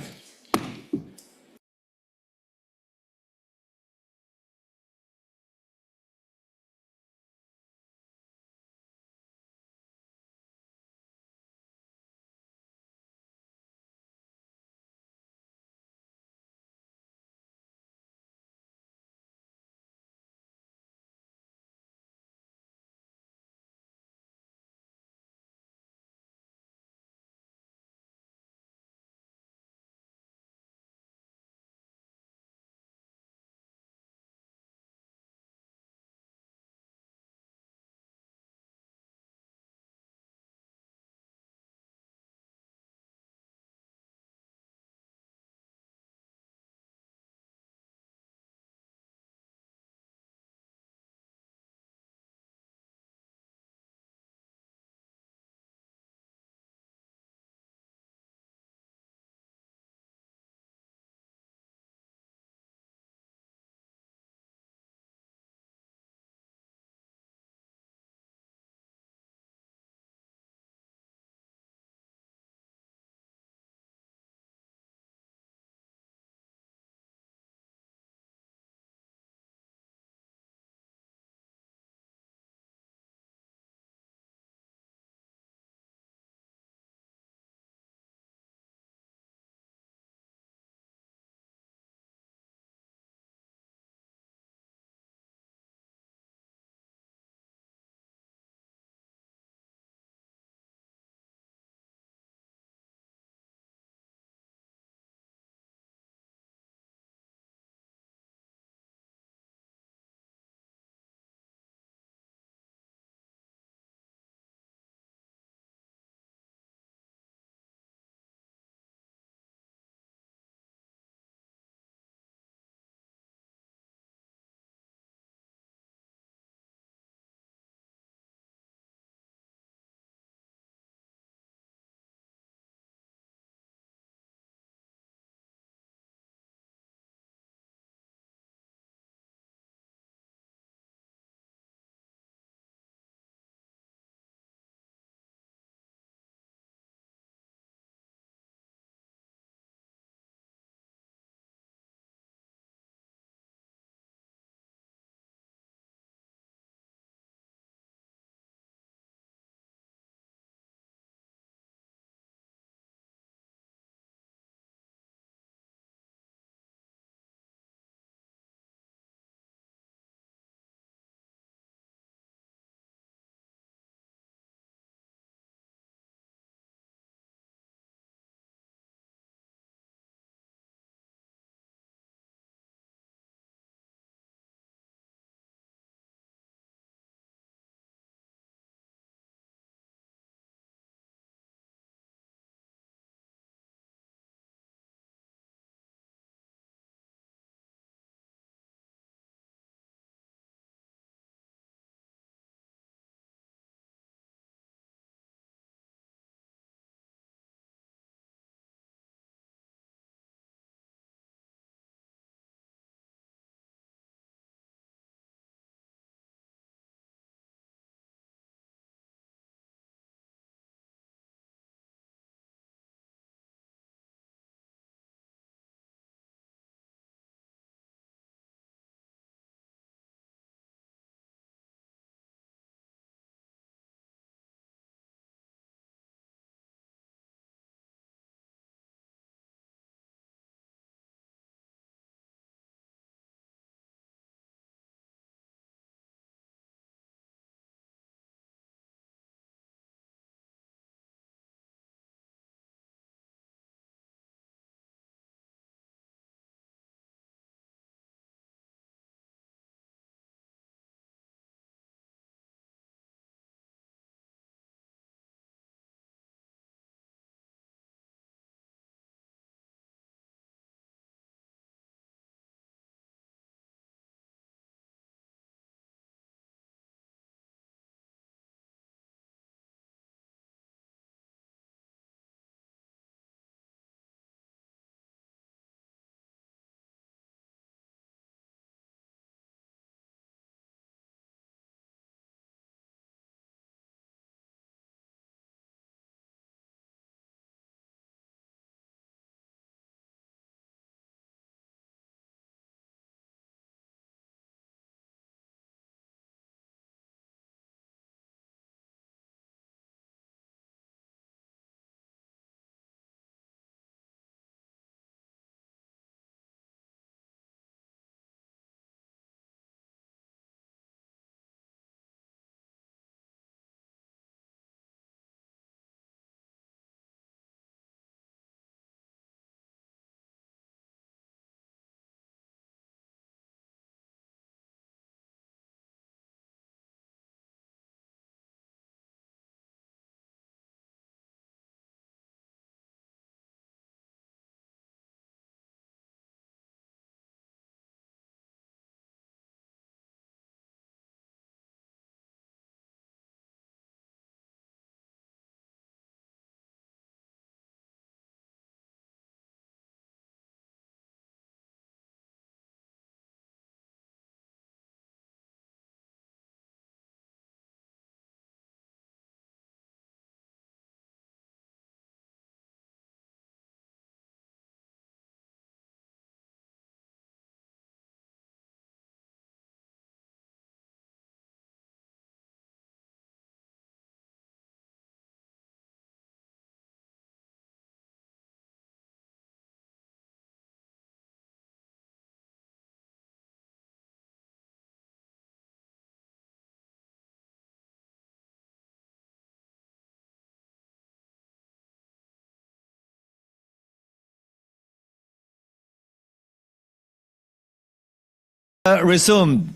Resumed.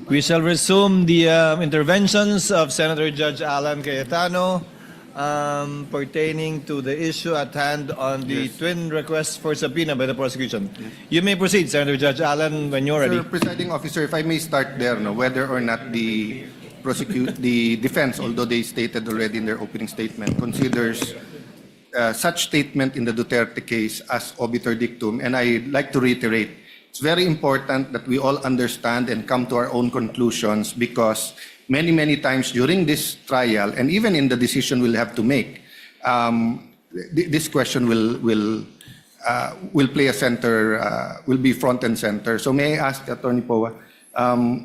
We shall resume the interventions of Senator Judge Alan Cayetano pertaining to the issue at hand on the twin requests for subpoena by the prosecution. You may proceed, Senator Judge Alan, when you're ready. Sir, Presiding Officer, if I may start there, whether or not the defense, although they stated already in their opening statement, considers such statement in the Duterte case as obiter dictum, and I'd like to reiterate, it's very important that we all understand and come to our own conclusions, because many times during this trial, and even in the decision we'll have to make, this question will play a center, will be front and center. So may I ask Attorney Poa,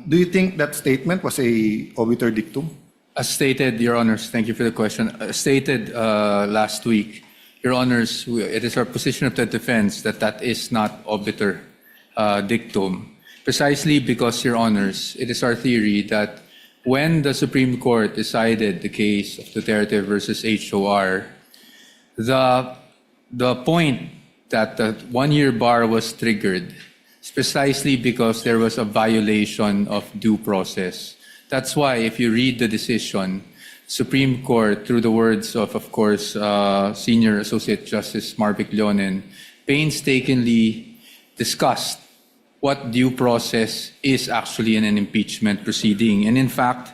do you think that statement was a obiter dictum? As stated, Your Honors, thank you for the question. As stated last week, Your Honors, it is our position of the defense that that is not obiter dictum, precisely because, Your Honors, it is our theory that when the Supreme Court decided the case of Duterte versus HOR, the point that the one-year bar was triggered is precisely because there was a violation of due process. That's why, if you read the decision, Supreme Court, through the words of course, Senior Associate Justice Marvic Leonen, painstakingly discussed what due process is actually in an impeachment proceeding. And in fact,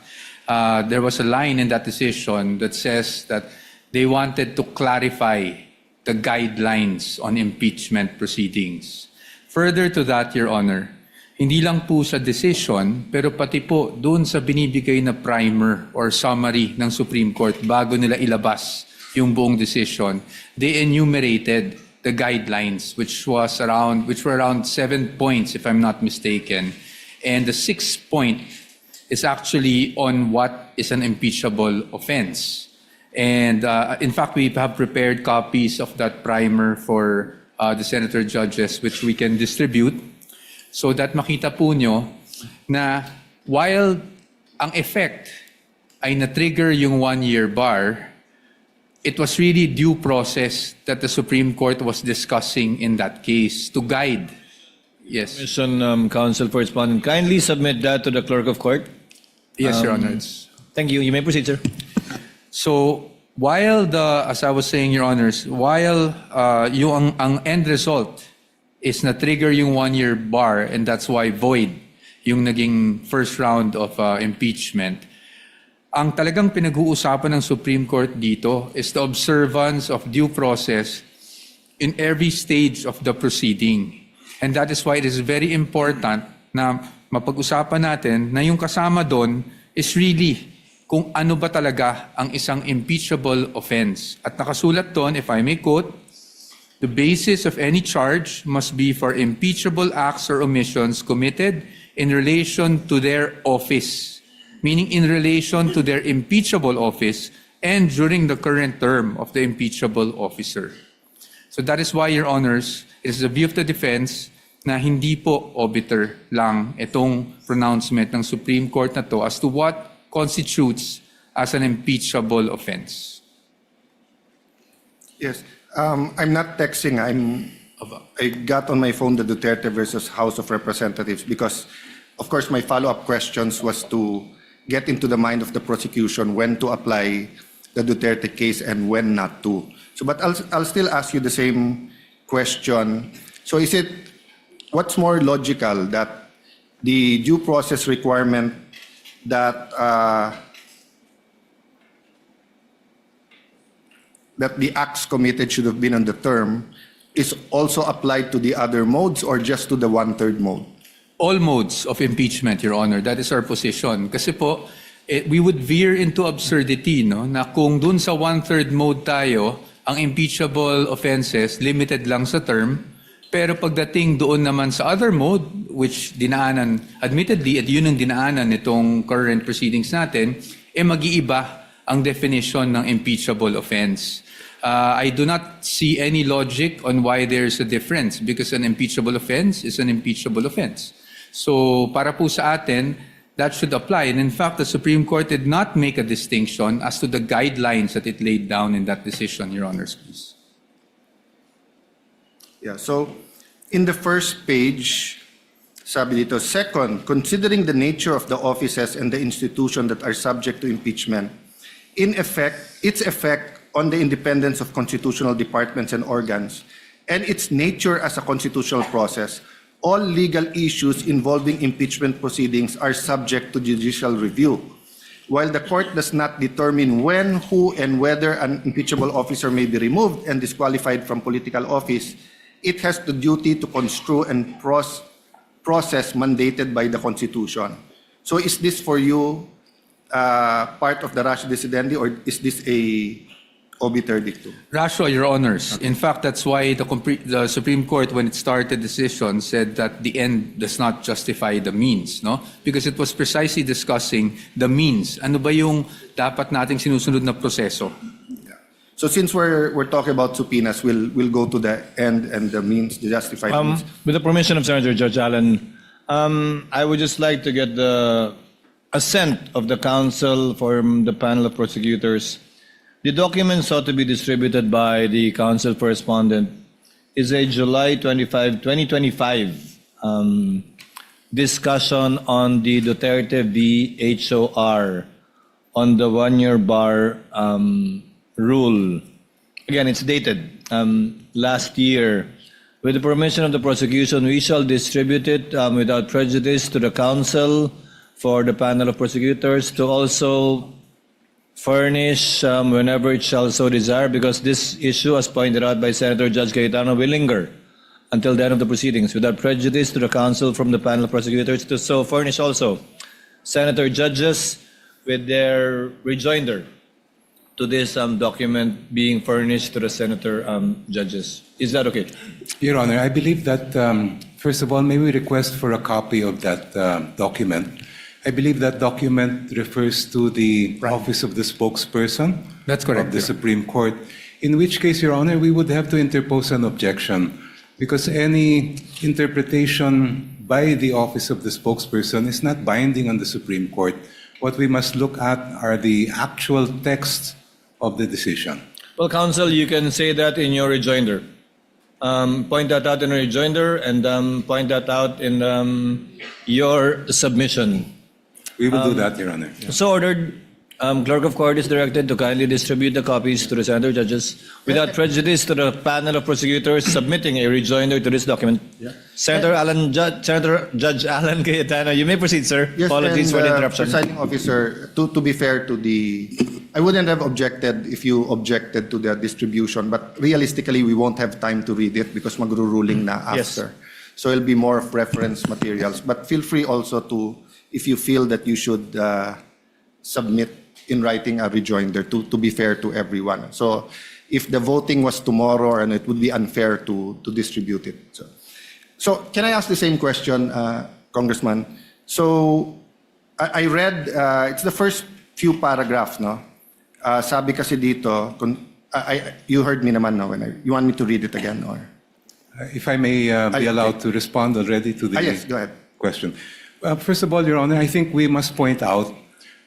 there was a line in that decision that says that they wanted to clarify the guidelines on impeachment proceedings. Further to that, Your Honor, hindi lang po sa decision, pero pati po doon sa binibigay na primer or summary ng Supreme Court bago nila ilabas yung buong decision, they enumerated the guidelines, which were around 7 points, if I'm not mistaken. And the 6th point is actually on what is an impeachable offense. And in fact, we have prepared copies of that primer for the senator judges, which we can distribute, so that makita po nyo na while ang effect ay na-trigger yung one-year bar, it was really due process that the Supreme Court was discussing in that case to guide. Yes. Commission Counsel for Respondent, kindly submit that to the Clerk of Court. Yes, Your Honor. Thank you. You may proceed, sir. So while as I was saying, Your Honors, while yung ang end result is na-trigger yung one-year bar, and that's why void yung naging first round of impeachment, ang talagang pinag-uusapan ng Supreme Court dito is the observance of due process in every stage of the proceeding. And that is why it is very important na mapag-usapan natin na yung kasama doon is really kung ano ba talaga ang isang impeachable offense. At nakasulat doon, if I may quote, the basis of any charge must be for impeachable acts or omissions committed in relation to their office, meaning in relation to their impeachable office and during the current term of the impeachable officer. So that is why, Your Honors, it is the view of the defense na hindi po obiter lang itong pronouncement ng Supreme Court na to as to what constitutes as an impeachable offense. Yes. I'm not texting. I got on my phone the Duterte versus House of Representatives because, of course, my follow-up questions was to get into the mind of the prosecution when to apply the Duterte case and when not to. So, but I'll still ask you the same question. So what's more logical, that the due process requirement that the acts committed should have been on the term is also applied to the other modes or just to the one-third mode? All modes of impeachment, Your Honor. That is our position. Kasi po, we would veer into absurdity, no? Na kung dun sa one-third mode tayo, ang impeachable offenses limited lang sa term, pero pagdating doon naman sa other mode, which dinaanan, admittedly, at yun ang dinaanan nitong current proceedings natin, mag-iiba ang definition ng impeachable offense. I do not see any logic on why there's a difference because an impeachable offense is an impeachable offense. So para po sa atin, that should apply. And in fact, the Supreme Court did not make a distinction as to the guidelines that it laid down in that decision, Your Honors, please. Yeah, so in the first page, Sabi dito, second, considering the nature of the offices and the institution that are subject to impeachment, in effect, its effect on the independence of constitutional departments and organs, and its nature as a constitutional process, all legal issues involving impeachment proceedings are subject to judicial review. While the court does not determine when, who, and whether an impeachable officer may be removed and disqualified from political office, it has the duty to construe and process mandated by the Constitution. So is this for you part of the ratio decidendi, or is this a obiter dictum? Ratio, Your Honors. In fact, that's why the Supreme Court, when it started the decision, said that the end does not justify the means, no? Because it was precisely discussing the means. Ano ba yung dapat nating sinusunod na proseso? So since we're talking about subpoenas, we'll go to the end and the means, the justified means. With the permission of Senator Judge Allen, I would just like to get the assent of the counsel from the panel of prosecutors. The document sought to be distributed by the counsel for respondent is a July 25, 2025 discussion on the Duterte v. HOR on the one-year bar rule. Again, it's dated last year. With the permission of the prosecution, we shall distribute it without prejudice to the counsel for the panel of prosecutors to also furnish whenever it shall so desire, because this issue, as pointed out by Senator Judge Cayetano, will linger until the end of the proceedings, without prejudice to the counsel from the panel of prosecutors to so furnish also Senator judges with their rejoinder to this document being furnished to the senator judges. Is that okay? Your Honor, I believe that, first of all, may we request for a copy of that document. I believe that document refers to the office of the spokesperson. That's correct, Of the yeah. Supreme Court, in which case, Your Honor, we would have to interpose an objection because any interpretation by the office of the spokesperson is not binding on the Supreme Court. What we must look at are the actual text of the decision. Well, counsel, you can say that in your rejoinder. Point that out in your rejoinder and point that out in your submission. We will do that, Your Honor. So ordered. Clerk of Court is directed to kindly distribute the copies to the senator judges without prejudice to the panel of prosecutors submitting a rejoinder to this document. Senator Judge Alan Cayetano, you may proceed, sir. Yes, Apologies for the interruption. Presiding officer, to be fair to I wouldn't have objected if you objected to the distribution, but realistically, we won't have time to read it because magro-ruling na after. So it'll be more of reference materials. But feel free also to, if you feel that you should submit in writing a rejoinder to be fair to everyone. So if the voting was tomorrow, and it would be unfair to distribute it. So can I ask the same question, Congressman? So I read, it's the first few paragraphs, no? Sabi kasi dito, you heard me naman, no? You want me to read it again, or? If I may be allowed to respond already to the Yes, go ahead. question. First of all, Your Honor, I think we must point out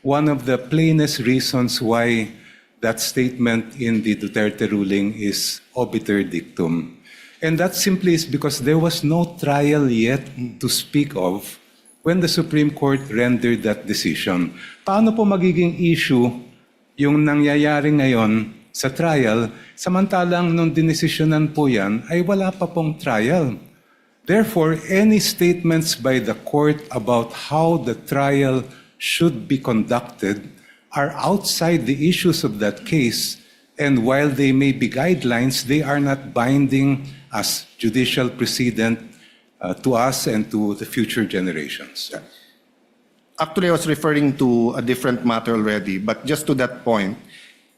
one of the plainest reasons why that statement in the Duterte ruling is obiter dictum. And that simply is because there was no trial yet to speak of when the Supreme Court rendered that decision. Paano po magiging issue yung nangyayari ngayon sa trial, samantalang nung dinesisyonan po yan, ay wala pa pong trial. Therefore, any statements by the court about how the trial should be conducted are outside the issues of that case, and while they may be guidelines, they are not binding as judicial precedent to us and to the future generations. Actually, I was referring to a different matter already, but just to that point,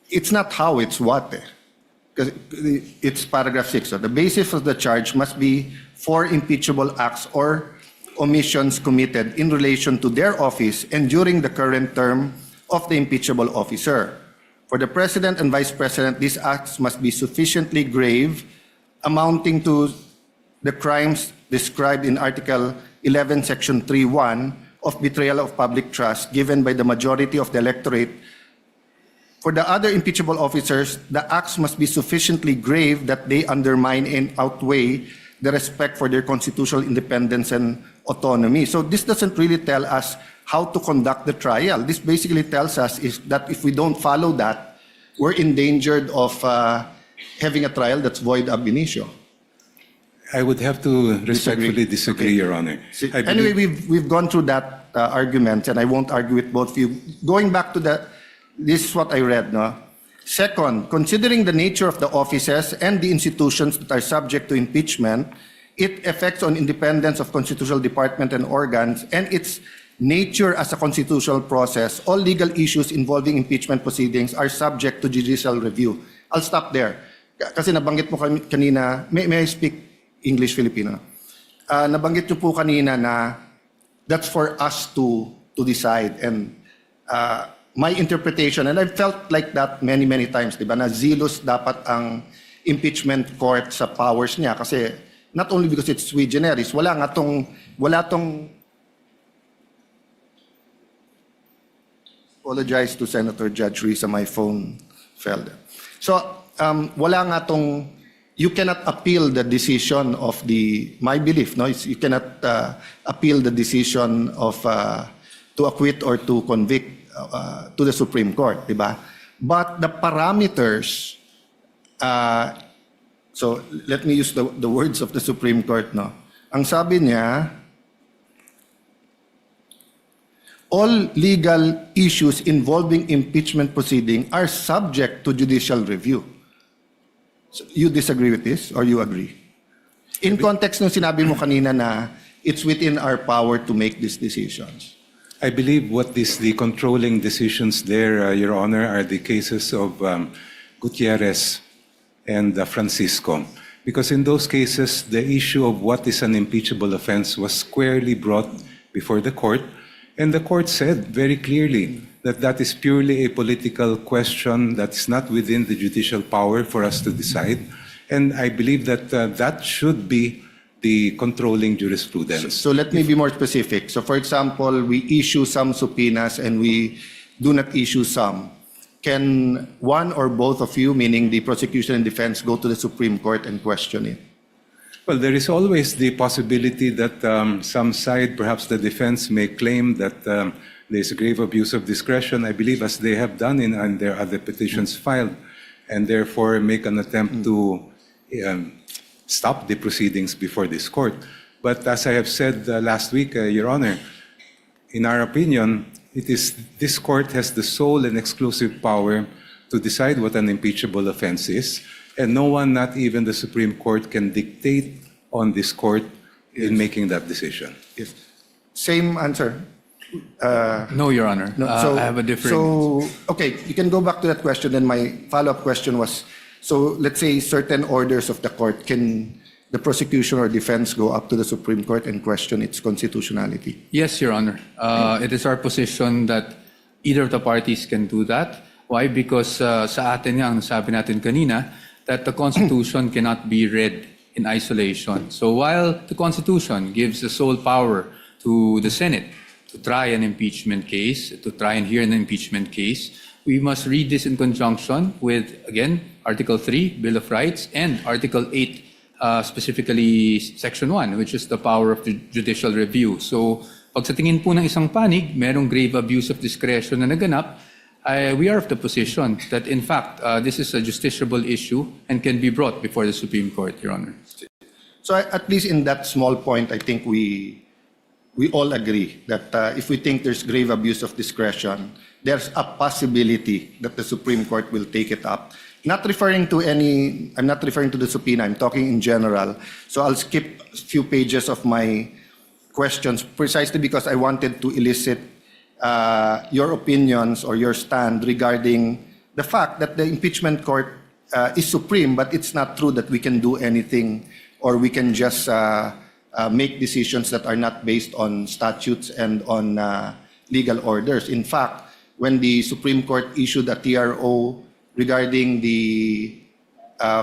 it's not how, it's what. Because it's paragraph 6. So the basis of the charge must be for impeachable acts or omissions committed in relation to their office and during the current term of the impeachable officer. For the President and Vice President, these acts must be sufficiently grave, amounting to the crimes described in Article 11, Section 3.1 of betrayal of public trust given by the majority of the electorate. For the other impeachable officers, the acts must be sufficiently grave that they undermine and outweigh the respect for their constitutional independence and autonomy. So this doesn't really tell us how to conduct the trial. This basically tells us is that if we don't follow that, we're endangered of having a trial that's void ab initio. I would have to respectfully disagree, Your Honor. I Anyway, believe- we've gone through that argument, and I won't argue with both of you. Going back to this is what I read, no? Second, considering the nature of the offices and the institutions that are subject to impeachment, its effects on independence of constitutional department and organs, and its nature as a constitutional process, all legal issues involving impeachment proceedings are subject to judicial review. I'll stop there. Kasi nabanggit mo kanina, may I speak English Filipino? Nabanggit nyo po kanina na that's for us to decide, and my interpretation, and I've felt like that many times, di ba, na zealous dapat ang impeachment court sa powers niya kasi not only because it's sui generis, wala tong apologize to Senator Judge Risa, my phone fell there. So, wala nga tong, you cannot appeal the decision of my belief, no? You cannot appeal the decision of to acquit or to convict to the Supreme Court, di ba? But the parameters, so let me use the words of the Supreme Court, no? Ang sabi niya, all legal issues involving impeachment proceeding are subject to judicial review. So, you disagree with this or you agree? In context ng sinabi mo kanina na it's within our power to make these decisions. I believe what is the controlling decisions there, Your Honor, are the cases of Gutierrez and Francisco. Because in those cases, the issue of what is an impeachable offense was squarely brought before the court, and the court said very clearly that that is purely a political question that is not within the judicial power for us to decide. And I believe that that should be the controlling jurisprudence. So let me be more specific. So for example, we issue some subpoenas and we do not issue some. Can one or both of you, meaning the prosecution and defense, go to the Supreme Court and question it? Well, there is always the possibility that some side, perhaps the defense, may claim that there is a grave abuse of discretion, I believe, as they have done in their other petitions filed, and therefore make an attempt to stop the proceedings before this court. But as I have said last week, Your Honor, in our opinion, this court has the sole and exclusive power to decide what an impeachable offense is, and no one, not even the Supreme Court, can dictate on this court in making that decision. Yes. Same answer. No, Your Honor. No, I have a different... So, okay, you can go back to that question. Then my follow-up question was, so let's say certain orders of the court, can the prosecution or defense go up to the Supreme Court and question its constitutionality? Yes, Your Honor. It is our position that either of the parties can do that. Why? Because sa atin nga, ang sabi natin kanina, that the Constitution cannot be read in isolation. So while the Constitution gives the sole power to the Senate to try an impeachment case, to try and hear an impeachment case, we must read this in conjunction with, again, Article 3, Bill of Rights, and Article 8, specifically Section 1, which is the power of the judicial review. So, pag sa tingin po ng isang panig, merong grave abuse of discretion na naganap, we are of the position that, in fact, this is a justiciable issue and can be brought before the Supreme Court, Your Honor. So at least in that small point, I think we all agree that if we think there's grave abuse of discretion, there's a possibility that the Supreme Court will take it up. I'm not referring to the subpoena, I'm talking in general. So I'll skip a few pages of my questions precisely because I wanted to elicit your opinions or your stand regarding the fact that the impeachment court is supreme, but it's not true that we can do anything or we can just make decisions that are not based on statutes and on legal orders. In fact, when the Supreme Court issued a TRO regarding the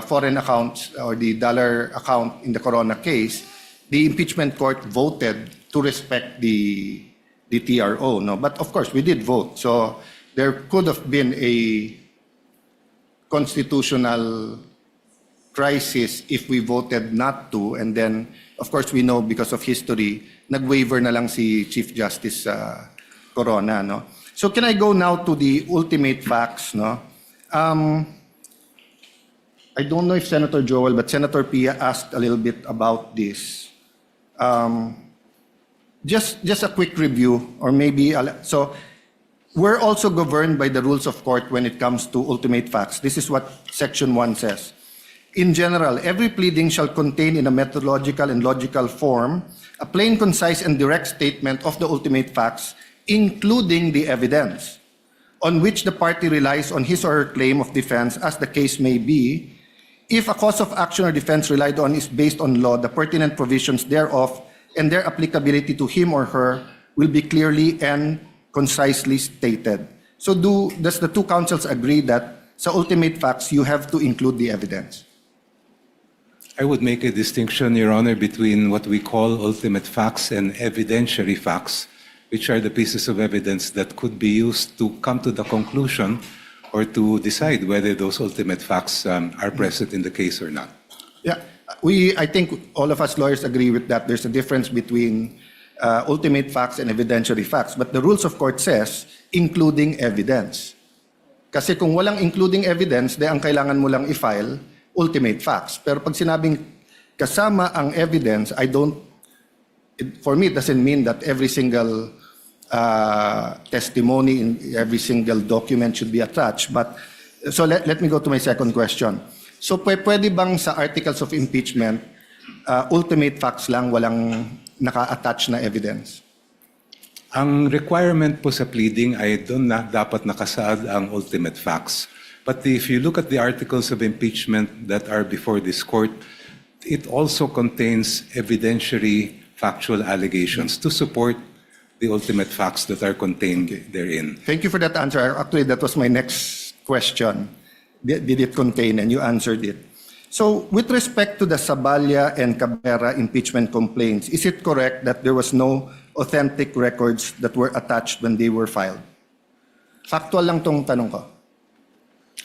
foreign accounts or the dollar account in the Corona case, the impeachment court voted to respect the TRO. No? But of course, we did vote. So there could have been a constitutional crisis if we voted not to, and then, of course, we know because of history, nag-waiver na lang si Chief Justice Corona, no? So can I go now to the ultimate facts, no? I don't know if Senator Joel, but Senator Pia asked a little bit about this. Just a quick review, or maybe, so we're also governed by the rules of court when it comes to ultimate facts. This is what Section 1 says. In general, every pleading shall contain in a methodological and logical form a plain, concise, and direct statement of the ultimate facts, including the evidence, on which the party relies on his or her claim of defense, as the case may be. If a cause of action or defense relied on is based on law, the pertinent provisions thereof and their applicability to him or her will be clearly and concisely stated. So does the two councils agree that sa ultimate facts, you have to include the evidence? I would make a distinction, Your Honor, between what we call ultimate facts and evidentiary facts, which are the pieces of evidence that could be used to come to the conclusion or to decide whether those ultimate facts are present in the case or not. Yeah, I think all of us lawyers agree with that. There's a difference between ultimate facts and evidentiary facts. But the rules of court says, including evidence. Kasi kung walang including evidence, de ang kailangan mo lang i-file, ultimate facts. Pero pag sinabing kasama ang evidence, for me, it doesn't mean that every single testimony in every single document should be attached. But so let me go to my second question. So pwede bang sa articles of impeachment, ultimate facts lang, walang naka-attach na evidence? Ang requirement po sa pleading ay doon na dapat nakasaad ang ultimate facts. But if you look at the articles of impeachment that are before this court, it also contains evidentiary factual allegations to support the ultimate facts that are contained therein. Thank you for that answer. Actually, that was my next question. Did it contain? And you answered it. So, with respect to the Saballa and Cabrera impeachment complaints, is it correct that there was no authentic records that were attached when they were filed? Factual lang tong tanong ko.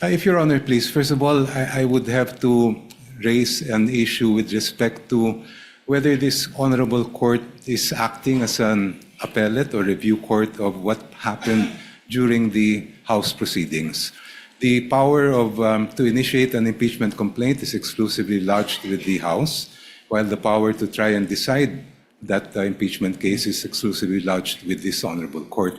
If Your Honor, please, first of all, I would have to raise an issue with respect to whether this honorable court is acting as an appellate or review court of what happened during the House proceedings. The power to initiate an impeachment complaint is exclusively lodged with the House, while the power to try and decide that impeachment case is exclusively lodged with this honorable court.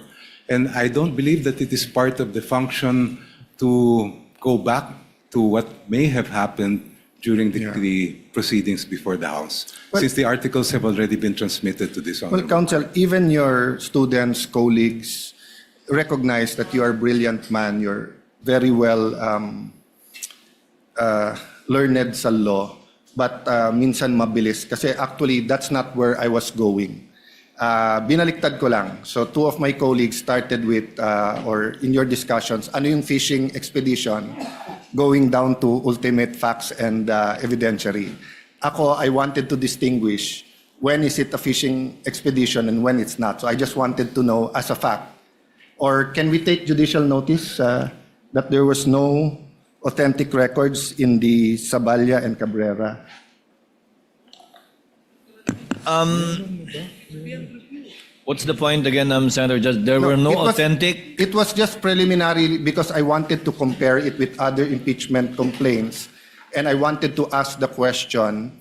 And I don't believe that it is part of the function to go back to what may have happened during the proceedings before the House, since the articles have already been transmitted to this honorable Well, Counsel, even your students, colleagues, recognize that you are a brilliant man. You're very well learned sa law, but minsan mabilis. Kasi actually, that's not where I was going. Binaliktad ko lang. So two of my colleagues started with, or in your discussions, ano yung fishing expedition, going down to ultimate facts and evidentiary. Ako, I wanted to distinguish when is it a fishing expedition and when it's not. So I just wanted to know as a fact. Or can we take judicial notice that there was no authentic records in the Saballa and Cabrera? What's the point again, Senator Judge? There were no authentic... It was just preliminary because I wanted to compare it with other impeachment complaints. And I wanted to ask the question,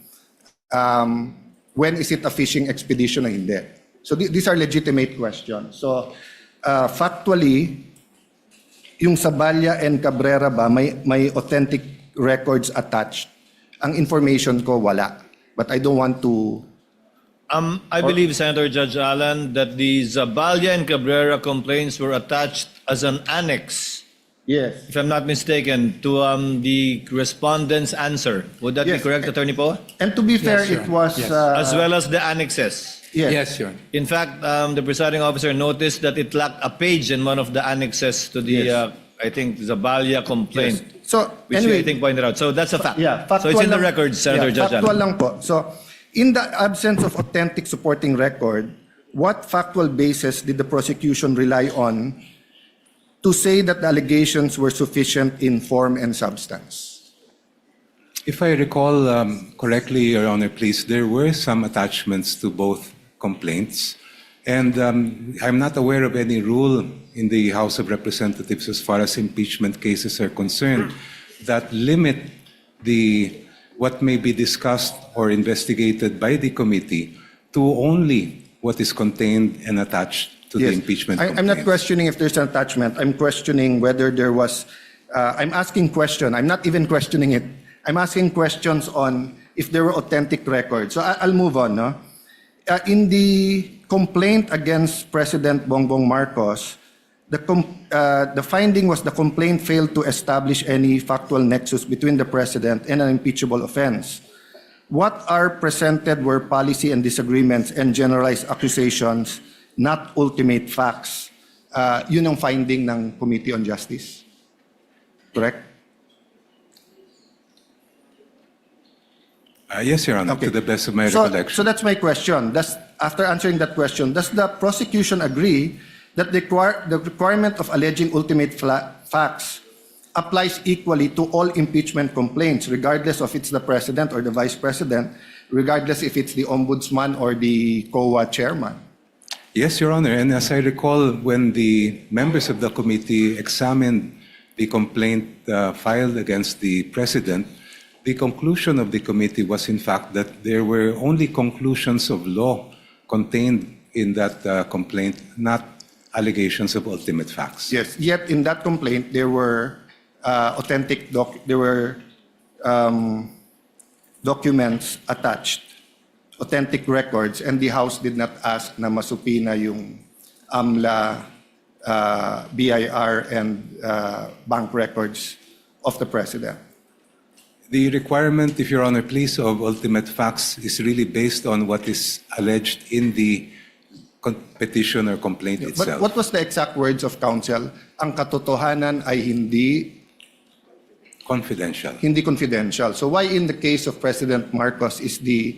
when is it a fishing expedition or hindi? So these are legitimate questions. So factually, yung Saballa and Cabrera ba, may authentic records attached. Ang information ko, wala. But I don't want to... I believe, Senator Judge Allen, that the Zaballa and Cabrera complaints were attached as an annex, yes, if I'm not mistaken, to the respondent's answer. Would that be correct, Attorney Poe? And to be fair, it was... As well as the annexes. Yes, Your Honor. In fact, the presiding officer noticed that it lacked a page in one of the annexes to the, I think, Zaballa complaint, So, which anyway, you, I think, pointed out. So that's a fact. Yeah, So it's in the lang- records, Senator Judge factual Allen. lang po. So, in the absence of authentic supporting record, what factual basis did the prosecution rely on to say that the allegations were sufficient in form and substance? If I recall correctly, Your Honor, please, there were some attachments to both complaints. And I'm not aware of any rule in the House of Representatives as far as impeachment cases are concerned that limit what may be discussed or investigated by the committee to only what is contained and attached to the impeachment complaint. I'm not questioning if there's an attachment. I'm questioning whether there was, I'm asking question. I'm not even questioning it. I'm asking questions on if there were authentic records. So I'll move on. No? In the complaint against President Bongbong Marcos, the finding was the complaint failed to establish any factual nexus between the president and an impeachable offense. What are presented were policy and disagreements and generalized accusations, not ultimate facts. Yun ang finding ng Committee on Justice. Correct? Yes, Your Honor, Okay. to the best of my recollection. So that's my question. After answering that question, does the prosecution agree that the requirement of alleging ultimate facts applies equally to all impeachment complaints, regardless of it's the president or the vice president, regardless if it's the ombudsman or the COA chairman? Yes, Your Honor, and as I recall, when the members of the committee examined the complaint filed against the president, the conclusion of the committee was in fact that there were only conclusions of law contained in that complaint, not allegations of ultimate facts. Yes, yet in that complaint, there were documents attached, authentic records, and the House did not ask na masupina yung AMLA, BIR, and bank records of the president. The requirement, if Your Honor, please, of ultimate facts is really based on what is alleged in the petition or complaint itself. But what was the exact words of counsel? Ang katotohanan ay hindi confidential. Hindi confidential. So why in the case of President Marcos is the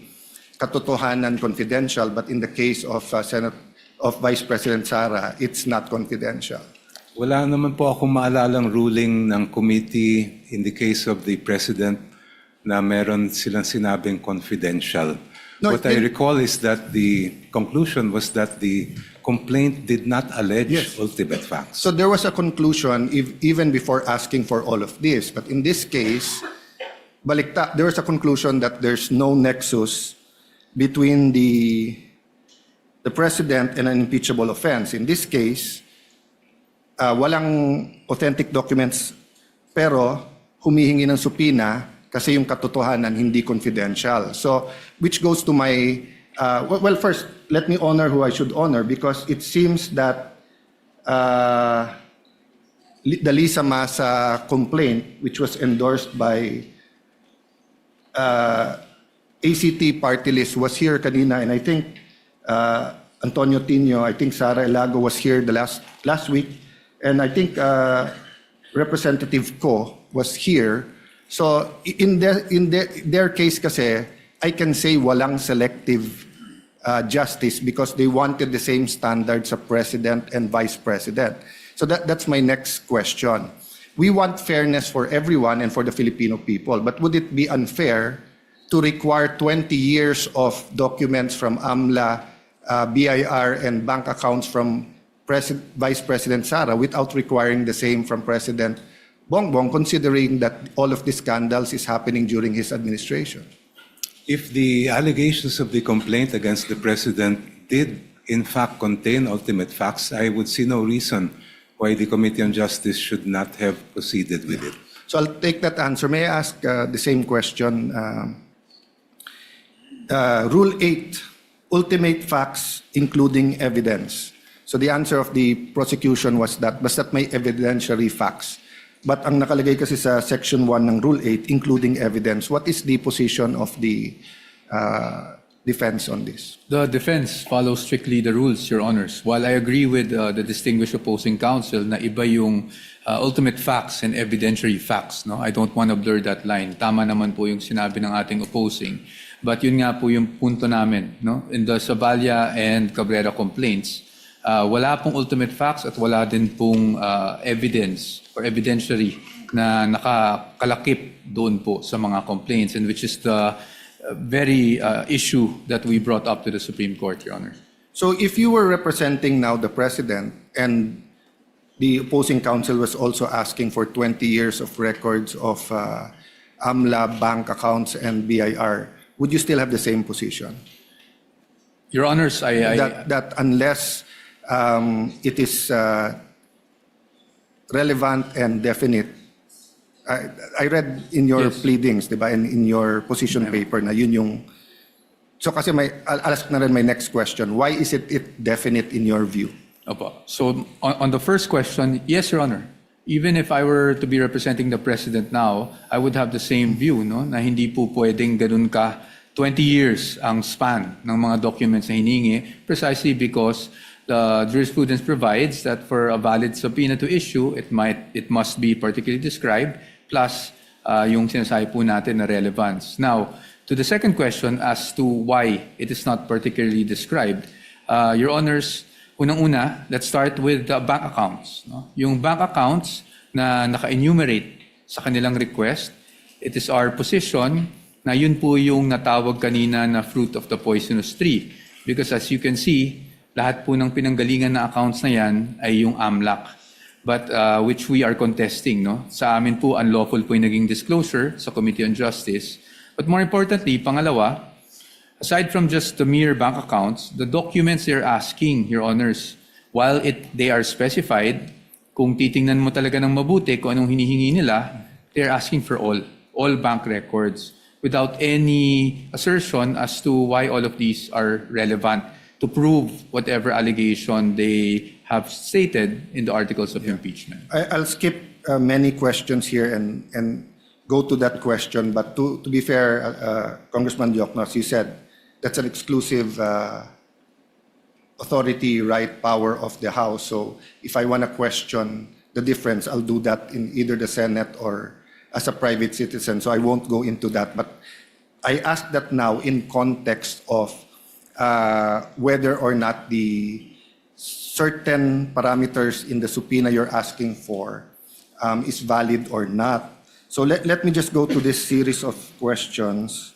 katotohanan confidential, but in the case of Vice President Sara, it's not confidential? Wala naman po akong maalalang ruling ng committee in the case of the president na meron silang sinabing confidential. No, What I recall is that the conclusion was that the complaint did not allege ultimate facts. So there was a conclusion even before asking for all of this. But in this case, there was a conclusion that there's no nexus between the president and an impeachable offense. In this case, walang authentic documents pero humihingi ng supina kasi yung katotohanan hindi confidential. So, which goes to my, well, first, let me honor who I should honor because it seems that the Lisa Masa complaint, which was endorsed by ACT party list, was here kanina, and I think Antonio Tino, I think Sara Elago was here the last week, and I think Representative Ko was here. So in their case kasi, I can say walang selective justice because they wanted the same standards of president and vice president. So that's my next question. We want fairness for everyone and for the Filipino people, but would it be unfair to require 20 years of documents from AMLA, BIR, and bank accounts from Vice President Sara without requiring the same from President Bongbong, considering that all of these scandals is happening during his administration? If the allegations of the complaint against the president did in fact contain ultimate facts, I would see no reason why the Committee on Justice should not have proceeded with it. So I'll take that answer. May I ask the same question? Rule 8, ultimate facts including evidence. So the answer of the prosecution was that basta't may evidentiary facts. But ang nakalagay kasi sa Section 1 ng Rule 8, including evidence, what is the position of the defense on this? The defense follows strictly the rules, Your Honors. While I agree with the distinguished opposing counsel na iba yung ultimate facts and evidentiary facts, no? I don't want to blur that line. Tama naman po yung sinabi ng ating opposing. But yun nga po yung punto namin, no? In the Saballa and Cabrera complaints, wala pong ultimate facts at wala din pong evidence or evidentiary na nakakalakip doon po sa mga complaints, and which is the very issue that we brought up to the Supreme Court, Your Honor. So if you were representing now the president and the opposing counsel was also asking for 20 years of records of AMLA bank accounts and BIR, would you still have the same position? Your Honors, That unless it is relevant and definite, I read in your Yes. pleadings, diba, and in your position paper na yun yung. So kasi I'll ask na rin my next question. Why is it definite in your view? Opo. So on the first question, yes, Your Honor. Even if I were to be representing the President now, I would have the same view, no? Na hindi po pwedeng ganun ka 20 years ang span ng mga documents na hiningi, precisely because the jurisprudence provides that for a valid subpoena to issue, it must be particularly described, plus yung sinasabi po natin na relevance. Now, to the second question as to why it is not particularly described, Your Honors, unang-una, let's start with the bank accounts. No? Yung bank accounts na naka-enumerate sa kanilang request, it is our position na yun po yung natawag kanina na fruit of the poisonous tree. Because as you can see, lahat po ng pinanggalingan na accounts na yan ay yung AMLAC. But which we are contesting. No? Sa amin po, unlawful po yung naging disclosure sa Committee on Justice. But more importantly, pangalawa, aside from just the mere bank accounts, the documents they're asking, Your Honors, while they are specified, kung titingnan mo talaga ng mabuti kung anong hinihingi nila, they're asking for all bank records, without any assertion as to why all of these are relevant to prove whatever allegation they have stated in the articles of impeachment. I'll skip many questions here and go to that question. But to be fair, Congressman Dioknos, you said that's an exclusive authority, right, power of the House. So if I want to question the difference, I'll do that in either the Senate or as a private citizen. So I won't go into that. But I ask that now in context of whether or not the certain parameters in the subpoena you're asking for is valid or not. So let me just go to this series of questions.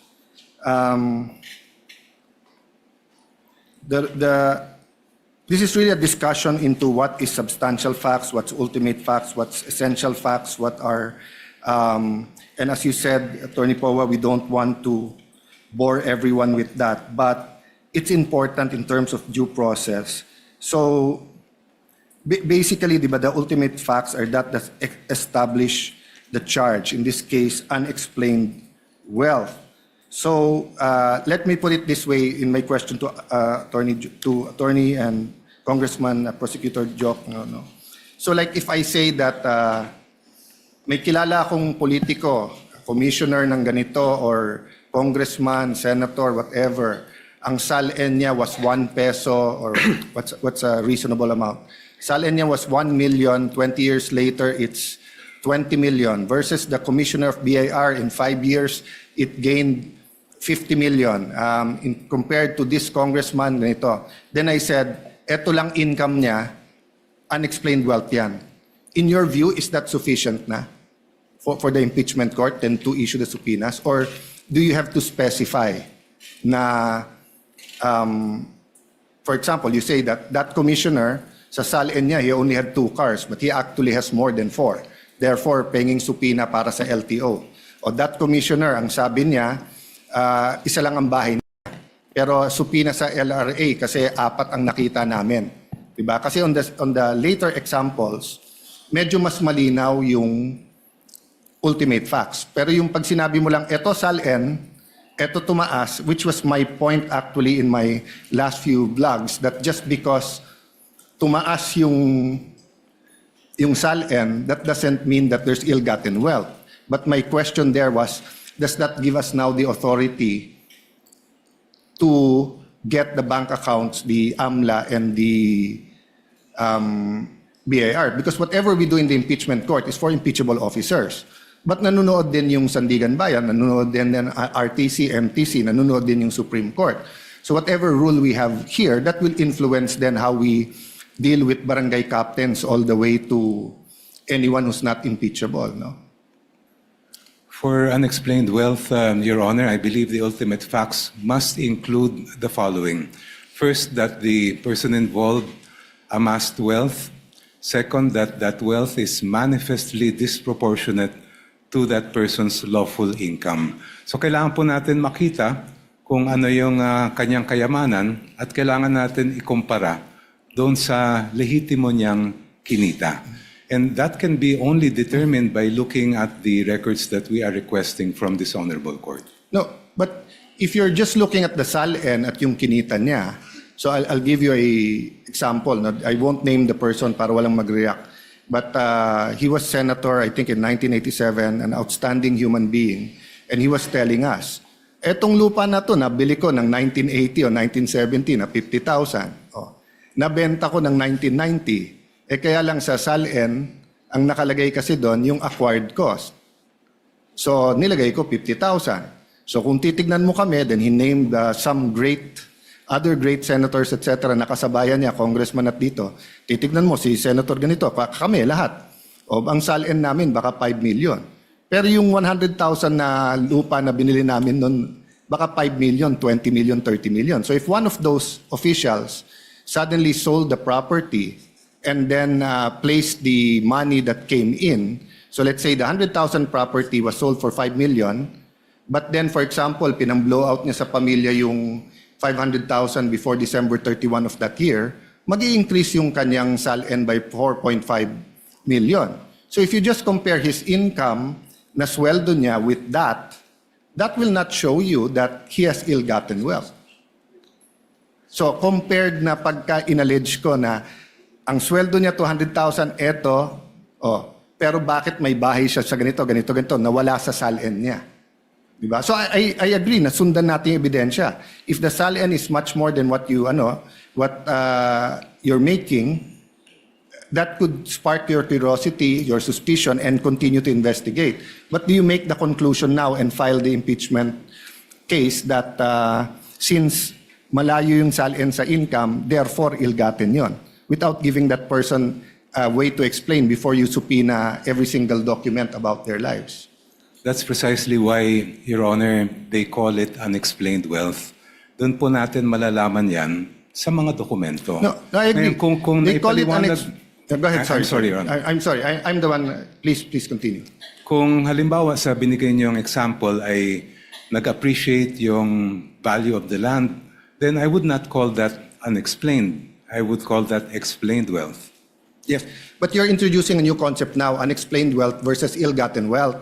This is really a discussion into what is substantial facts, what's ultimate facts, what's essential facts, what are, and as you said, Attorney Powa, we don't want to bore everyone with that, but it's important in terms of due process. So basically, diba, the ultimate facts are that establish the charge, in this case, unexplained wealth. So let me put it this way in my question to Attorney and Congressman Prosecutor Joke. No. So like if I say that may kilala akong politiko, commissioner ng ganito or congressman, senator, whatever, ang SALN niya was 1 peso or what's a reasonable amount. SALN niya was 1 million, 20 years later it's 20 million versus the commissioner of BIR in 5 years, it gained 50 million compared to this congressman ganito. Then I said, eto lang income niya, unexplained wealth yan. In your view, is that sufficient na for the impeachment court then to issue the subpoenas? Or do you have to specify na, for example, you say that that commissioner, sa SALN niya, he only had 2 cars, but he actually has more than 4. Therefore, penging subpoena para sa LTO. O that commissioner, ang sabi niya, isa lang ang bahay niya. Pero subpoena sa LRA kasi 4 ang nakita namin. Diba? Kasi on the later examples, medyo mas malinaw yung ultimate facts. Pero yung pag sinabi mo lang, eto SALN, eto tumaas, which was my point actually in my last few vlogs, that just because tumaas yung SALN, that doesn't mean that there's ill-gotten wealth. But my question there was, does that give us now the authority to get the bank accounts, the AMLA and the BIR? Because whatever we do in the impeachment court is for impeachable officers. But nanonood din yung Sandigan Bayan, nanonood din yung RTC, MTC, nanonood din yung Supreme Court. So whatever rule we have here, that will influence then how we deal with barangay captains all the way to anyone who's not impeachable, no? For unexplained wealth, Your Honor, I believe the ultimate facts must include the following. First, that the person involved amassed wealth. Second, that that wealth is manifestly disproportionate to that person's lawful income. So kailangan po natin makita kung ano yung kanyang kayamanan at kailangan natin ikumpara doon sa lehitimo niyang kinita. And that can be only determined by looking at the records that we are requesting from this honorable court. No, but if you're just looking at the SALN at yung kinita niya, so I'll give you a example. I won't name the person para walang mag-react. But he was senator, I think in 1987, an outstanding human being. And he was telling us, etong lupa na to, nabili ko ng 1980 o 1970 na 50,000. Oh, nabenta ko ng 1990. Kaya lang sa SALN, ang nakalagay kasi doon yung acquired cost. So nilagay ko 50,000. So kung titignan mo kami, then he named some other great senators, etc. Nakasabayan niya, congressman at dito. Titignan mo, si senator ganito, kami lahat. O ang SALN namin, baka 5 million. Pero yung 100,000 na lupa na binili namin noon, baka 5 million, 20 million, 30 million. So if one of those officials suddenly sold the property and then placed the money that came in, so let's say the 100,000 property was sold for 5 million, but then for example, pinang-blow out niya sa pamilya yung 500,000 before December 31 of that year, mag-i-increase yung kanyang SALN by 4.5 million. So if you just compare his income na sweldo niya with that will not show you that he has ill-gotten wealth. So compared na pagka inallege ko na ang sweldo niya 200,000, pero bakit may bahay siya sa ganito, nawala sa SALN niya. Diba? So I agree na sundan natin yung ebidensya. If the SALN is much more than what you're making, that could spark your curiosity, your suspicion, and continue to investigate. But do you make the conclusion now and file the impeachment case that since malayo yung SALN sa income, therefore ill-gotten yon, without giving that person a way to explain before you subpoena every single document about their lives? That's precisely why, Your Honor, they call it unexplained wealth. Doon po natin malalaman yan sa mga dokumento. No, I agree. Ngayon, kung they call it Go ahead, sorry. I'm sorry, Your Honor. I'm sorry. I'm the one. Please continue. Kung halimbawa sa binigay niyong example ay nag-appreciate yung value of the land, then I would not call that unexplained. I would call that explained wealth. Yes, but you're introducing a new concept now, unexplained wealth versus ill-gotten wealth.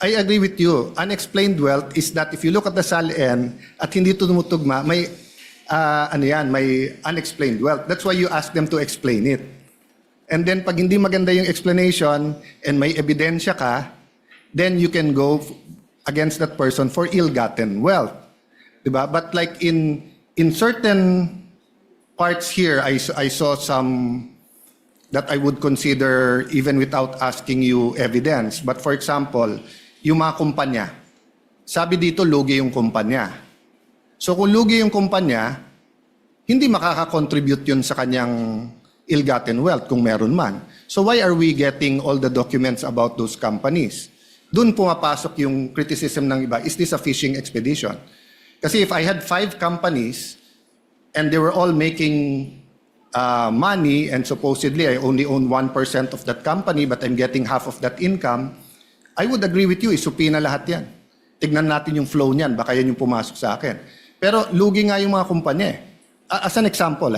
I agree with you. Unexplained wealth is that if you look at the SALN at hindi tumutugma, may may unexplained wealth. That's why you ask them to explain it. And then pag hindi maganda yung explanation and may ebidensya ka, then you can go against that person for ill-gotten wealth. Diba? But like in certain parts here, I saw some that I would consider even without asking you evidence. But for example, yung mga kumpanya. Sabi dito, lugi yung kumpanya. So kung lugi yung kumpanya, hindi makaka-contribute yun sa kanyang ill-gotten wealth kung meron man. So why are we getting all the documents about those companies? Doon pumapasok yung criticism ng iba, is this a fishing expedition? Kasi if I had 5 companies and they were all making money and supposedly I only own 1% of that company but I'm getting half of that income, I would agree with you, isupina lahat yan. Tignan natin yung flow niyan, baka yan yung pumasok sa akin. Pero lugi nga yung mga kumpanya eh. As an example,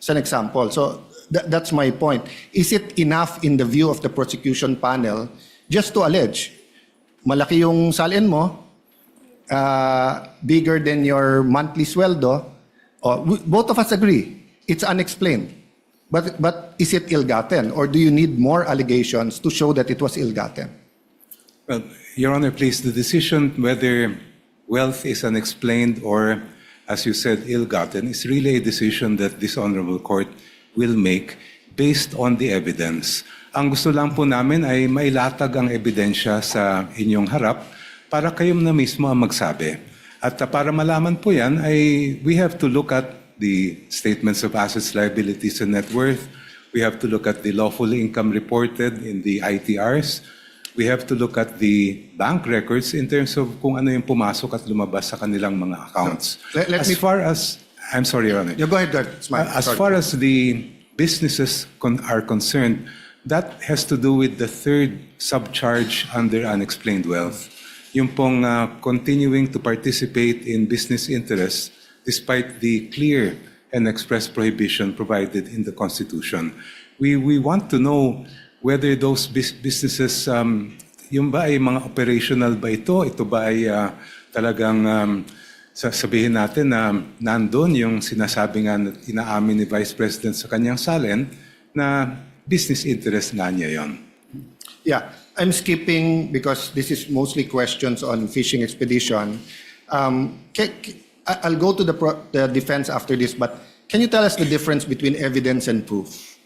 So that's my point. Is it enough in the view of the prosecution panel just to allege, malaki yung SALN mo, bigger than your monthly sweldo, both of us agree, it's unexplained. But is it ill-gotten? Or do you need more allegations to show that it was ill-gotten? Well, Your Honor, please, the decision whether wealth is unexplained or, as you said, ill-gotten is really a decision that this honorable court will make based on the evidence. Ang gusto lang po namin ay mailatag ang ebidensya sa inyong harap para kayo na mismo ang magsabi. At para malaman po yan, we have to look at the statements of assets, liabilities, and net worth. We have to look at the lawful income reported in the ITRs. We have to look at the bank records in terms of kung ano yung pumasok at lumabas sa kanilang mga accounts. I'm sorry, Your Honor. You go ahead, Dad. It's mine. As Sorry. far as the businesses are concerned, that has to do with the third subcharge under unexplained wealth. Yung pong continuing to participate in business interests despite the clear and express prohibition provided in the Constitution. We want to know whether those businesses, yung ba ay mga operational ba ito? Ito ba ay talagang sasabihin natin na nandun yung sinasabi nga na inaamin ni Vice President sa kanyang salin na business interest nga niya yon. Yeah, I'm skipping because this is mostly questions on fishing expedition. I'll go to the defense after this, but can you tell us the difference between evidence and proof?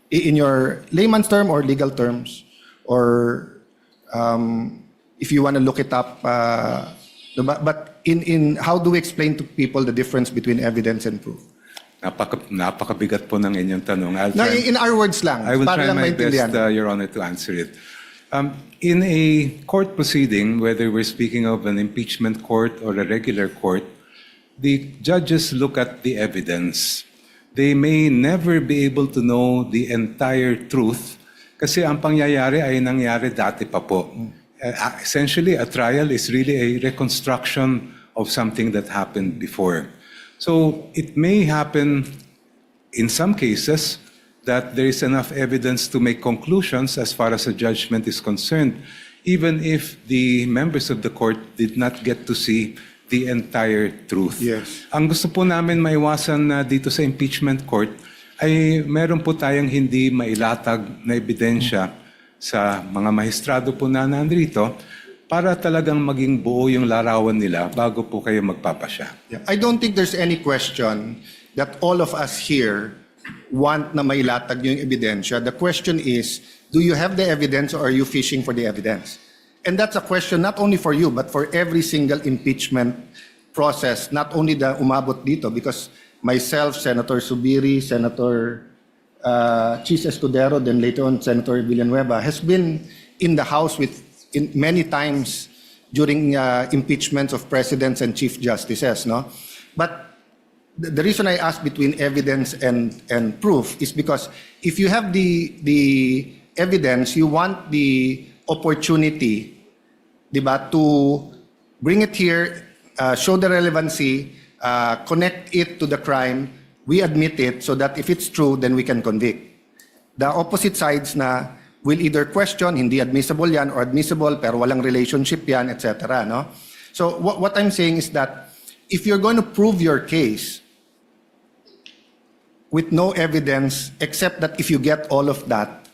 In your layman's term or legal terms, or if you want to look it up, but in how do we explain to people the difference between evidence and proof? Napakabigat po ng inyong tanong. In our words lang. I will para try lang my maintindihan. best, Your Honor, to answer it. In a court proceeding, whether we're speaking of an impeachment court or a regular court, the judges look at the evidence. They may never be able to know the entire truth kasi ang pangyayari ay nangyari dati pa po. Essentially, a trial is really a reconstruction of something that happened before. So it may happen in some cases that there is enough evidence to make conclusions as far as a judgment is concerned, even if the members of the court did not get to see the entire truth. Yes. Ang gusto po namin maiwasan dito sa impeachment court ay meron po tayong hindi mailatag na ebidensya sa mga maestrado po na nandito para talagang maging buo yung larawan nila bago po kayo magpapasya. Yeah. I don't think there's any question that all of us here want na mailatag yung ebidensya. The question is, do you have the evidence or are you fishing for the evidence? And that's a question not only for you, but for every single impeachment process, not only the umabot dito, because myself, Senator Subiri, Senator Chis Escudero, then later on Senator Villanueva, has been in the House many times during impeachments of presidents and chief justices. No? But the reason I ask between evidence and proof is because if you have the evidence, you want the opportunity, diba, to bring it here, show the relevancy, connect it to the crime, we admit it so that if it's true, then we can convict. The opposite sides na will either question, hindi admissible yan, or admissible pero walang relationship yan, etc. No? So what I'm saying is that if you're going to prove your case with no evidence, except that if you get all of that,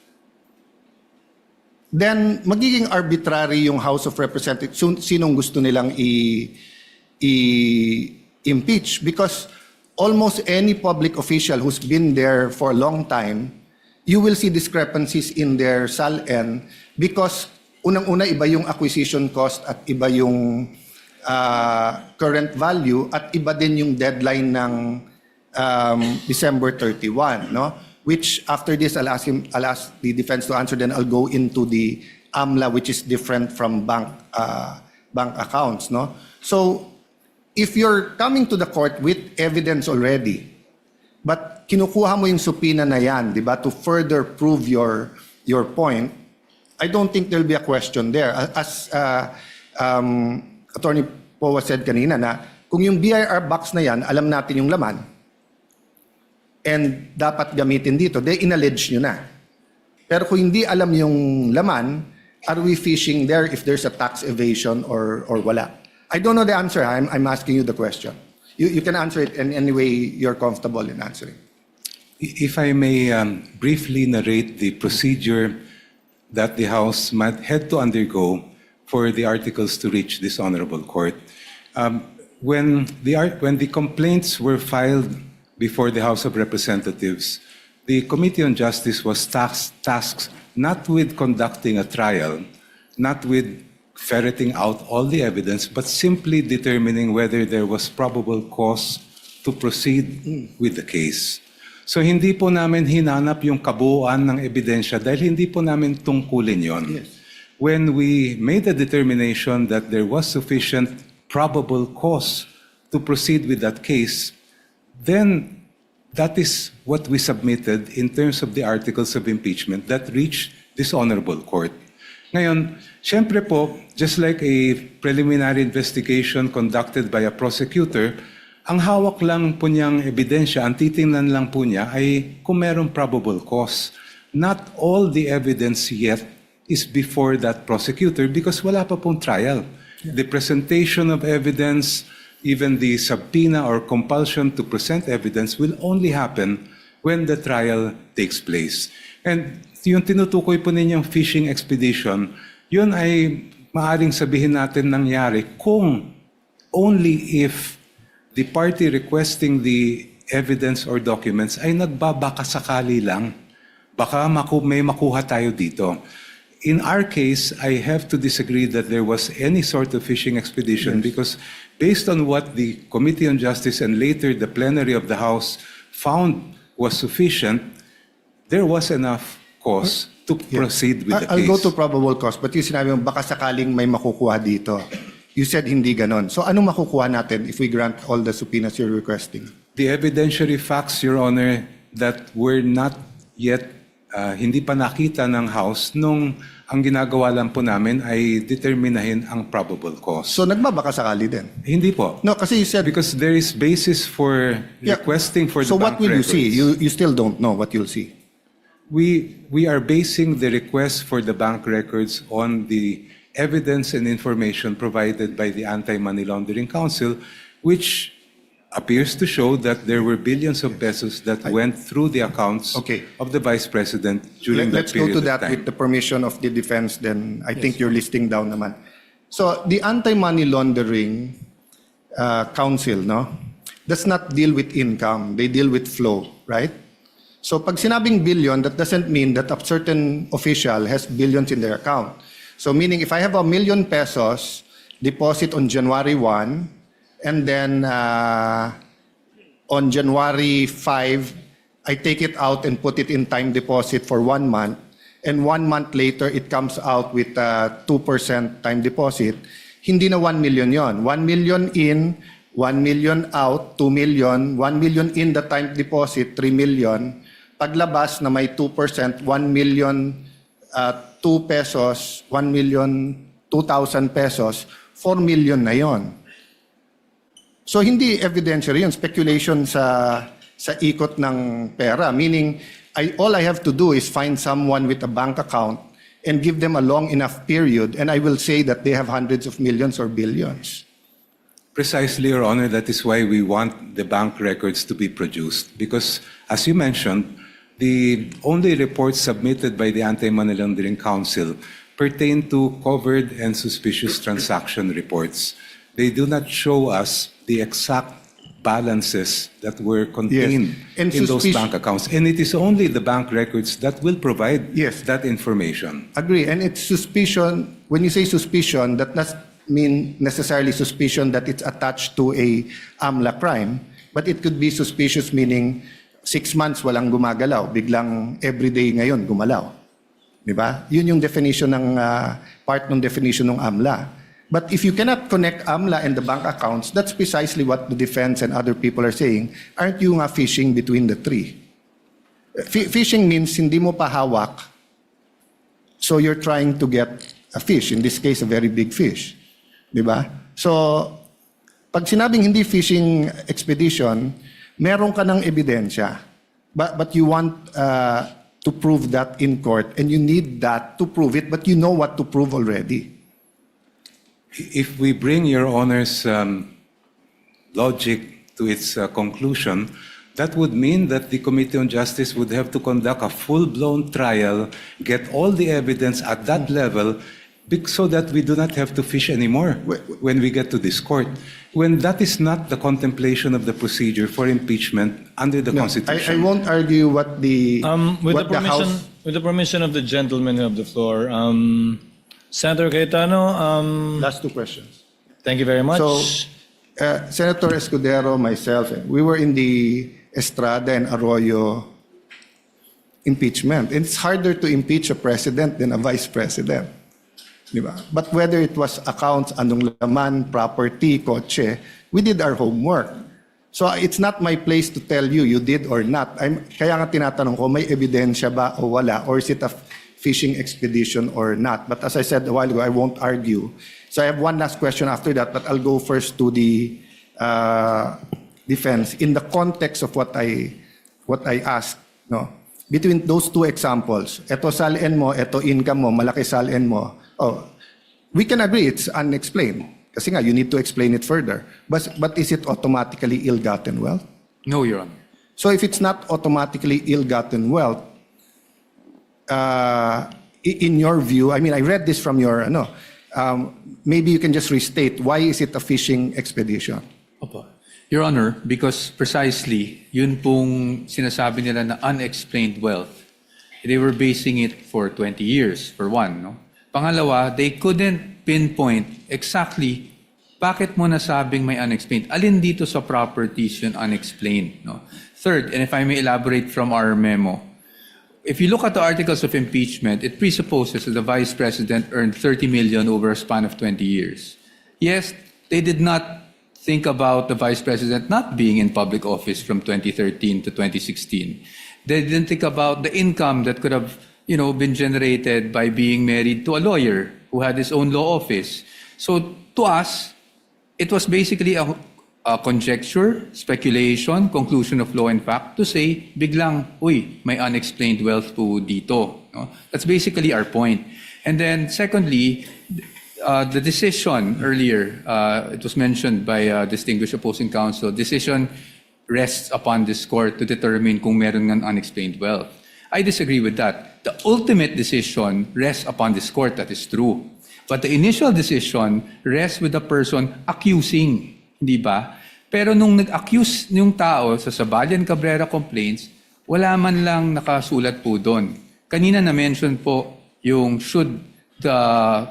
then magiging arbitrary yung House of Representatives, sinong gusto nilang i-impeach. Because almost any public official who's been there for a long time, you will see discrepancies in their SALN because unang-una iba yung acquisition cost at iba yung current value at iba din yung deadline ng December 31, no? Which after this I'll ask the defense to answer, then I'll go into the AMLA, which is different from bank accounts, no? So if you're coming to the court with evidence already, but kinukuha mo yung subpoena na yan, di ba, to further prove your point, I don't think there'll be a question there. As Attorney Powa said kanina na kung yung BIR box na yan, alam natin yung laman, and dapat gamitin dito, they inallege nyo na. Pero kung hindi alam yung laman, are we fishing there if there's a tax evasion or wala? I don't know the answer. I'm asking you the question. You can answer it in any way you're comfortable in answering. If I may briefly narrate the procedure that the House might had to undergo for the articles to reach this honorable court. When the complaints were filed before the House of Representatives, the Committee on Justice was tasked not with conducting a trial, not with ferreting out all the evidence, but simply determining whether there was probable cause to proceed with the case. So hindi po namin hinanap yung kabuuan ng ebidensya dahil hindi po namin tungkulin yon. When we made the determination that there was sufficient probable cause to proceed with that case, then that is what we submitted in terms of the articles of impeachment that reached this honorable court. Ngayon, syempre po, just like a preliminary investigation conducted by a prosecutor, ang hawak lang po niyang ebidensya, ang titingnan lang po niya ay kung merong probable cause. Not all the evidence yet is before that prosecutor because wala pa pong trial. The presentation of evidence, even the subpoena or compulsion to present evidence will only happen when the trial takes place. And yung tinutukoy po ninyong fishing expedition, yun ay maaring sabihin natin nangyari kung only if the party requesting the evidence or documents ay nagbabakasakali lang. Baka may makuha tayo dito. In our case, I have to disagree that there was any sort of fishing expedition because based on what the Committee on Justice and later the plenary of the House found was sufficient, there was enough cause to proceed with the case. I'll go to probable cause, but yung sinabi mo, baka sakaling may makukuha dito. You said hindi ganon. So anong makukuha natin if we grant all the subpoenas you're requesting? The evidentiary facts, Your Honor, that were not yet, hindi pa nakita ng House nung ang ginagawa lang po namin ay determinahin ang probable cause. So nagbabaka sakali din? Hindi po. No, kasi you said... Because there is basis for requesting for the bank records. So what will you see? You still don't know what you'll see? We are basing the request for the bank records on the evidence and information provided by the Anti-Money Laundering Council, which appears to show that there were billions of pesos that went through the accounts of the Vice President during that Let's go period to that of time. with the permission of the defense, then I think you're listing down naman. So the Anti-Money Laundering Council, no, does not deal with income. They deal with flow, right? So pag sinabing billion, that doesn't mean that a certain official has billions in their account. So meaning if I have 1 million pesos deposit on January 1, and then on January 5, I take it out and put it in time deposit for 1 month, and 1 month later it comes out with 2% time deposit, hindi na 1 million yon. 1 million in, 1 million out, 2 million, 1 million in the time deposit, 3 million. Paglabas na may 2%, 1 million 2 pesos, 1 million 2,000 pesos, 4 million na yon. So hindi evidentiary yun, speculation sa ikot ng pera. Meaning, all I have to do is find someone with a bank account and give them a long enough period, and I will say that they have hundreds of millions or billions. Precisely, Your Honor, that is why we want the bank records to be produced. Because, as you mentioned, the only reports submitted by the Anti-Money Laundering Council pertain to covered and suspicious transaction reports. They do not show us the exact balances that were contained in those bank accounts. And it is only the bank records that will provide that information. Agree. And it's suspicion. When you say suspicion, that doesn't mean necessarily suspicion that it's attached to a AMLA crime, but it could be suspicious meaning 6 months walang gumagalaw, biglang everyday ngayon gumalaw. Di ba? Yun yung definition ng part ng definition ng AMLA. But if you cannot connect AMLA and the bank accounts, that's precisely what the defense and other people are saying. Aren't you nga fishing between the three? Fishing means hindi mo pa hawak, so you're trying to get a fish, in this case, a very big fish. Di ba? So, pag sinabing hindi fishing expedition, meron ka ng ebidensya, but you want to prove that in court, and you need that to prove it, but you know what to prove already. If we bring Your Honor's logic to its conclusion, that would mean that the Committee on Justice would have to conduct a full-blown trial, get all the evidence at that level, so that we do not have to fish anymore when we get to this court. When that is not the contemplation of the procedure for impeachment under the Constitution. I won't argue what the House... With the permission of the gentleman of the floor, Senator Cayetano. Last 2 questions. Thank you very much. So, Senator Escudero, myself, we were in the Estrada and Arroyo impeachment. And it's harder to impeach a president than a vice president. Di ba? But whether it was accounts, anong laman, property, kotse, we did our homework. So it's not my place to tell you you did or not. Kaya nga tinatanong ko, may ebidensya ba o wala? Or is it a fishing expedition or not? But as I said a while ago, I won't argue. So I have one last question after that, but I'll go first to the defense. In the context of what I asked, no? Between those two examples, eto salin mo, eto income mo, malaki salin mo, we can agree it's unexplained. Kasi nga, you need to explain it further. But is it automatically ill-gotten wealth? No, Your Honor. So if it's not automatically ill-gotten wealth, in your view, I mean, I read this from your, maybe you can just restate, why is it a fishing expedition? Opo. Your Honor, because precisely, yun pong sinasabi nila na unexplained wealth, they were basing it for 20 years, for one. No? Pangalawa, they couldn't pinpoint exactly bakit mo nasabing may unexplained. Alin dito sa properties yun unexplained. No? Third, and if I may elaborate from our memo, if you look at the articles of impeachment, it presupposes that the Vice President earned 30 million over a span of 20 years. Yes, they did not think about the Vice President not being in public office from 2013 to 2016. They didn't think about the income that could have been generated by being married to a lawyer who had his own law office. So to us, it was basically a conjecture, speculation, conclusion of law and fact to say, biglang, uy, may unexplained wealth po dito. No? That's basically our point. And then secondly, the decision earlier, it was mentioned by distinguished opposing counsel, decision rests upon this court to determine kung meron ng unexplained wealth. I disagree with that. The ultimate decision rests upon this court, that is true. But the initial decision rests with the person accusing, hindi ba? Pero nung nag-accuse yung tao sa Sabalian Cabrera complaints, wala man lang nakasulat po doon. Kanina na-mention po yung should the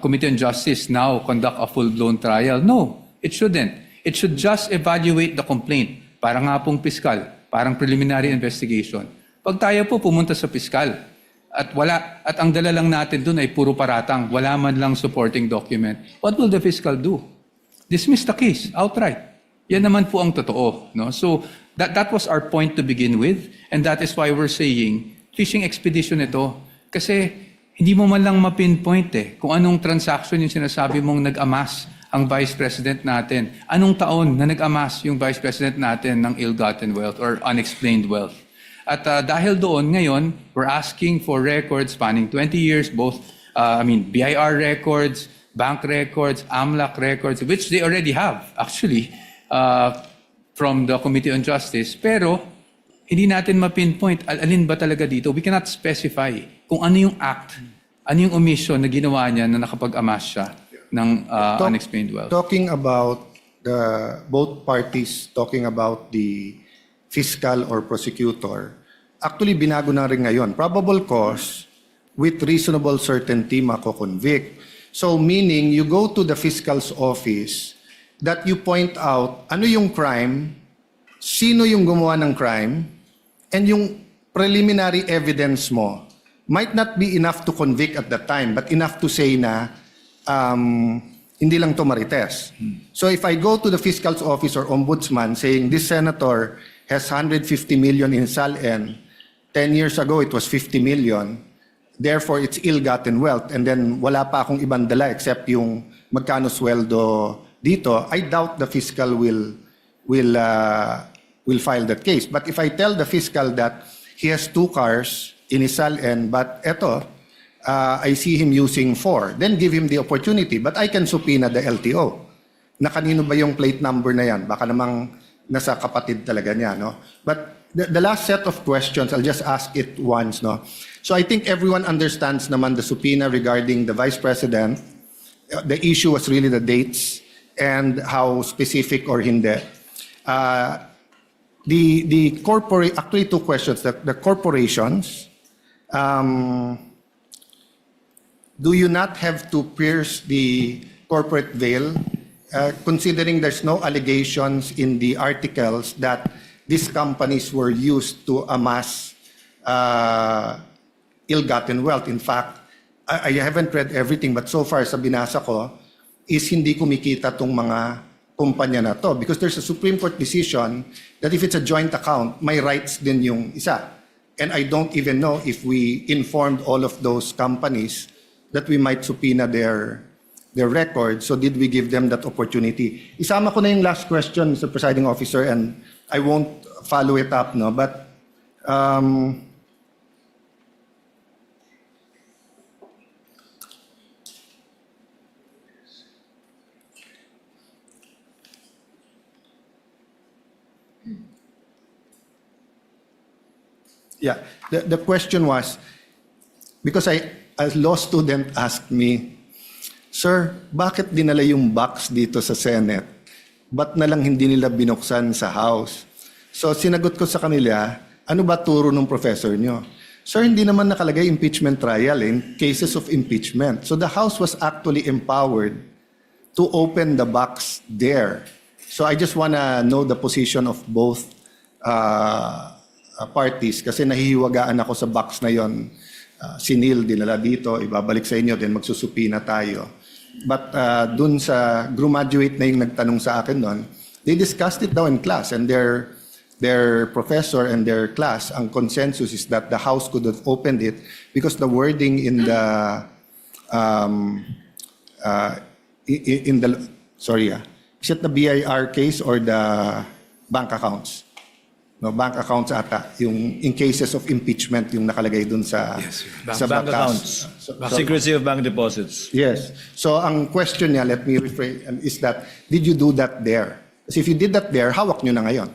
Committee on Justice now conduct a full-blown trial? No, it shouldn't. It should just evaluate the complaint. Parang nga pong piskal, parang preliminary investigation. Pag tayo po pumunta sa piskal at ang dala lang natin doon ay puro paratang, wala man lang supporting document, what will the fiscal do? Dismiss the case outright. Yan naman po ang totoo. No? So that was our point to begin with, and that is why we're saying fishing expedition ito. Kasi hindi mo man lang ma-pinpoint kung anong transaction yung sinasabi mong nag-amass ang Vice President natin. Anong taon na nag-amass yung Vice President natin ng ill-gotten wealth or unexplained wealth. At dahil doon, ngayon, we're asking for records spanning 20 years, both, BIR records, bank records, AMLAC records, which they already have, actually, from the Committee on Justice. Pero, hindi natin ma-pinpoint, alin ba talaga dito? We cannot specify kung ano yung act, ano yung omission na ginawa niya na nakapag-amass siya ng unexplained wealth. Talking about both parties talking about the fiscal or prosecutor, actually binago na rin ngayon. Probable cause with reasonable certainty mako-convict. So meaning you go to the fiscal's office that you point out ano yung crime, sino yung gumawa ng crime, and yung preliminary evidence mo might not be enough to convict at that time, but enough to say na hindi lang to marites. So if I go to the fiscal's office or ombudsman saying this senator has 150 million in SALN, 10 years ago it was 50 million, therefore it's ill-gotten wealth, and then wala pa akong ibang dala except yung magkano sweldo dito, I doubt the fiscal will file that case. But if I tell the fiscal that he has 2 cars in his SALN, but eto, I see him using 4, then give him the opportunity. But I can subpoena the LTO. Na kanino ba yung plate number na yan? Baka namang nasa kapatid talaga niya, no? But the last set of questions, I'll just ask it once, no? So I think everyone understands naman the subpoena regarding the Vice President. The issue was really the dates and how specific or hindi. Actually 2 questions. The corporations, do you not have to pierce the corporate veil, considering there's no allegations in the articles that these companies were used to amass ill-gotten wealth. In fact, I haven't read everything, but so far sa binasa ko, is hindi kumikita tong mga kumpanya na to. Because there's a Supreme Court decision that if it's a joint account, may rights din yung isa. And I don't even know if we informed all of those companies that we might subpoena their records. So did we give them that opportunity? Isama ko na yung last question, Mr. Presiding Officer, and I won't follow it up, no? But yeah, the question was, because a law student asked me, Sir, bakit dinala yung box dito sa Senate? Ba't na lang hindi nila binuksan sa House? So sinagot ko sa kanila, ano ba turo ng professor nyo? Sir, hindi naman nakalagay impeachment trial in cases of impeachment. So the House was actually empowered to open the box there. So I just wanna know the position of both parties kasi nahihiwagaan ako sa box na yon. Sinil, dinala dito, ibabalik sa inyo, then magsusupina tayo. But dun sa graduate na yung nagtanong sa akin doon, they discussed it daw in class, and their professor and their class, ang consensus is that the House could have opened it because the wording in the is it the BIR case or the bank accounts? No, bank accounts ata, yung in cases of impeachment yung nakalagay dun sa Bank accounts. Secrecy of bank deposits. Yes. So ang question niya, let me rephrase, is that did you do that there? Kasi if you did that there, hawak nyo na ngayon.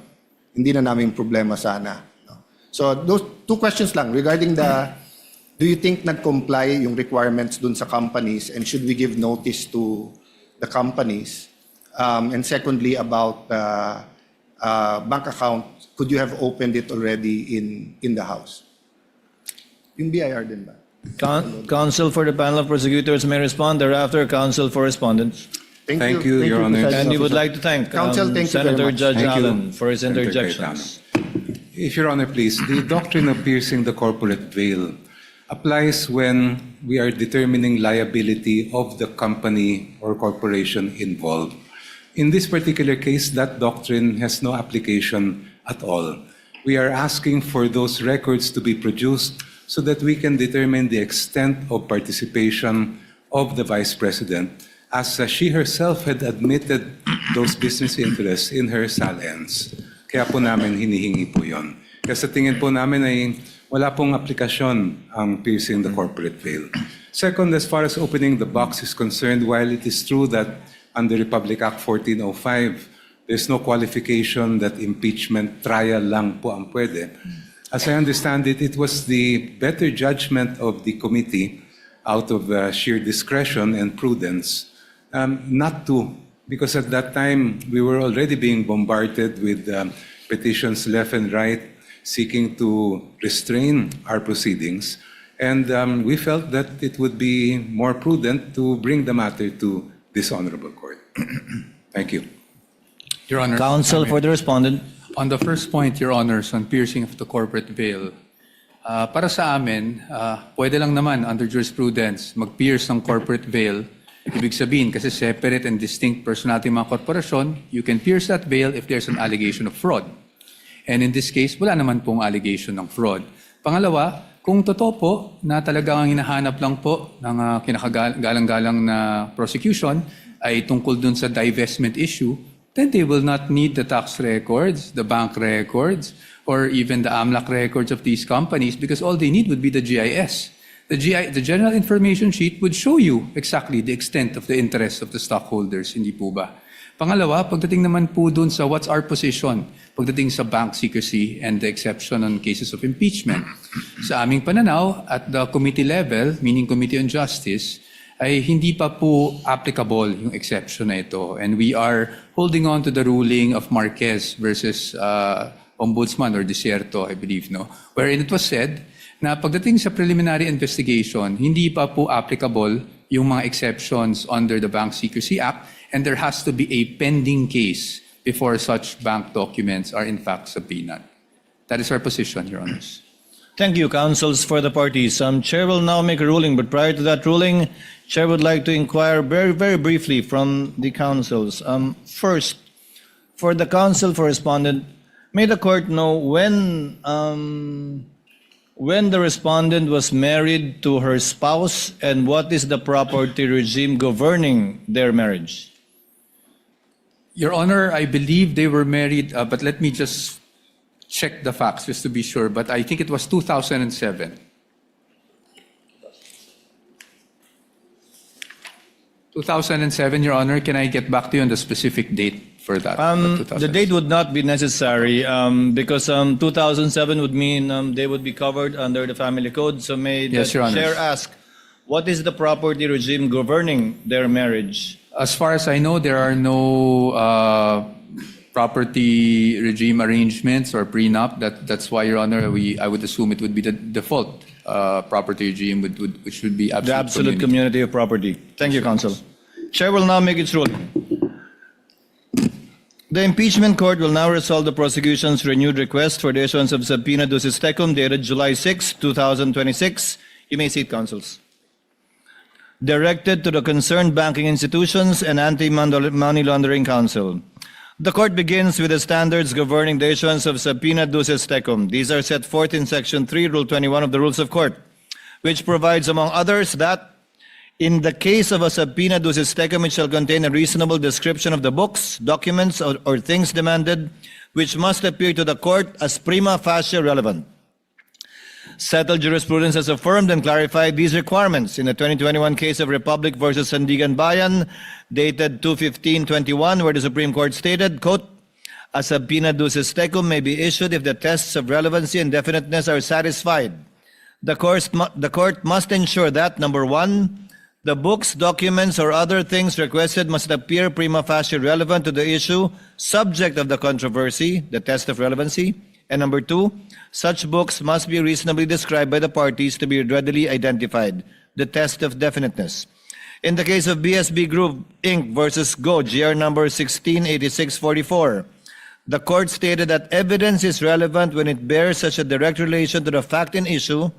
Hindi na namin problema sana. No? So those two questions lang regarding do you think nag-comply yung requirements dun sa companies, and should we give notice to the companies? And secondly, about bank account, could you have opened it already in the House? Yung BIR din ba? Counsel for the panel of prosecutors may respond. Thereafter, counsel for respondents. Thank you, Your Honor. And we would like to thank Counsel, thank you very Senator much. Judge Thank you, Allen for his Senator interjections. If Your Honor, please, the doctrine of piercing the corporate veil applies when we are determining liability of the company or corporation involved. In this particular case, that doctrine has no application at all. We are asking for those records to be produced so that we can determine the extent of participation of the Vice President, as she herself had admitted those business interests in her salens. Kaya po namin hinihingi po yun. Kasi tingin po namin ay wala pong aplikasyon ang piercing the corporate veil. Second, as far as opening the box is concerned, while it is true that under Republic Act 1405, there's no qualification that impeachment trial lang po ang pwede. As I understand it, it was the better judgment of the committee out of sheer discretion and prudence not to, because at that time we were already being bombarded with petitions left and right seeking to restrain our proceedings. And we felt that it would be more prudent to bring the matter to this honorable court. Thank you. Your Honor. Counsel for the respondent. On the first point, Your Honors, on piercing of the corporate veil, para sa amin, pwede lang naman under jurisprudence mag-pierce ng corporate veil. Ibig sabihin, kasi separate and distinct personality ng mga korporasyon, you can pierce that veil if there's an allegation of fraud. And in this case, wala naman pong allegation ng fraud. Pangalawa, kung totoo po na talagang hinahanap lang po ng kinakagalang-galang na prosecution ay tungkol dun sa divestment issue, then they will not need the tax records, the bank records, or even the AMLAC records of these companies because all they need would be the GIS. The General Information Sheet would show you exactly the extent of the interest of the stockholders, hindi po ba? Pangalawa, pagdating naman po dun sa what's our position, pagdating sa bank secrecy and the exception on cases of impeachment. Sa aming pananaw, at the committee level, meaning Committee on Justice, ay hindi pa po applicable yung exception na ito. And we are holding on to the ruling of Marquez versus Ombudsman or Desierto, I believe, no? Wherein it was said na pagdating sa preliminary investigation, hindi pa po applicable yung mga exceptions under the Bank Secrecy Act, and there has to be a pending case before such bank documents are in fact subpoenaed. That is our position, Your Honors. Thank you, counsels for the parties. Chair will now make a ruling, but prior to that ruling, Chair would like to inquire very briefly from the counsels. First, for the counsel for respondent, may the court know when the respondent was married to her spouse and what is the property regime governing their marriage? Your Honor, I believe they were married, but let me just check the facts just to be sure, but I think it was 2007. 2007, Your Honor. Can I get back to you on the specific date for that? The date would not be necessary because 2007 would mean they would be covered under the family code. So may the Yes, Your Honor. chair ask, what is the property regime governing their marriage? As far as I know, there are no property regime arrangements or prenup. That's why, Your Honor, I would assume it would be the default property regime, which would be The absolute community of property. Thank you, counsel. Chair will now make its ruling. The impeachment court will now resolve the prosecution's renewed request for the issuance of subpoena ducis tecum dated July 6, 2026. You may seat, counsels. Directed to the concerned banking institutions and Anti-Money Laundering Council. The court begins with the standards governing the issuance of subpoena ducis tecum. These are set forth in Section 3, Rule 21 of the Rules of Court, which provides, among others, that in the case of a subpoena ducis tecum, it shall contain a reasonable description of the books, documents, or things demanded, which must appear to the court as prima facie relevant. Settled jurisprudence has affirmed and clarified these requirements in the 2021 case of Republic versus Sandigan Bayan, dated 2/15/21, where the Supreme Court stated, quote, a subpoena ducis tecum may be issued if the tests of relevancy and definiteness are satisfied. The court must ensure that, number one, the books, documents, or other things requested must appear prima facie relevant to the issue, subject of the controversy, the test of relevancy. And number two, such books must be reasonably described by the parties to be readily identified, the test of definiteness. In the case of BSB Group, Inc. versus Go, GR number 168644, the court stated that evidence is relevant when it bears such a direct relation to the fact in issue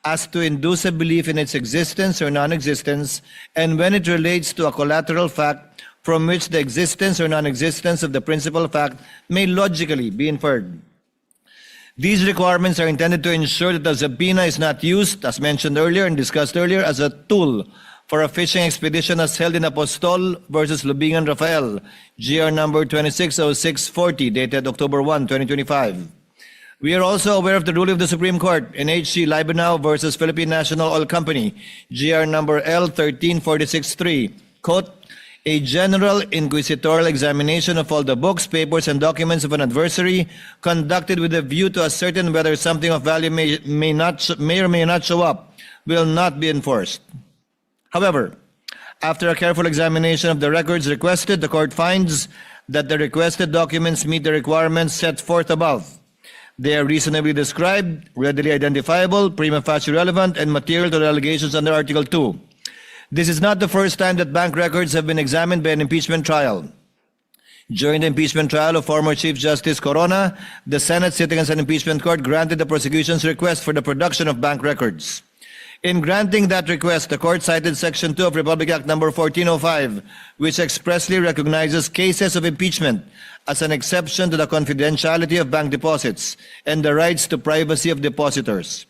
as to induce a belief in its existence or non-existence, and when it relates to a collateral fact from which the existence or non-existence of the principal fact may logically be inferred. These requirements are intended to ensure that the subpoena is not used, as mentioned earlier and discussed earlier, as a tool for a fishing expedition as held in Apostol versus Lubingan Rafael, GR number 260640, dated October 1, 2025. We are also aware of the ruling of the Supreme Court in HC Libenau versus Philippine National Oil Company, GR number L13463, quote, a general inquisitorial examination of all the books, papers, and documents of an adversary conducted with a view to ascertain whether something of value may or may not show up will not be enforced. However, after a careful examination of the records requested, the court finds that the requested documents meet the requirements set forth above. They are reasonably described, readily identifiable, prima facie relevant, and material to the allegations under Article 2. This is not the first time that bank records have been examined by an impeachment trial. During the impeachment trial of former Chief Justice Corona, the Senate sitting as an impeachment court granted the prosecution's request for the production of bank records. In granting that request, the court cited Section 2 of Republic Act No. 1405, which expressly recognizes cases of impeachment as an exception to the confidentiality of bank deposits and the rights to privacy of depositors.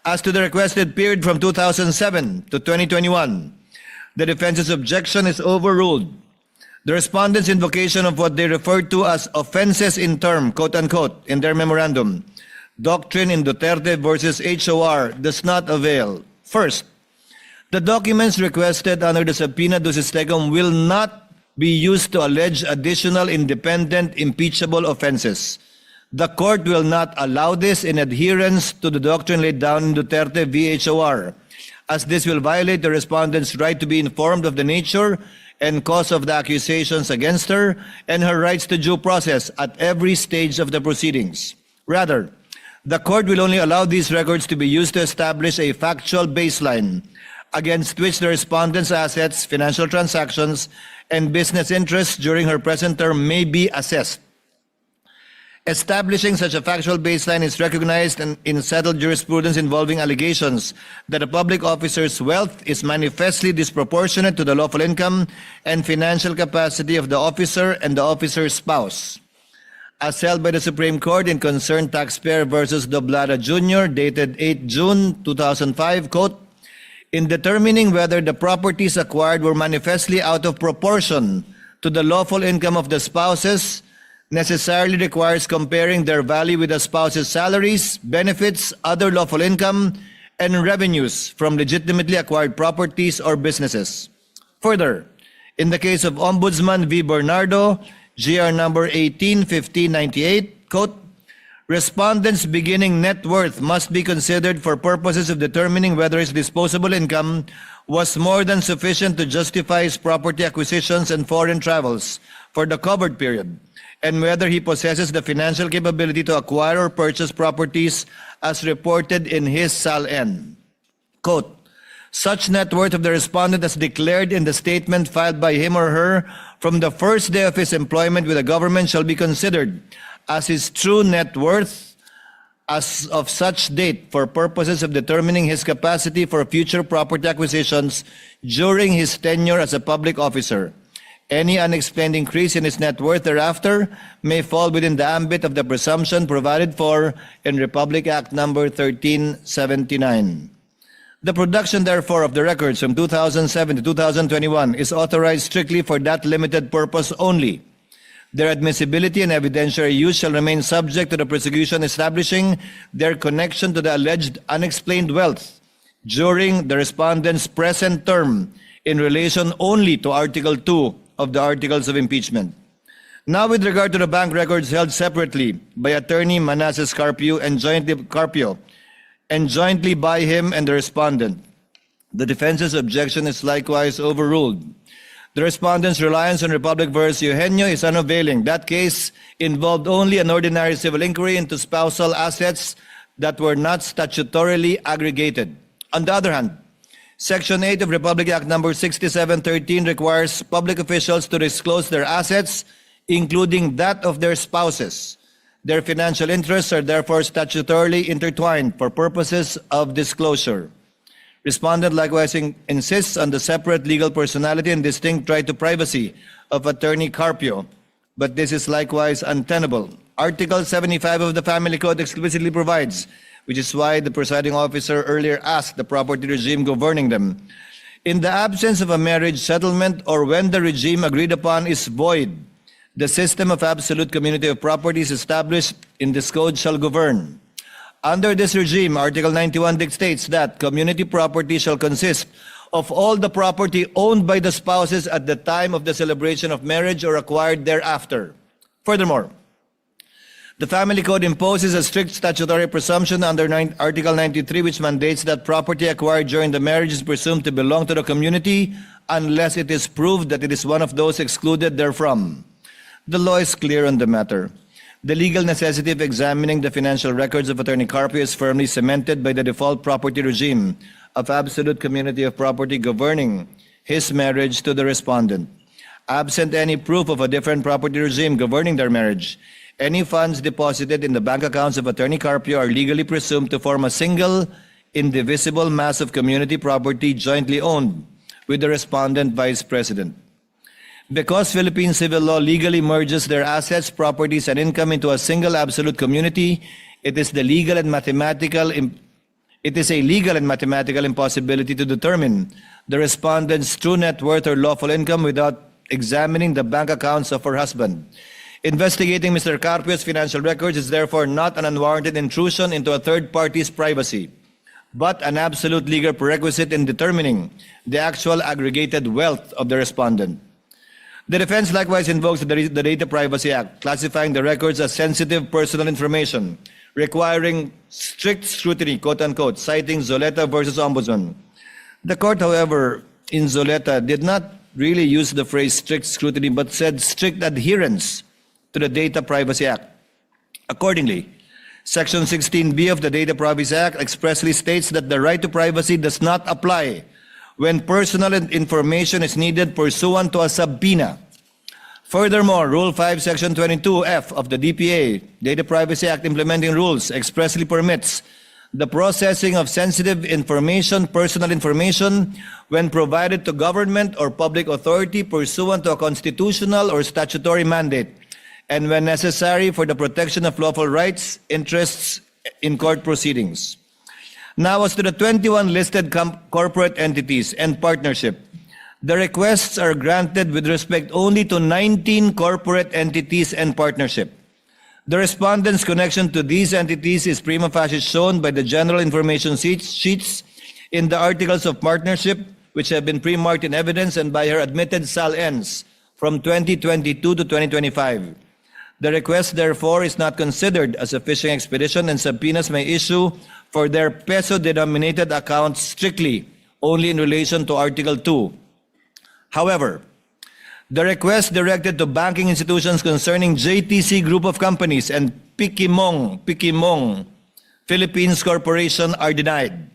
As to the requested period from 2007 to 2021, the defense's objection is overruled. The respondents' invocation of what they referred to as offenses in term, quote unquote, in their memorandum, doctrine in Duterte versus HOR, does not avail. First, the documents requested under the subpoena ducis tecum will not be used to allege additional independent impeachable offenses. The court will not allow this in adherence to the doctrine laid down in Duterte v. HOR, as this will violate the respondent's right to be informed of the nature and cause of the accusations against her and her rights to due process at every stage of the proceedings. Rather, the court will only allow these records to be used to establish a factual baseline against which the respondent's assets, financial transactions, and business interests during her present term may be assessed. Establishing such a factual baseline is recognized in settled jurisprudence involving allegations that a public officer's wealth is manifestly disproportionate to the lawful income and financial capacity of the officer and the officer's spouse. As held by the Supreme Court in Concerned Taxpayer versus Doblada Jr., dated 8 June 2005, quote, in determining whether the properties acquired were manifestly out of proportion to the lawful income of the spouses, necessarily requires comparing their value with the spouse's salaries, benefits, other lawful income, and revenues from legitimately acquired properties or businesses. Further, in the case of Ombudsman V. Bernardo, GR number 18-1598, quote, respondents' beginning net worth must be considered for purposes of determining whether his disposable income was more than sufficient to justify his property acquisitions and foreign travels for the covered period, and whether he possesses the financial capability to acquire or purchase properties as reported in his SAL-N. Quote, such net worth of the respondent as declared in the statement filed by him or her from the first day of his employment with the government shall be considered as his true net worth as of such date for purposes of determining his capacity for future property acquisitions during his tenure as a public officer. Any unexplained increase in his net worth thereafter may fall within the ambit of the presumption provided for in Republic Act number 1379. The production, therefore, of the records from 2007 to 2021 is authorized strictly for that limited purpose only. Their admissibility and evidentiary use shall remain subject to the prosecution establishing their connection to the alleged unexplained wealth during the respondent's present term in relation only to Article 2 of the Articles of Impeachment. Now, with regard to the bank records held separately by Attorney Manasseh Carpio and jointly by him and the respondent, the defense's objection is likewise overruled. The respondent's reliance on Republic v. Eugenio is unavailing. That case involved only an ordinary civil inquiry into spousal assets that were not statutorily aggregated. On the other hand, Section 8 of Republic Act number 6713 requires public officials to disclose their assets, including that of their spouses. Their financial interests are therefore statutorily intertwined for purposes of disclosure. Respondent likewise insists on the separate legal personality and distinct right to privacy of Attorney Carpio, but this is likewise untenable. Article 75 of the Family Code explicitly provides, which is why the presiding officer earlier asked the property regime governing them. In the absence of a marriage settlement or when the regime agreed upon is void, the system of absolute community of properties established in this code shall govern. Under this regime, Article 91 dictates that community property shall consist of all the property owned by the spouses at the time of the celebration of marriage or acquired thereafter. Furthermore, the Family Code imposes a strict statutory presumption under Article 93, which mandates that property acquired during the marriage is presumed to belong to the community unless it is proved that it is one of those excluded therefrom. The law is clear on the matter. The legal necessity of examining the financial records of Attorney Carpio is firmly cemented by the default property regime of absolute community of property governing his marriage to the respondent. Absent any proof of a different property regime governing their marriage, any funds deposited in the bank accounts of Attorney Carpio are legally presumed to form a single, indivisible mass of community property jointly owned with the respondent vice president. Because Philippine civil law legally merges their assets, properties, and income into a single absolute community, it is a legal and mathematical impossibility to determine the respondent's true net worth or lawful income without examining the bank accounts of her husband. Investigating Mr. Carpio's financial records is therefore not an unwarranted intrusion into a third party's privacy, but an absolute legal prerequisite in determining the actual aggregated wealth of the respondent. The defense likewise invokes the Data Privacy Act, classifying the records as sensitive personal information, requiring strict scrutiny, quote-unquote, citing Zoleta versus Ombudsman. The court, however, in Zoleta did not really use the phrase strict scrutiny, but said strict adherence to the Data Privacy Act. Accordingly, Section 16B of the Data Privacy Act expressly states that the right to privacy does not apply when personal information is needed pursuant to a subpoena. Furthermore, Rule 5, Section 22F of the DPA, Data Privacy Act implementing rules, expressly permits the processing of sensitive information, personal information, when provided to government or public authority pursuant to a constitutional or statutory mandate, and when necessary for the protection of lawful rights, interests in court proceedings. Now, as to the 21 listed corporate entities and partnership, the requests are granted with respect only to 19 corporate entities and partnership. The respondent's connection to these entities is prima facie shown by the general information sheets in the articles of partnership, which have been pre-marked in evidence, and by her admitted sal-ens from 2022 to 2025. The request, therefore, is not considered as a fishing expedition, and subpoenas may issue for their peso-denominated accounts strictly only in relation to Article 2. However, the request directed to banking institutions concerning JTC Group of Companies and Pikimong Philippines Corporation are denied.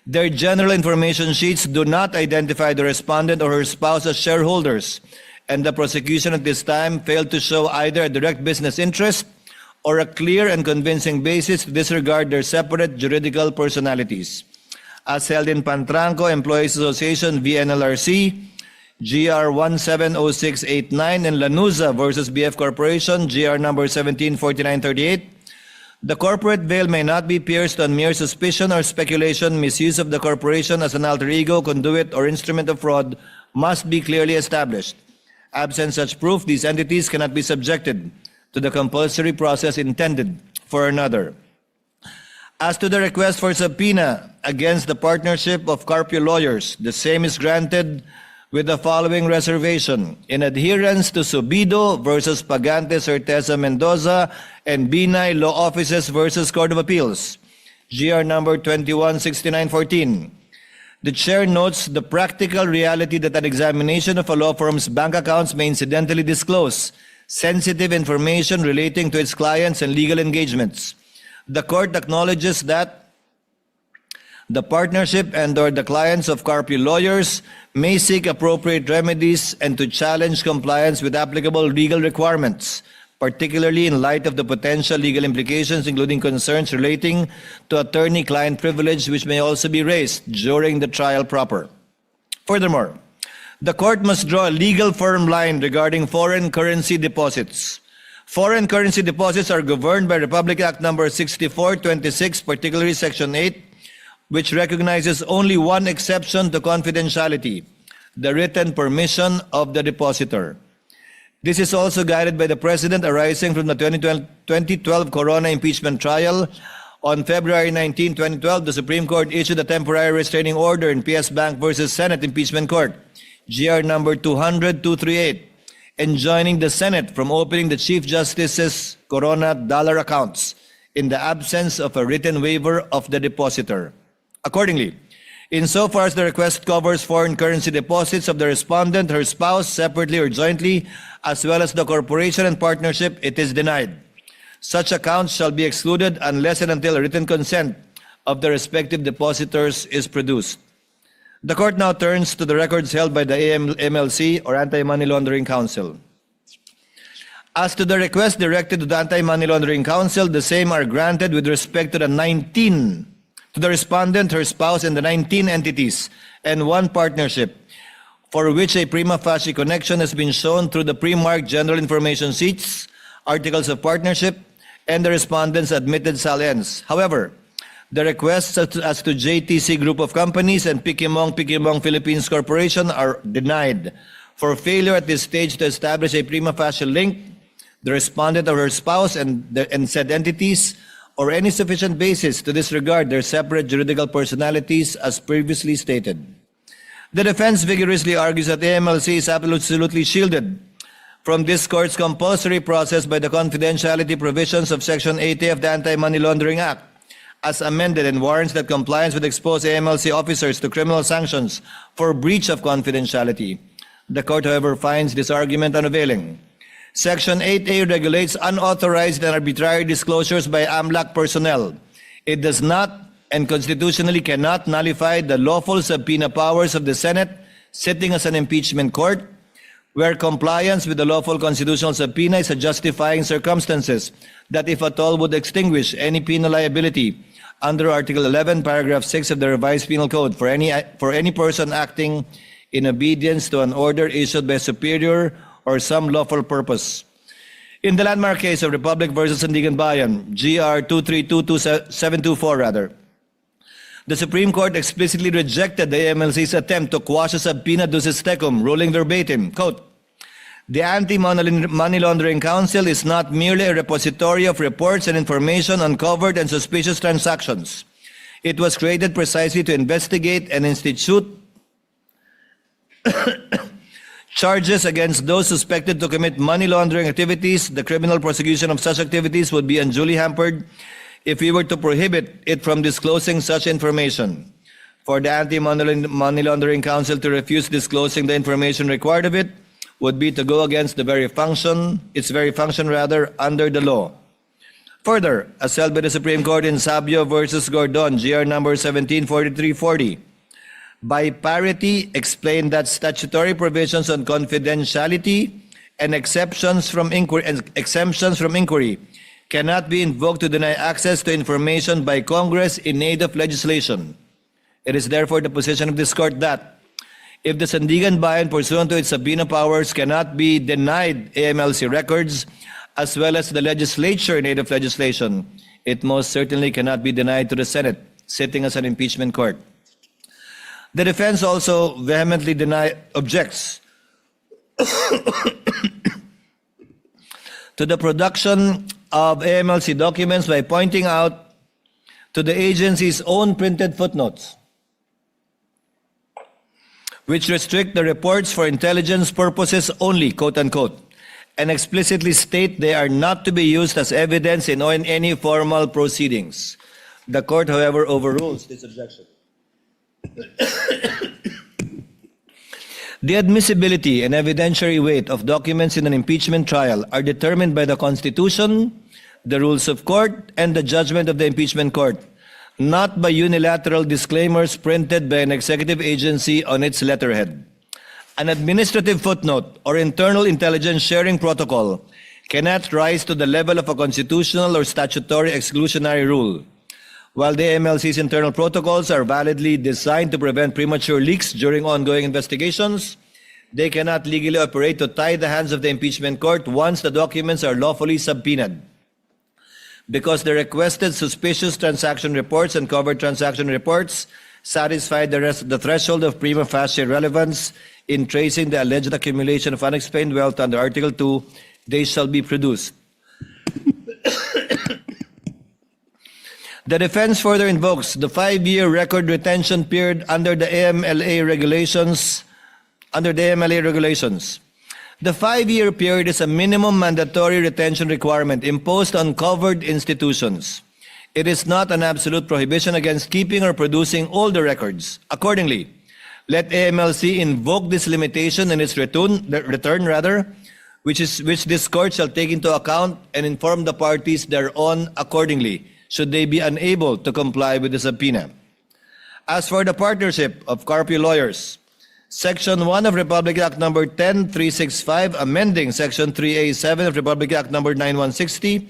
Their general information sheets do not identify the respondent or her spouse as shareholders, and the prosecution at this time failed to show either a direct business interest or a clear and convincing basis to disregard their separate juridical personalities. As held in Pantranco Employees Association v. NLRC, GR 170689, and Lanuza versus BF Corporation, GR number 174938, the corporate veil may not be pierced on mere suspicion or speculation. Misuse of the corporation as an alter ego, conduit, or instrument of fraud must be clearly established. Absent such proof, these entities cannot be subjected to the compulsory process intended for another. As to the request for subpoena against the partnership of Carpio Lawyers, the same is granted with the following reservation: in adherence to Subido versus Pagante Certeza Mendoza and Binay Law Offices versus Court of Appeals, GR number 216914. The chair notes the practical reality that an examination of a law firm's bank accounts may incidentally disclose sensitive information relating to its clients and legal engagements. The court acknowledges that the partnership and/or the clients of Carpio Lawyers may seek appropriate remedies and to challenge compliance with applicable legal requirements, particularly in light of the potential legal implications, including concerns relating to attorney-client privilege, which may also be raised during the trial proper. Furthermore, the court must draw a legal firm line regarding foreign currency deposits. Foreign currency deposits are governed by Republic Act number 6426, particularly Section 8, which recognizes only one exception to confidentiality: the written permission of the depositor. This is also guided by the precedent arising from the 2012 Corona impeachment trial. On February 19, 2012, the Supreme Court issued a temporary restraining order in PS Bank versus Senate Impeachment Court, GR number 200-238, enjoining the Senate from opening the Chief Justice's Corona dollar accounts in the absence of a written waiver of the depositor. Accordingly, insofar as the request covers foreign currency deposits of the respondent, her spouse, separately or jointly, as well as the corporation and partnership, it is denied. Such accounts shall be excluded unless and until a written consent of the respective depositors is produced. The court now turns to the records held by the AMLC, or Anti-Money Laundering Council. As to the request directed to the Anti-Money Laundering Council, the same are granted with respect to the respondent, her spouse, and the 19 entities and one partnership for which a prima facie connection has been shown through the pre-marked general information sheets, articles of partnership, and the respondent's admitted sal-ens. However, the requests as to JTC Group of Companies and Pikimong Philippines Corporation are denied for failure at this stage to establish a prima facie link, the respondent or her spouse and said entities, or any sufficient basis to disregard their separate juridical personalities as previously stated. The defense vigorously argues that AMLC is absolutely shielded from this court's compulsory process by the confidentiality provisions of Section 80 of the Anti-Money Laundering Act, as amended, and warrants that compliance would expose AMLC officers to criminal sanctions for breach of confidentiality. The court, however, finds this argument unavailing. Section 8A regulates unauthorized and arbitrary disclosures by AMLAC personnel. It does not and constitutionally cannot nullify the lawful subpoena powers of the Senate sitting as an impeachment court, where compliance with the lawful constitutional subpoena is a justifying circumstances that, if at all, would extinguish any penal liability under Article 11, Paragraph 6 of the Revised Penal Code for any person acting in obedience to an order issued by a superior or some lawful purpose. In the landmark case of Republic versus Sandigan Bayan, GR 2322724, the Supreme Court explicitly rejected the AMLC's attempt to quash a subpoena ducis tecum, ruling verbatim, quote, "The Anti-Money Laundering Council is not merely a repository of reports and information on covered and suspicious transactions. It was created precisely to investigate and institute charges against those suspected to commit money laundering activities. The criminal prosecution of such activities would be unduly hampered if we were to prohibit it from disclosing such information. For the Anti-Money Laundering Council to refuse disclosing the information required of it would be to go against its very function under the law." Further, as held by the Supreme Court in Sabio versus Gordon, GR number 174340, by parity explained that statutory provisions on confidentiality and exemptions from inquiry cannot be invoked to deny access to information by Congress in aid of legislation. It is therefore the position of this court that if the Sandigan Bayan, pursuant to its subpoena powers, cannot be denied AMLC records as well as the legislature in aid of legislation, it most certainly cannot be denied to the Senate, sitting as an impeachment court. The defense also vehemently objects to the production of AMLC documents by pointing out to the agency's own printed footnotes, which restrict the reports for intelligence purposes only, quote unquote, and explicitly state they are not to be used as evidence in any formal proceedings. The court, however, overrules this objection. The admissibility and evidentiary weight of documents in an impeachment trial are determined by the Constitution, the rules of court, and the judgment of the impeachment court, not by unilateral disclaimers printed by an executive agency on its letterhead. An administrative footnote or internal intelligence sharing protocol cannot rise to the level of a constitutional or statutory exclusionary rule. While the MLC's internal protocols are validly designed to prevent premature leaks during ongoing investigations, they cannot legally operate to tie the hands of the impeachment court once the documents are lawfully subpoenaed. Because the requested suspicious transaction reports and covered transaction reports satisfy the threshold of prima facie relevance in tracing the alleged accumulation of unexplained wealth under Article 2, they shall be produced. The defense further invokes the 5-year record retention period under the AMLA regulations. The 5-year period is a minimum mandatory retention requirement imposed on covered institutions. It is not an absolute prohibition against keeping or producing all the records. Accordingly, let AMLC invoke this limitation in its return, which this court shall take into account and inform the parties thereon accordingly, should they be unable to comply with the subpoena. As for the partnership of Carpio lawyers, Section 1 of Republic Act No. 10365, amending Section 3A7 of Republic Act No. 9160,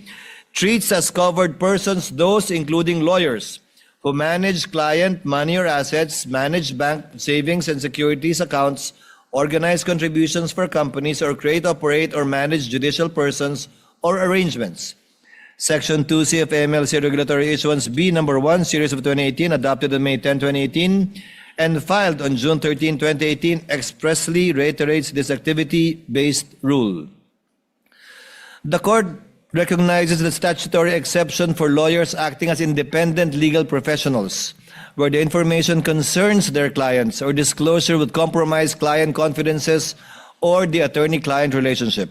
treats as covered persons those including lawyers who manage client money or assets, manage bank savings and securities accounts, organize contributions for companies, or create, operate, or manage judicial persons or arrangements. Section 2C of AMLC Regulatory Issuance B No. 1, Series of 2018, adopted on May 10, 2018, and filed on June 13, 2018, expressly reiterates this activity-based rule. The court recognizes the statutory exception for lawyers acting as independent legal professionals, where the information concerns their clients or disclosure would compromise client confidences or the attorney-client relationship.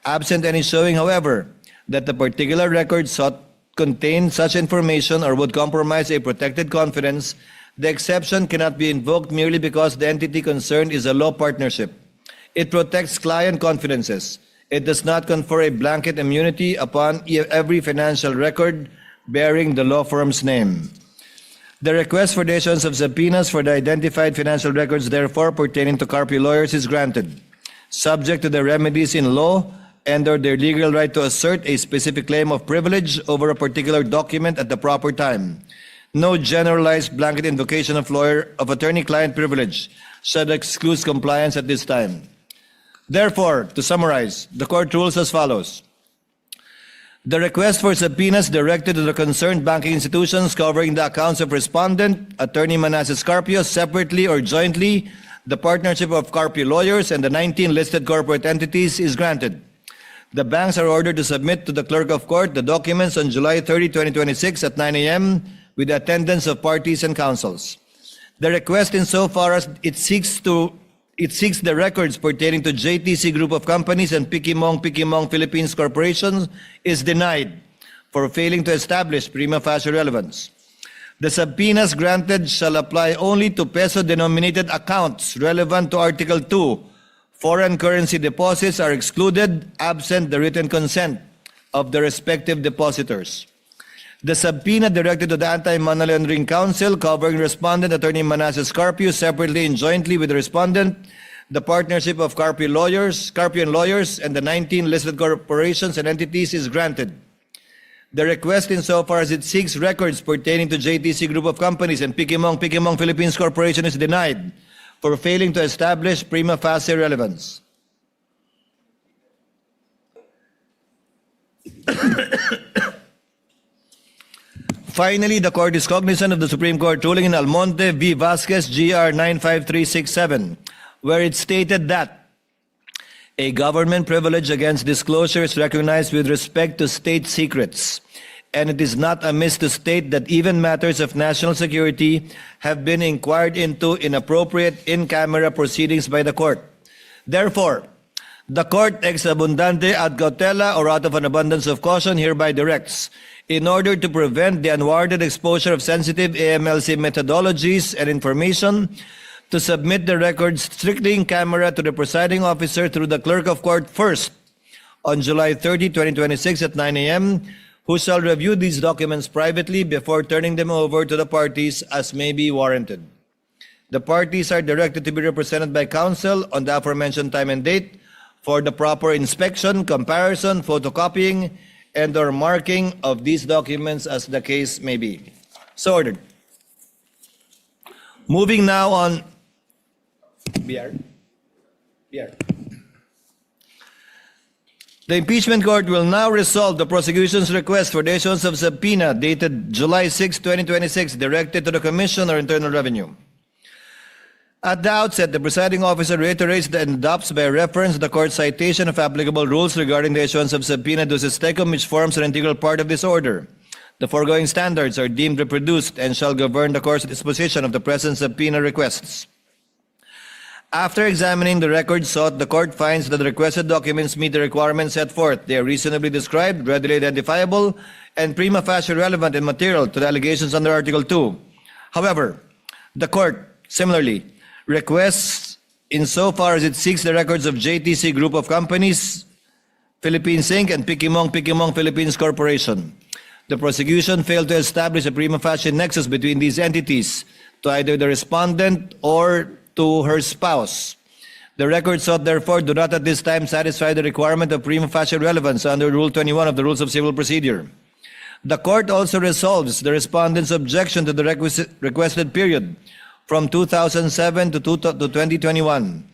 Absent any showing, however, that the particular record sought contained such information or would compromise a protected confidence, the exception cannot be invoked merely because the entity concerned is a law partnership. It protects client confidences. It does not confer a blanket immunity upon every financial record bearing the law firm's name. The request for the issuance of subpoenas for the identified financial records, therefore, pertaining to Carpio lawyers is granted, subject to the remedies in law and/or their legal right to assert a specific claim of privilege over a particular document at the proper time. No generalized blanket invocation of attorney-client privilege shall exclude compliance at this time. Therefore, to summarize, the court rules as follows. The request for subpoenas directed to the concerned banking institutions covering the accounts of respondent, Attorney Manasseh Carpio, separately or jointly, the partnership of Carpio lawyers, and the 19 listed corporate entities is granted. The banks are ordered to submit to the clerk of court the documents on July 30, 2026 at 9 a.m. with the attendance of parties and counsels. The request insofar as it seeks the records pertaining to JTC Group of Companies and Pikimong Philippines Corporation is denied for failing to establish prima facie relevance. The subpoenas granted shall apply only to peso-denominated accounts relevant to Article 2. Foreign currency deposits are excluded absent the written consent of the respective depositors. The subpoena directed to the Anti-Money Laundering Council covering respondent Attorney Manasseh Carpio separately and jointly with the respondent, the partnership of Carpio and lawyers, and the 19 listed corporations and entities is granted. The request insofar as it seeks records pertaining to JTC Group of Companies and Pikimong Philippines Corporation is denied for failing to establish prima facie relevance. Finally, the court is cognizant of the Supreme Court ruling in Almonte v. Vasquez, GR 95367, where it stated that a government privilege against disclosure is recognized with respect to state secrets, and it is not amiss to state that even matters of national security have been inquired into in appropriate in-camera proceedings by the court. Therefore, the court ex abundante ad cautela or out of an abundance of caution hereby directs, in order to prevent the unwarranted exposure of sensitive AMLC methodologies and information, to submit the records strictly in camera to the presiding officer through the clerk of court first on July 30, 2026 at 9 a.m., who shall review these documents privately before turning them over to the parties as may be warranted. The parties are directed to be represented by counsel on the aforementioned time and date for the proper inspection, comparison, photocopying, and/or marking of these documents as the case may be. So ordered. Moving now on. BR. The impeachment court will now resolve the prosecution's request for the issuance of subpoena dated July 6, 2026, directed to the Commission or Internal Revenue. At the outset, the presiding officer reiterates and adopts by reference the court's citation of applicable rules regarding the issuance of subpoena ducis tecum, which forms an integral part of this order. The foregoing standards are deemed reproduced and shall govern the court's disposition of the present subpoena requests. After examining the records sought, the court finds that the requested documents meet the requirements set forth. They are reasonably described, readily identifiable, and prima facie relevant and material to the allegations under Article 2. However, the court, similarly, requests insofar as it seeks the records of JTC Group of Companies, Philippines Inc., and Pikimong Philippines Corporation. The prosecution failed to establish a prima facie nexus between these entities to either the respondent or to her spouse. The records sought, therefore, do not at this time satisfy the requirement of prima facie relevance under Rule 21 of the Rules of Civil Procedure. The court also resolves the respondent's objection to the requested period from 2007 to 2021.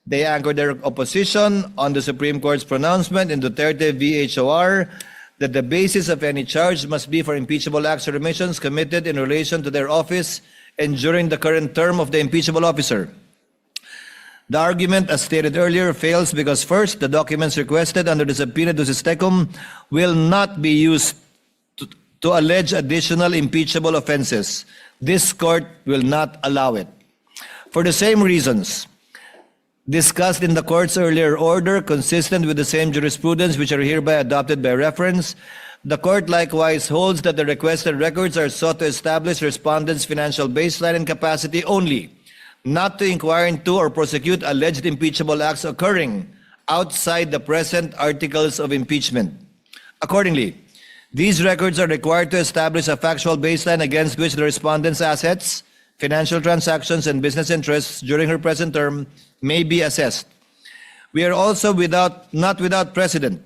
They anchored their opposition on the Supreme Court's pronouncement in Duterte v. HOR that the basis of any charge must be for impeachable acts or omissions committed in relation to their office and during the current term of the impeachable officer. The argument, as stated earlier, fails because first, the documents requested under the subpoena ducis tecum will not be used to allege additional impeachable offenses. This court will not allow it. For the same reasons discussed in the court's earlier order, consistent with the same jurisprudence which are hereby adopted by reference, the court likewise holds that the requested records are sought to establish respondents' financial baseline and capacity only, not to inquire into or prosecute alleged impeachable acts occurring outside the present articles of impeachment. Accordingly, These records are required to establish a factual baseline against which the respondent's assets, financial transactions, and business interests during her present term may be assessed. We are also not without precedent.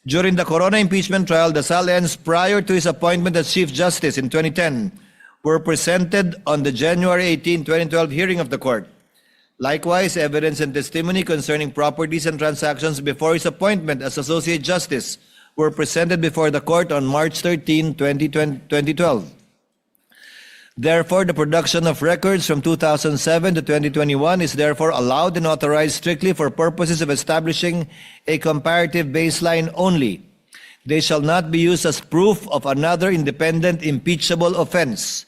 During the Corona impeachment trial, the SAL-Ns prior to his appointment as Chief Justice in 2010 were presented on the January 18, 2012 hearing of the court. Likewise, evidence and testimony concerning properties and transactions before his appointment as Associate Justice were presented before the court on March 13, 2012. Therefore, the production of records from 2007 to 2021 is therefore allowed and authorized strictly for purposes of establishing a comparative baseline only. They shall not be used as proof of another independent impeachable offense.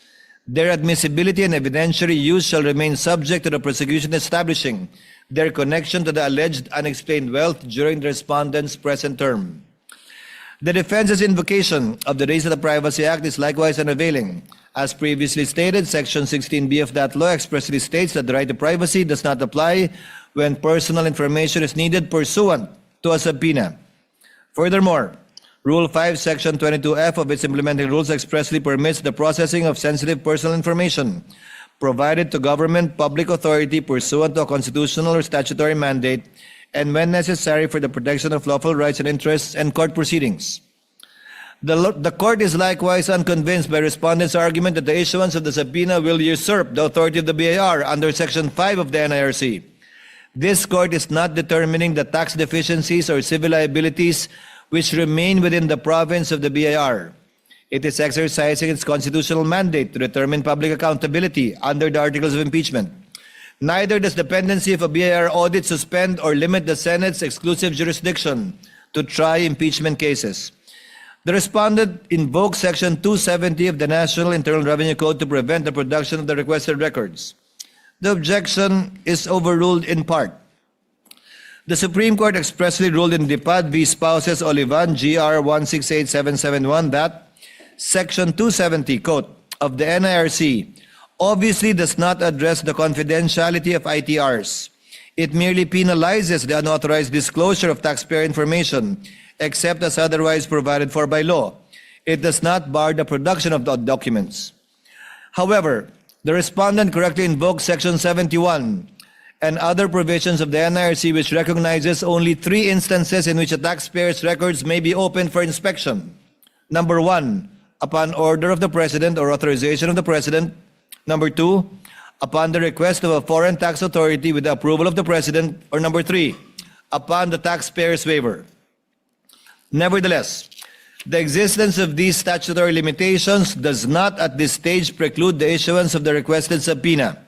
Their admissibility and evidentiary use shall remain subject to the prosecution establishing their connection to the alleged unexplained wealth during the respondent's present term. The defense's invocation of the Race to the Privacy Act is likewise unavailing. As previously stated, Section 16B of that law expressly states that the right to privacy does not apply when personal information is needed pursuant to a subpoena. Furthermore, Rule 5, Section 22F of its implementing rules expressly permits the processing of sensitive personal information provided to government public authority pursuant to a constitutional or statutory mandate and when necessary for the protection of lawful rights and interests and court proceedings. The court is likewise unconvinced by respondents' argument that the issuance of the subpoena will usurp the authority of the BIR under Section 5 of the NIRC. This court is not determining the tax deficiencies or civil liabilities which remain within the province of the BIR. It is exercising its constitutional mandate to determine public accountability under the Articles of Impeachment. Neither does dependency of a BIR audit suspend or limit the Senate's exclusive jurisdiction to try impeachment cases. The respondent invokes Section 270 of the National Internal Revenue Code to prevent the production of the requested records. The objection is overruled in part. The Supreme Court expressly ruled in Dipad v. Spouses Olivan, GR 168771, that Section 270, quote, of the NIRC obviously does not address the confidentiality of ITRs. It merely penalizes the unauthorized disclosure of taxpayer information, except as otherwise provided for by law. It does not bar the production of the documents. However, the respondent correctly invokes Section 71 and other provisions of the NIRC which recognizes only 3 instances in which a taxpayer's records may be opened for inspection. Number 1, upon order of the President or authorization of the President. Number 2, upon the request of a foreign tax authority with the approval of the President. Or number 3, upon the taxpayer's waiver. Nevertheless, the existence of these statutory limitations does not at this stage preclude the issuance of the requested subpoena.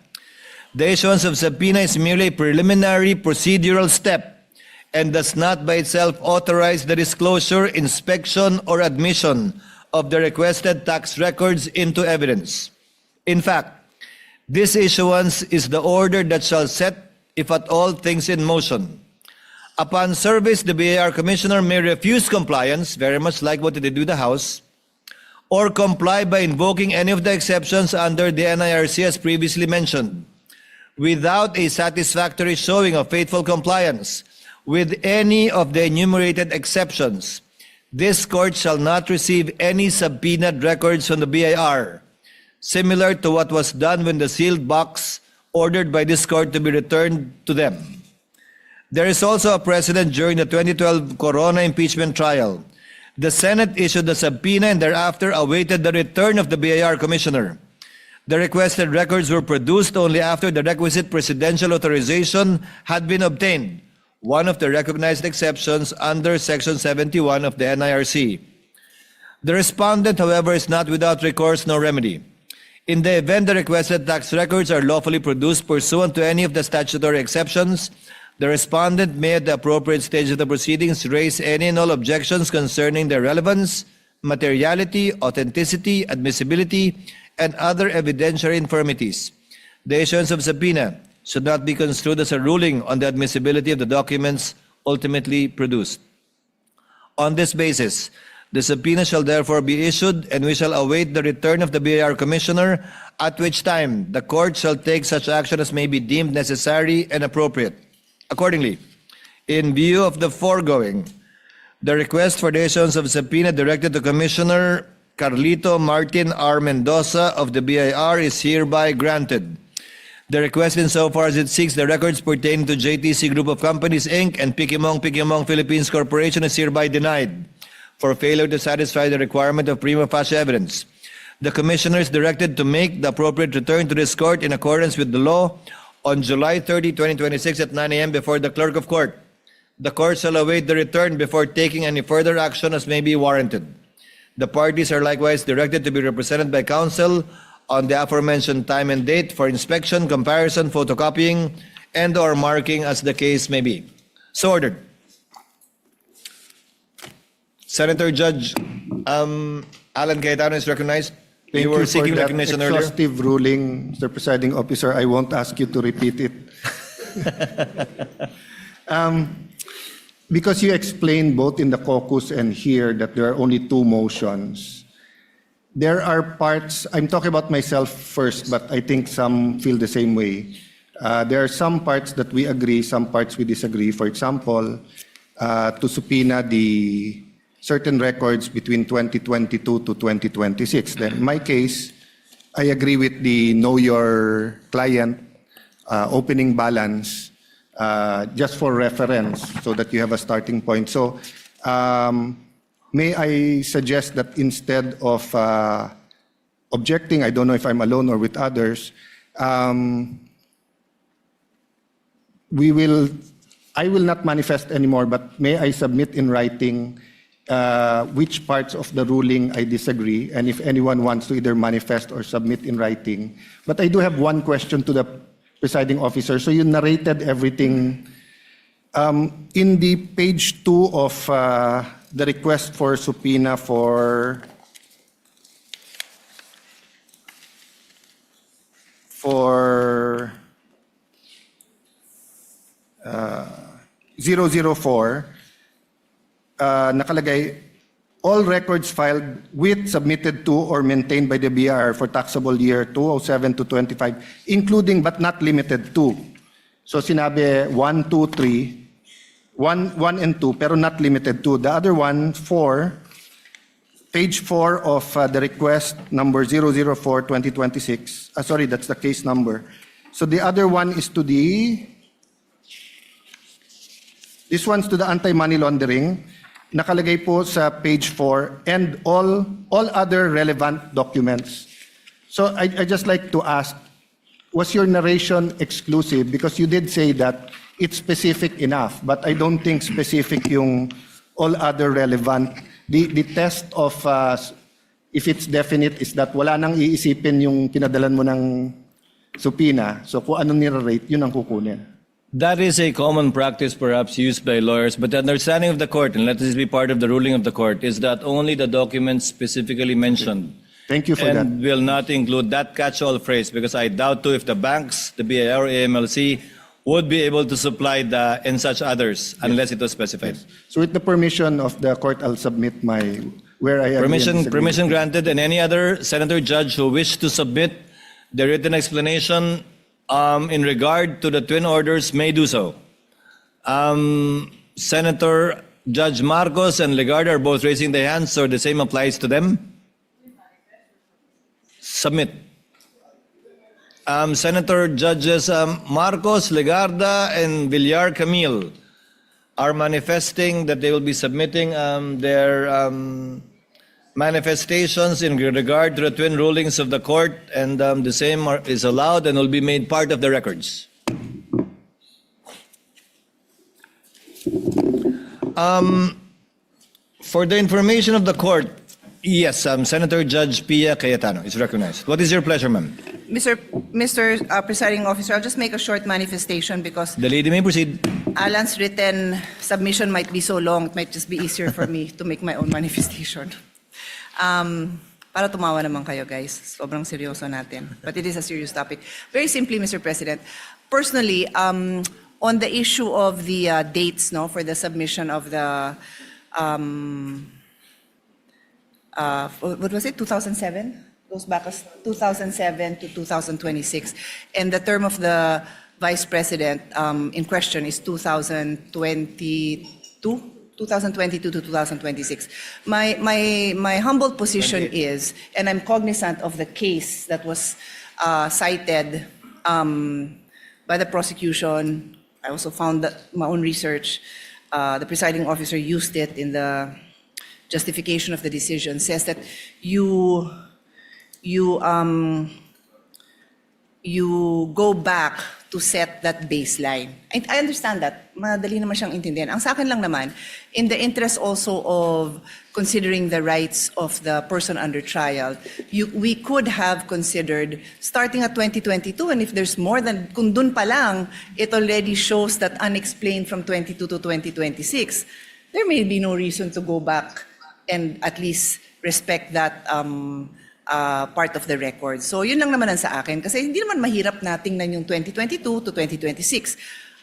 The issuance of subpoena is merely a preliminary procedural step and does not by itself authorize the disclosure, inspection, or admission of the requested tax records into evidence. In fact, this issuance is the order that shall set, if at all, things in motion. Upon service, the BIR Commissioner may refuse compliance, very much like what they did with the House, or comply by invoking any of the exceptions under the NIRC as previously mentioned, without a satisfactory showing of faithful compliance with any of the enumerated exceptions. This court shall not receive any subpoenaed records from the BIR, similar to what was done when the sealed box ordered by this court to be returned to them. There is also a precedent during the 2012 Corona impeachment trial. The Senate issued a subpoena and thereafter awaited the return of the BIR Commissioner. The requested records were produced only after the requisite presidential authorization had been obtained, one of the recognized exceptions under Section 71 of the NIRC. The respondent, however, is not without recourse nor remedy. In the event the requested tax records are lawfully produced pursuant to any of the statutory exceptions, the respondent may at the appropriate stage of the proceedings raise any and all objections concerning their relevance, materiality, authenticity, admissibility, and other evidentiary infirmities. The issuance of subpoena should not be construed as a ruling on the admissibility of the documents ultimately produced. On this basis, the subpoena shall therefore be issued, and we shall await the return of the BIR Commissioner, at which time the court shall take such action as may be deemed necessary and appropriate. Accordingly, in view of the foregoing, The request for the issuance of subpoena directed to Commissioner Carlito Martin R. Mendoza of the BIR is hereby granted. The request insofar as it seeks the records pertaining to JTC Group of Companies, Inc. and Pikimong Philippines Corporation is hereby denied for failure to satisfy the requirement of prima facie evidence. The Commissioner is directed to make the appropriate return to this court in accordance with the law on July 30, 2026 at 9 a.m. before the Clerk of Court. The court shall await the return before taking any further action as may be warranted. The parties are likewise directed to be represented by counsel on the aforementioned time and date for inspection, comparison, photocopying, and or marking as the case may be. So ordered. Senator Judge Alan Cayetano is recognized. Thank you were you seeking for that recognition earlier. exhaustive ruling, Mr. Presiding Officer. I won't ask you to repeat it. Because you explained both in the caucus and here that there are only two motions, there are parts, I'm talking about myself first, but I think some feel the same way. There are some parts that we agree, some parts we disagree. For example, to subpoena the certain records between 2022 to 2026. Then in my case, I agree with the know your client opening balance just for reference so that you have a starting point. So may I suggest that instead of objecting, I don't know if I'm alone or with others, I will not manifest anymore, but may I submit in writing which parts of the ruling I disagree, and if anyone wants to either manifest or submit in writing. But I do have one question to the presiding officer. So you narrated everything. In the page 2 of the request for subpoena for 004, nakalagay, all records filed with, submitted to, or maintained by the BIR for taxable year 2007 to 25, including but not limited to. So sinabi 1, 2, 3, 1 and 2, pero not limited to. The other one, 4, page 4 of the request number 004, 2026. Sorry, that's the case number. So the other one is to the, this one's to the anti-money laundering. Nakalagay po sa page 4 and all other relevant documents. So I just like to ask, was your narration exclusive? Because you did say that it's specific enough, but I don't think specific yung all other relevant. The test of if it's definite is that wala nang iisipin yung pinadalan mo ng subpoena. So kung anong nire-rate, yun ang kukunin. That is a common practice perhaps used by lawyers, but the understanding of the court, and let this be part of the ruling of the court, is that only the documents specifically mentioned Thank you for that. and will not include that catch-all phrase, because I doubt too if the banks, the BIR, AMLC, would be able to supply the and such others unless it was specified. So with the permission of the court, I'll submit my, where I agree and disagree. Permission granted, and any other senator judge who wish to submit the written explanation in regard to the twin orders may do so. Senator Judge Marcos and Legarda are both raising their hands, so the same applies to them. Submit. Senator Judges Marcos, Legarda, and Villar Camille are manifesting that they will be submitting their manifestations in regard to the twin rulings of the court, and the same is allowed and will be made part of the records. For the information of the court, yes, Senator Judge Pia Cayetano is recognized. What is your pleasure, ma'am? Mr. Presiding Officer, I'll just make a short manifestation because The lady may proceed. Alan's written submission might be so long, it might just be easier for me to make my own manifestation. Para tumawa naman kayo, guys. Sobrang seryoso natin. But it is a serious topic. Very simply, Mr. President, personally, on the issue of the dates, no, for the submission of the, what was it, 2007? Goes back as 2007 to 2026. And the term of the Vice President in question is 2022, 2022 to 2026. My humble position is, and I'm cognizant of the case that was cited by the prosecution. I also found that my own research, the presiding officer used it in the justification of the decision, says that you go back to set that baseline. I understand that. Madali naman siyang intindihan. Ang sa akin lang naman, in the interest also of considering the rights of the person under trial, we could have considered starting at 2022, and if there's more than, kung dun pa lang, it already shows that unexplained from 22 to 2026, there may be no reason to go back and at least respect that part of the record. So yun lang naman ang sa akin. Kasi hindi naman mahirap na tingnan yung 2022 to 2026.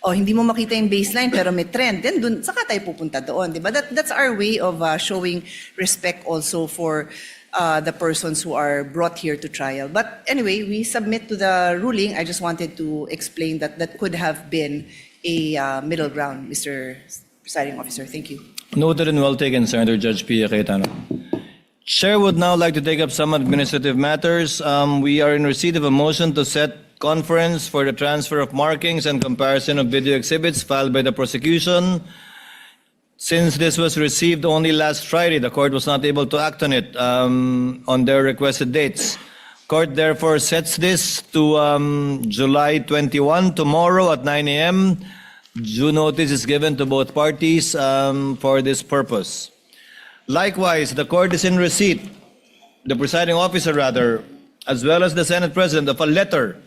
O hindi mo makita yung baseline pero may trend. Then dun, saka tayo pupunta doon. Diba? That's our way of showing respect also for the persons who are brought here to trial. But anyway, we submit to the ruling. I just wanted to explain that that could have been a middle ground, Mr. Presiding Officer. Thank you. Noted and well taken, Senator Judge Pia Cayetano. Chair would now like to take up some administrative matters. We are in receipt of a motion to set conference for the transfer of markings and comparison of video exhibits filed by the prosecution. Since this was received only last Friday, the court was not able to act on it on their requested dates. Court therefore sets this to July 21, tomorrow at 9 a.m. Due notice is given to both parties for this purpose. Likewise, the court is in receipt, the presiding officer rather, as well as the Senate President, of a letter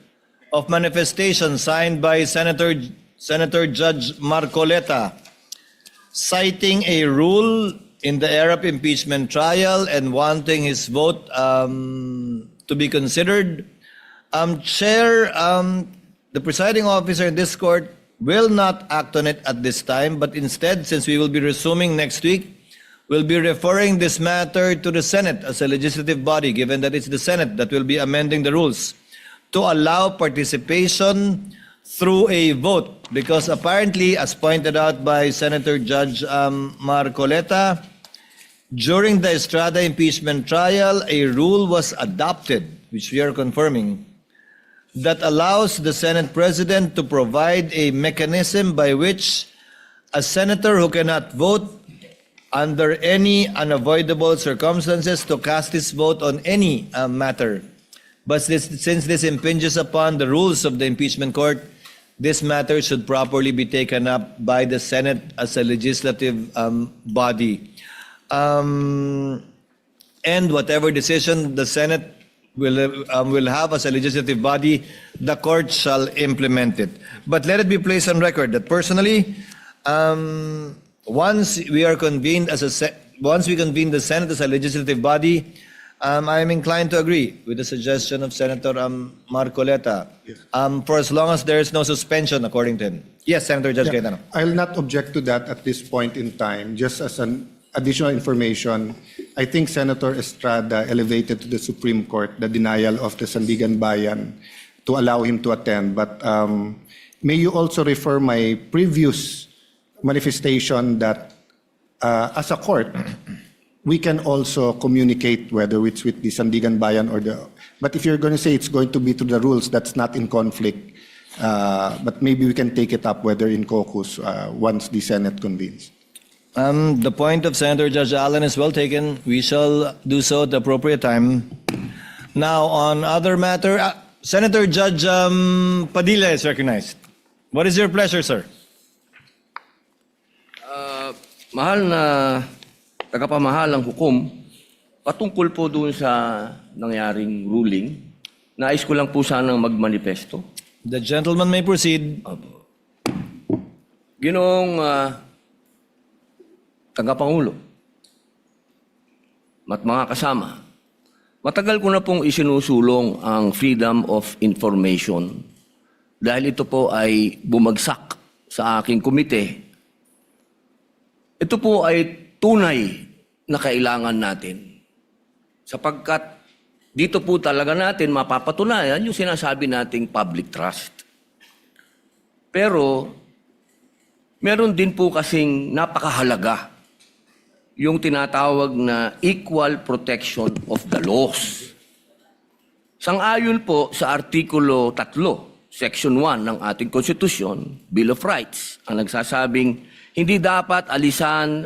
of manifestation signed by Senator Judge Marcoleta, citing a rule in the Arab impeachment trial and wanting his vote to be considered. Chair, the presiding officer in this court will not act on it at this time, but instead, since we will be resuming next week, we'll be referring this matter to the Senate as a legislative body, given that it's the Senate that will be amending the rules, to allow participation through a vote. Because apparently, as pointed out by Senator Judge Marcoleta, during the Estrada impeachment trial, a rule was adopted, which we are confirming, that allows the Senate President to provide a mechanism by which a senator who cannot vote under any unavoidable circumstances to cast his vote on any matter. But since this impinges upon the rules of the impeachment court, this matter should properly be taken up by the Senate as a legislative body. And whatever decision the Senate will have as a legislative body, the court shall implement it. But let it be placed on record that personally, once we convene the Senate as a legislative body, I am inclined to agree with the suggestion of Senator Marcoleta, for as long as there is no suspension, according to him. Yes, Senator Judge Cayetano. I'll not object to that at this point in time. Just as an additional information, I think Senator Estrada elevated to the Supreme Court the denial of the Sandigan Bayan to allow him to attend. But may you also refer my previous manifestation that as a court, we can also communicate whether it's with the Sandigan Bayan or the... But if you're going to say it's going to be to the rules, that's not in conflict. But maybe we can take it up whether in caucus once the Senate convenes. The point of Senator Judge Allen is well taken. We shall do so at the appropriate time. Now, on other matter, Senator Judge Padilla is recognized. What is your pleasure, sir? Mahal na tagapamahalang hukom, patungkol po doon sa nangyaring ruling, nais ko lang po sanang magmanifesto. The gentleman may proceed. Ginoong tagapangulo at mga kasama, matagal ko na pong isinusulong ang freedom of information dahil ito po ay bumagsak sa aking komite. Ito po ay tunay na kailangan natin. Sapagkat dito po talaga natin mapapatunayan yung sinasabi nating public trust. Pero meron din po kasing napakahalaga yung tinatawag na equal protection of the laws. Sang-ayon po sa Artikulo 3, Section 1 ng ating Konstitusyon, Bill of Rights, ang nagsasabing hindi dapat alisan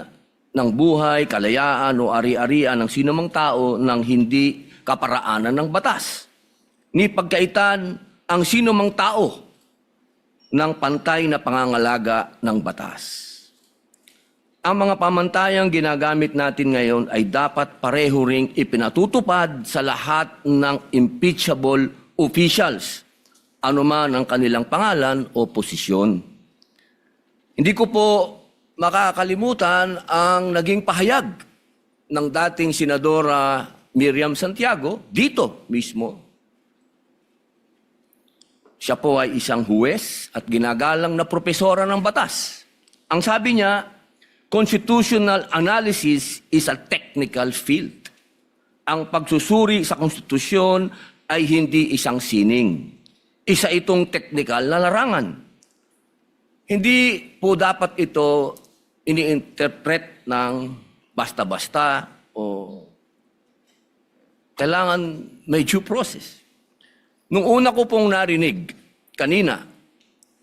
ng buhay, kalayaan o ari-arian ng sinumang tao ng hindi kaparaanan ng batas. Ni pagkaitan ang sinumang tao ng pantay na pangangalaga ng batas. Ang mga pamantayang ginagamit natin ngayon ay dapat pareho ring ipinatutupad sa lahat ng impeachable officials, anuman ang kanilang pangalan o posisyon. Hindi ko po makakalimutan ang naging pahayag ng dating Senadora Miriam Santiago dito mismo. Siya po ay isang huwes at ginagalang na propesora ng batas. Ang sabi niya, constitutional analysis is a technical field. Ang pagsusuri sa konstitusyon ay hindi isang sining. Isa itong technical na larangan. Hindi po dapat ito ini-interpret ng basta-basta o kailangan may due process. Nung una ko pong narinig kanina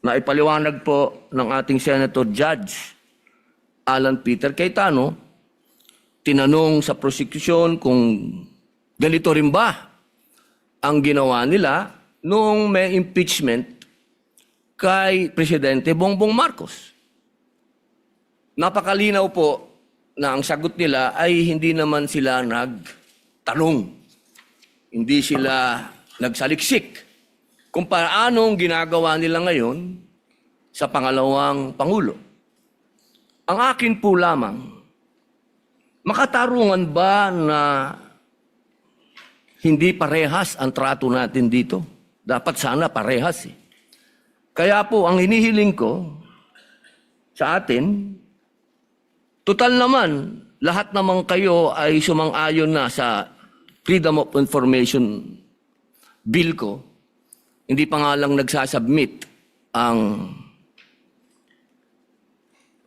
na ipaliwanag po ng ating Senator Judge Alan Peter Cayetano, tinanong sa prosecution kung ganito rin ba ang ginawa nila noong may impeachment kay Presidente Bongbong Marcos. Napakalinaw po na ang sagot nila ay hindi naman sila nagtanong. Hindi sila nagsaliksik kung paanong ginagawa nila ngayon sa pangalawang Pangulo. Ang akin po lamang, makatarungan ba na hindi parehas ang trato natin dito? Dapat sana parehas eh. Kaya po, ang hinihiling ko sa atin, total naman, lahat naman kayo ay sumang-ayon na sa Freedom of Information Bill ko. Hindi pa nga lang nagsasubmit ang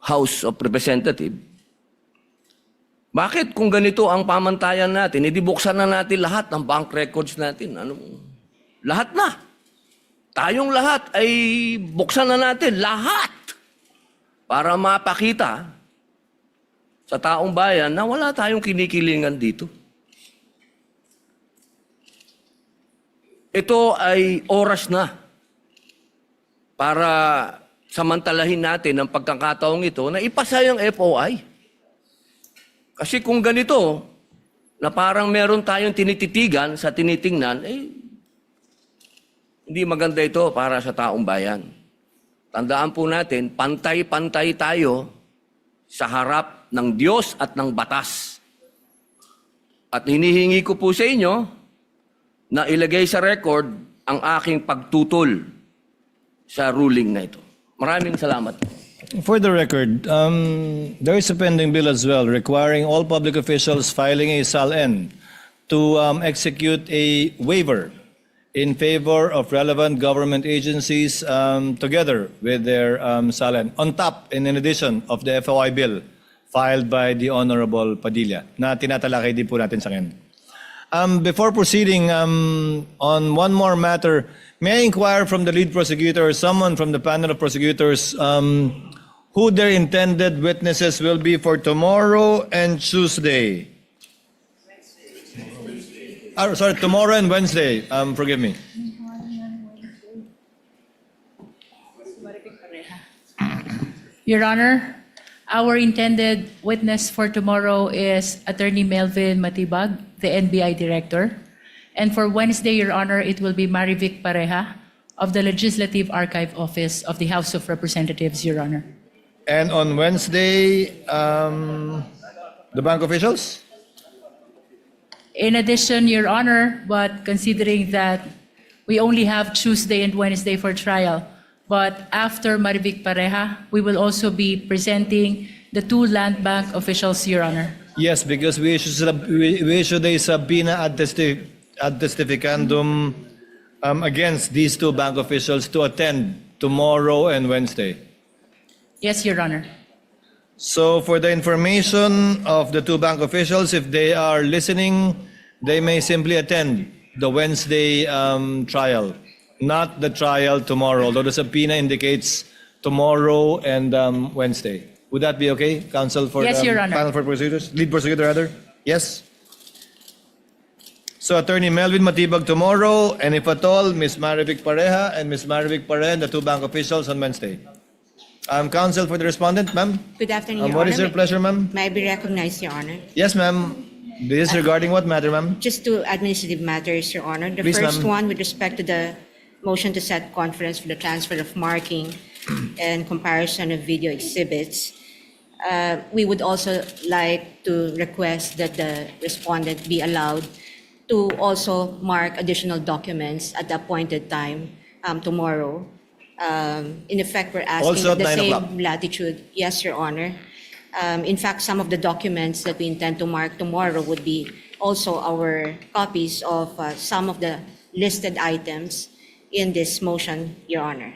House of Representatives. Bakit kung ganito ang pamantayan natin, edi buksan na natin lahat ng bank records natin. Lahat na. Tayong lahat ay buksan na natin, lahat. Para mapakita sa taong bayan na wala tayong kinikilingan dito. Ito ay oras na para samantalahin natin ang pagkakataong ito na ipasa yung FOI. Kasi kung ganito, na parang meron tayong tinititigan sa tinitingnan, hindi maganda ito para sa taong bayan. Tandaan po natin, pantay-pantay tayo sa harap ng Diyos at ng batas. At hinihingi ko po sa inyo na ilagay sa record ang aking pagtutol sa ruling na ito. Maraming salamat. For the record, there is a pending bill as well requiring all public officials filing a SAL-N to execute a waiver in favor of relevant government agencies together with their SAL-N, on top and in addition of the FOI bill filed by the Honorable Padilla na tinatalakay din po natin sa ngayon. Before proceeding on one more matter, may I inquire from the lead prosecutor or someone from the panel of prosecutors who their intended witnesses will be for tomorrow and Tuesday? Sorry, tomorrow and Wednesday. Forgive me. Your Honor, our intended witness for tomorrow is Attorney Melvin Matibag, the NBI Director. And for Wednesday, Your Honor, it will be Marivic Pareja of the Legislative Archive Office of the House of Representatives, Your Honor. And on Wednesday, the bank officials? In addition, Your Honor, but considering that we only have Tuesday and Wednesday for trial, but after Marivic Pareja, we will also be presenting the two land bank officials, Your Honor. Yes, because we issued a subpoena ad testificandum against these two bank officials to attend tomorrow and Wednesday. Yes, Your Honor. So for the information of the two bank officials, if they are listening, they may simply attend the Wednesday trial, not the trial tomorrow, although the subpoena indicates tomorrow and Wednesday. Would that be okay, counsel for Yes, Your Honor. panel for prosecutors? Lead prosecutor rather? Yes? So Attorney Melvin Matibag tomorrow, and if at all, Ms. Marivic Pareja and Ms. Marivic Pareja, the two bank officials on Wednesday. Counsel for the respondent, ma'am? Good afternoon, Your What Honor. is your pleasure, ma'am? May I be recognized, Your Honor? Yes, ma'am. This is regarding what matter, ma'am? Just two administrative matters, Your Honor. The Please, first ma'am. one with respect to the motion to set conference for the transfer of marking and comparison of video exhibits. We would also like to request that the respondent be allowed to also mark additional documents at the appointed time tomorrow. In effect, we're asking Also at the 9 same o'clock. latitude. Yes, Your Honor. In fact, some of the documents that we intend to mark tomorrow would be also our copies of some of the listed items in this motion, Your Honor.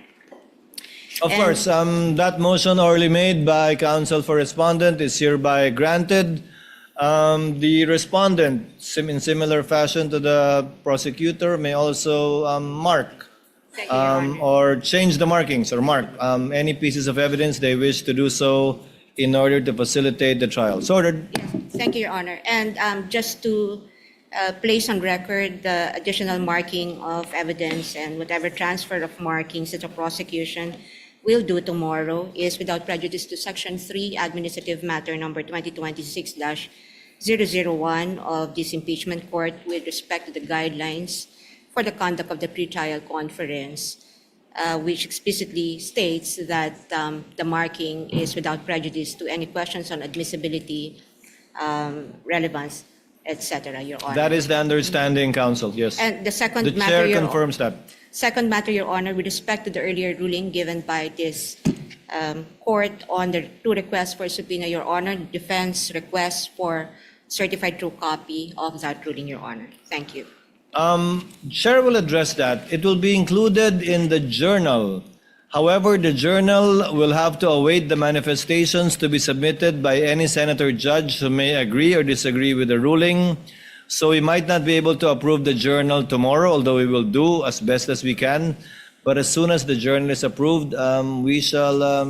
Of And- course, that motion already made by counsel for respondent is hereby granted. The respondent, in similar fashion to the prosecutor, may also mark Thank you, Your Honor. or change the markings or mark any pieces of evidence they wish to do so in order to facilitate the trial. So ordered. Yes, thank you, Your Honor. And just to place on record the additional marking of evidence and whatever transfer of markings that the prosecution will do tomorrow is without prejudice to Section 3, Administrative Matter Number 2026-001 of this impeachment court with respect to the guidelines for the conduct of the pretrial conference, which explicitly states that the marking is without prejudice to any questions on admissibility, relevance, etc., Your Honor. That is the understanding, counsel, yes. And the second The matter, chair Your confirms that. Second matter, Your Honor, with respect to the earlier ruling given by this court on the two requests for subpoena, Your Honor, defense requests for certified true copy of that ruling, Your Honor. Thank you. Chair will address that. It will be included in the journal. However, the journal will have to await the manifestations to be submitted by any senator judge who may agree or disagree with the ruling. So we might not be able to approve the journal tomorrow, although we will do as best as we can. But as soon as the journal is approved, we shall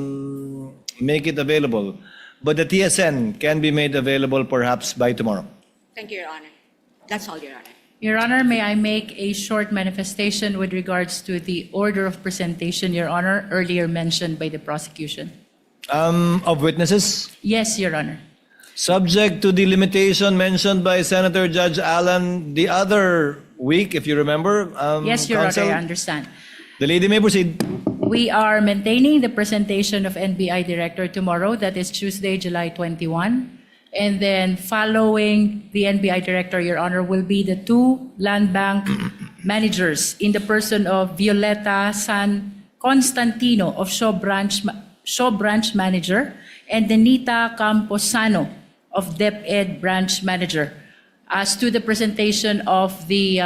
make it available. But the TSN can be made available perhaps by tomorrow. Thank you, Your Honor. That's all, Your Honor. Your Honor, may I make a short manifestation with regards to the order of presentation, Your Honor, earlier mentioned by the prosecution? Of witnesses? Yes, Your Honor. Subject to the limitation mentioned by Senator Judge Allen the other week, if you remember. Yes, Your Counsel? Honor, I understand. The lady may proceed. We are maintaining the presentation of NBI Director tomorrow, that is Tuesday, July 21. And then following the NBI Director, Your Honor, will be the two land bank managers in the person of Violeta San Constantino of Shaw Branch Manager and Denita Camposano of DepEd Branch Manager. As to the presentation of the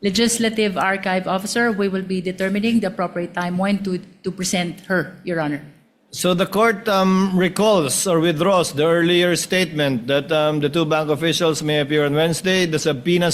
Legislative Archive Officer, we will be determining the appropriate time when to present her, Your Honor. So the court recalls or withdraws the earlier statement that the two bank officials may appear on Wednesday. The subpoena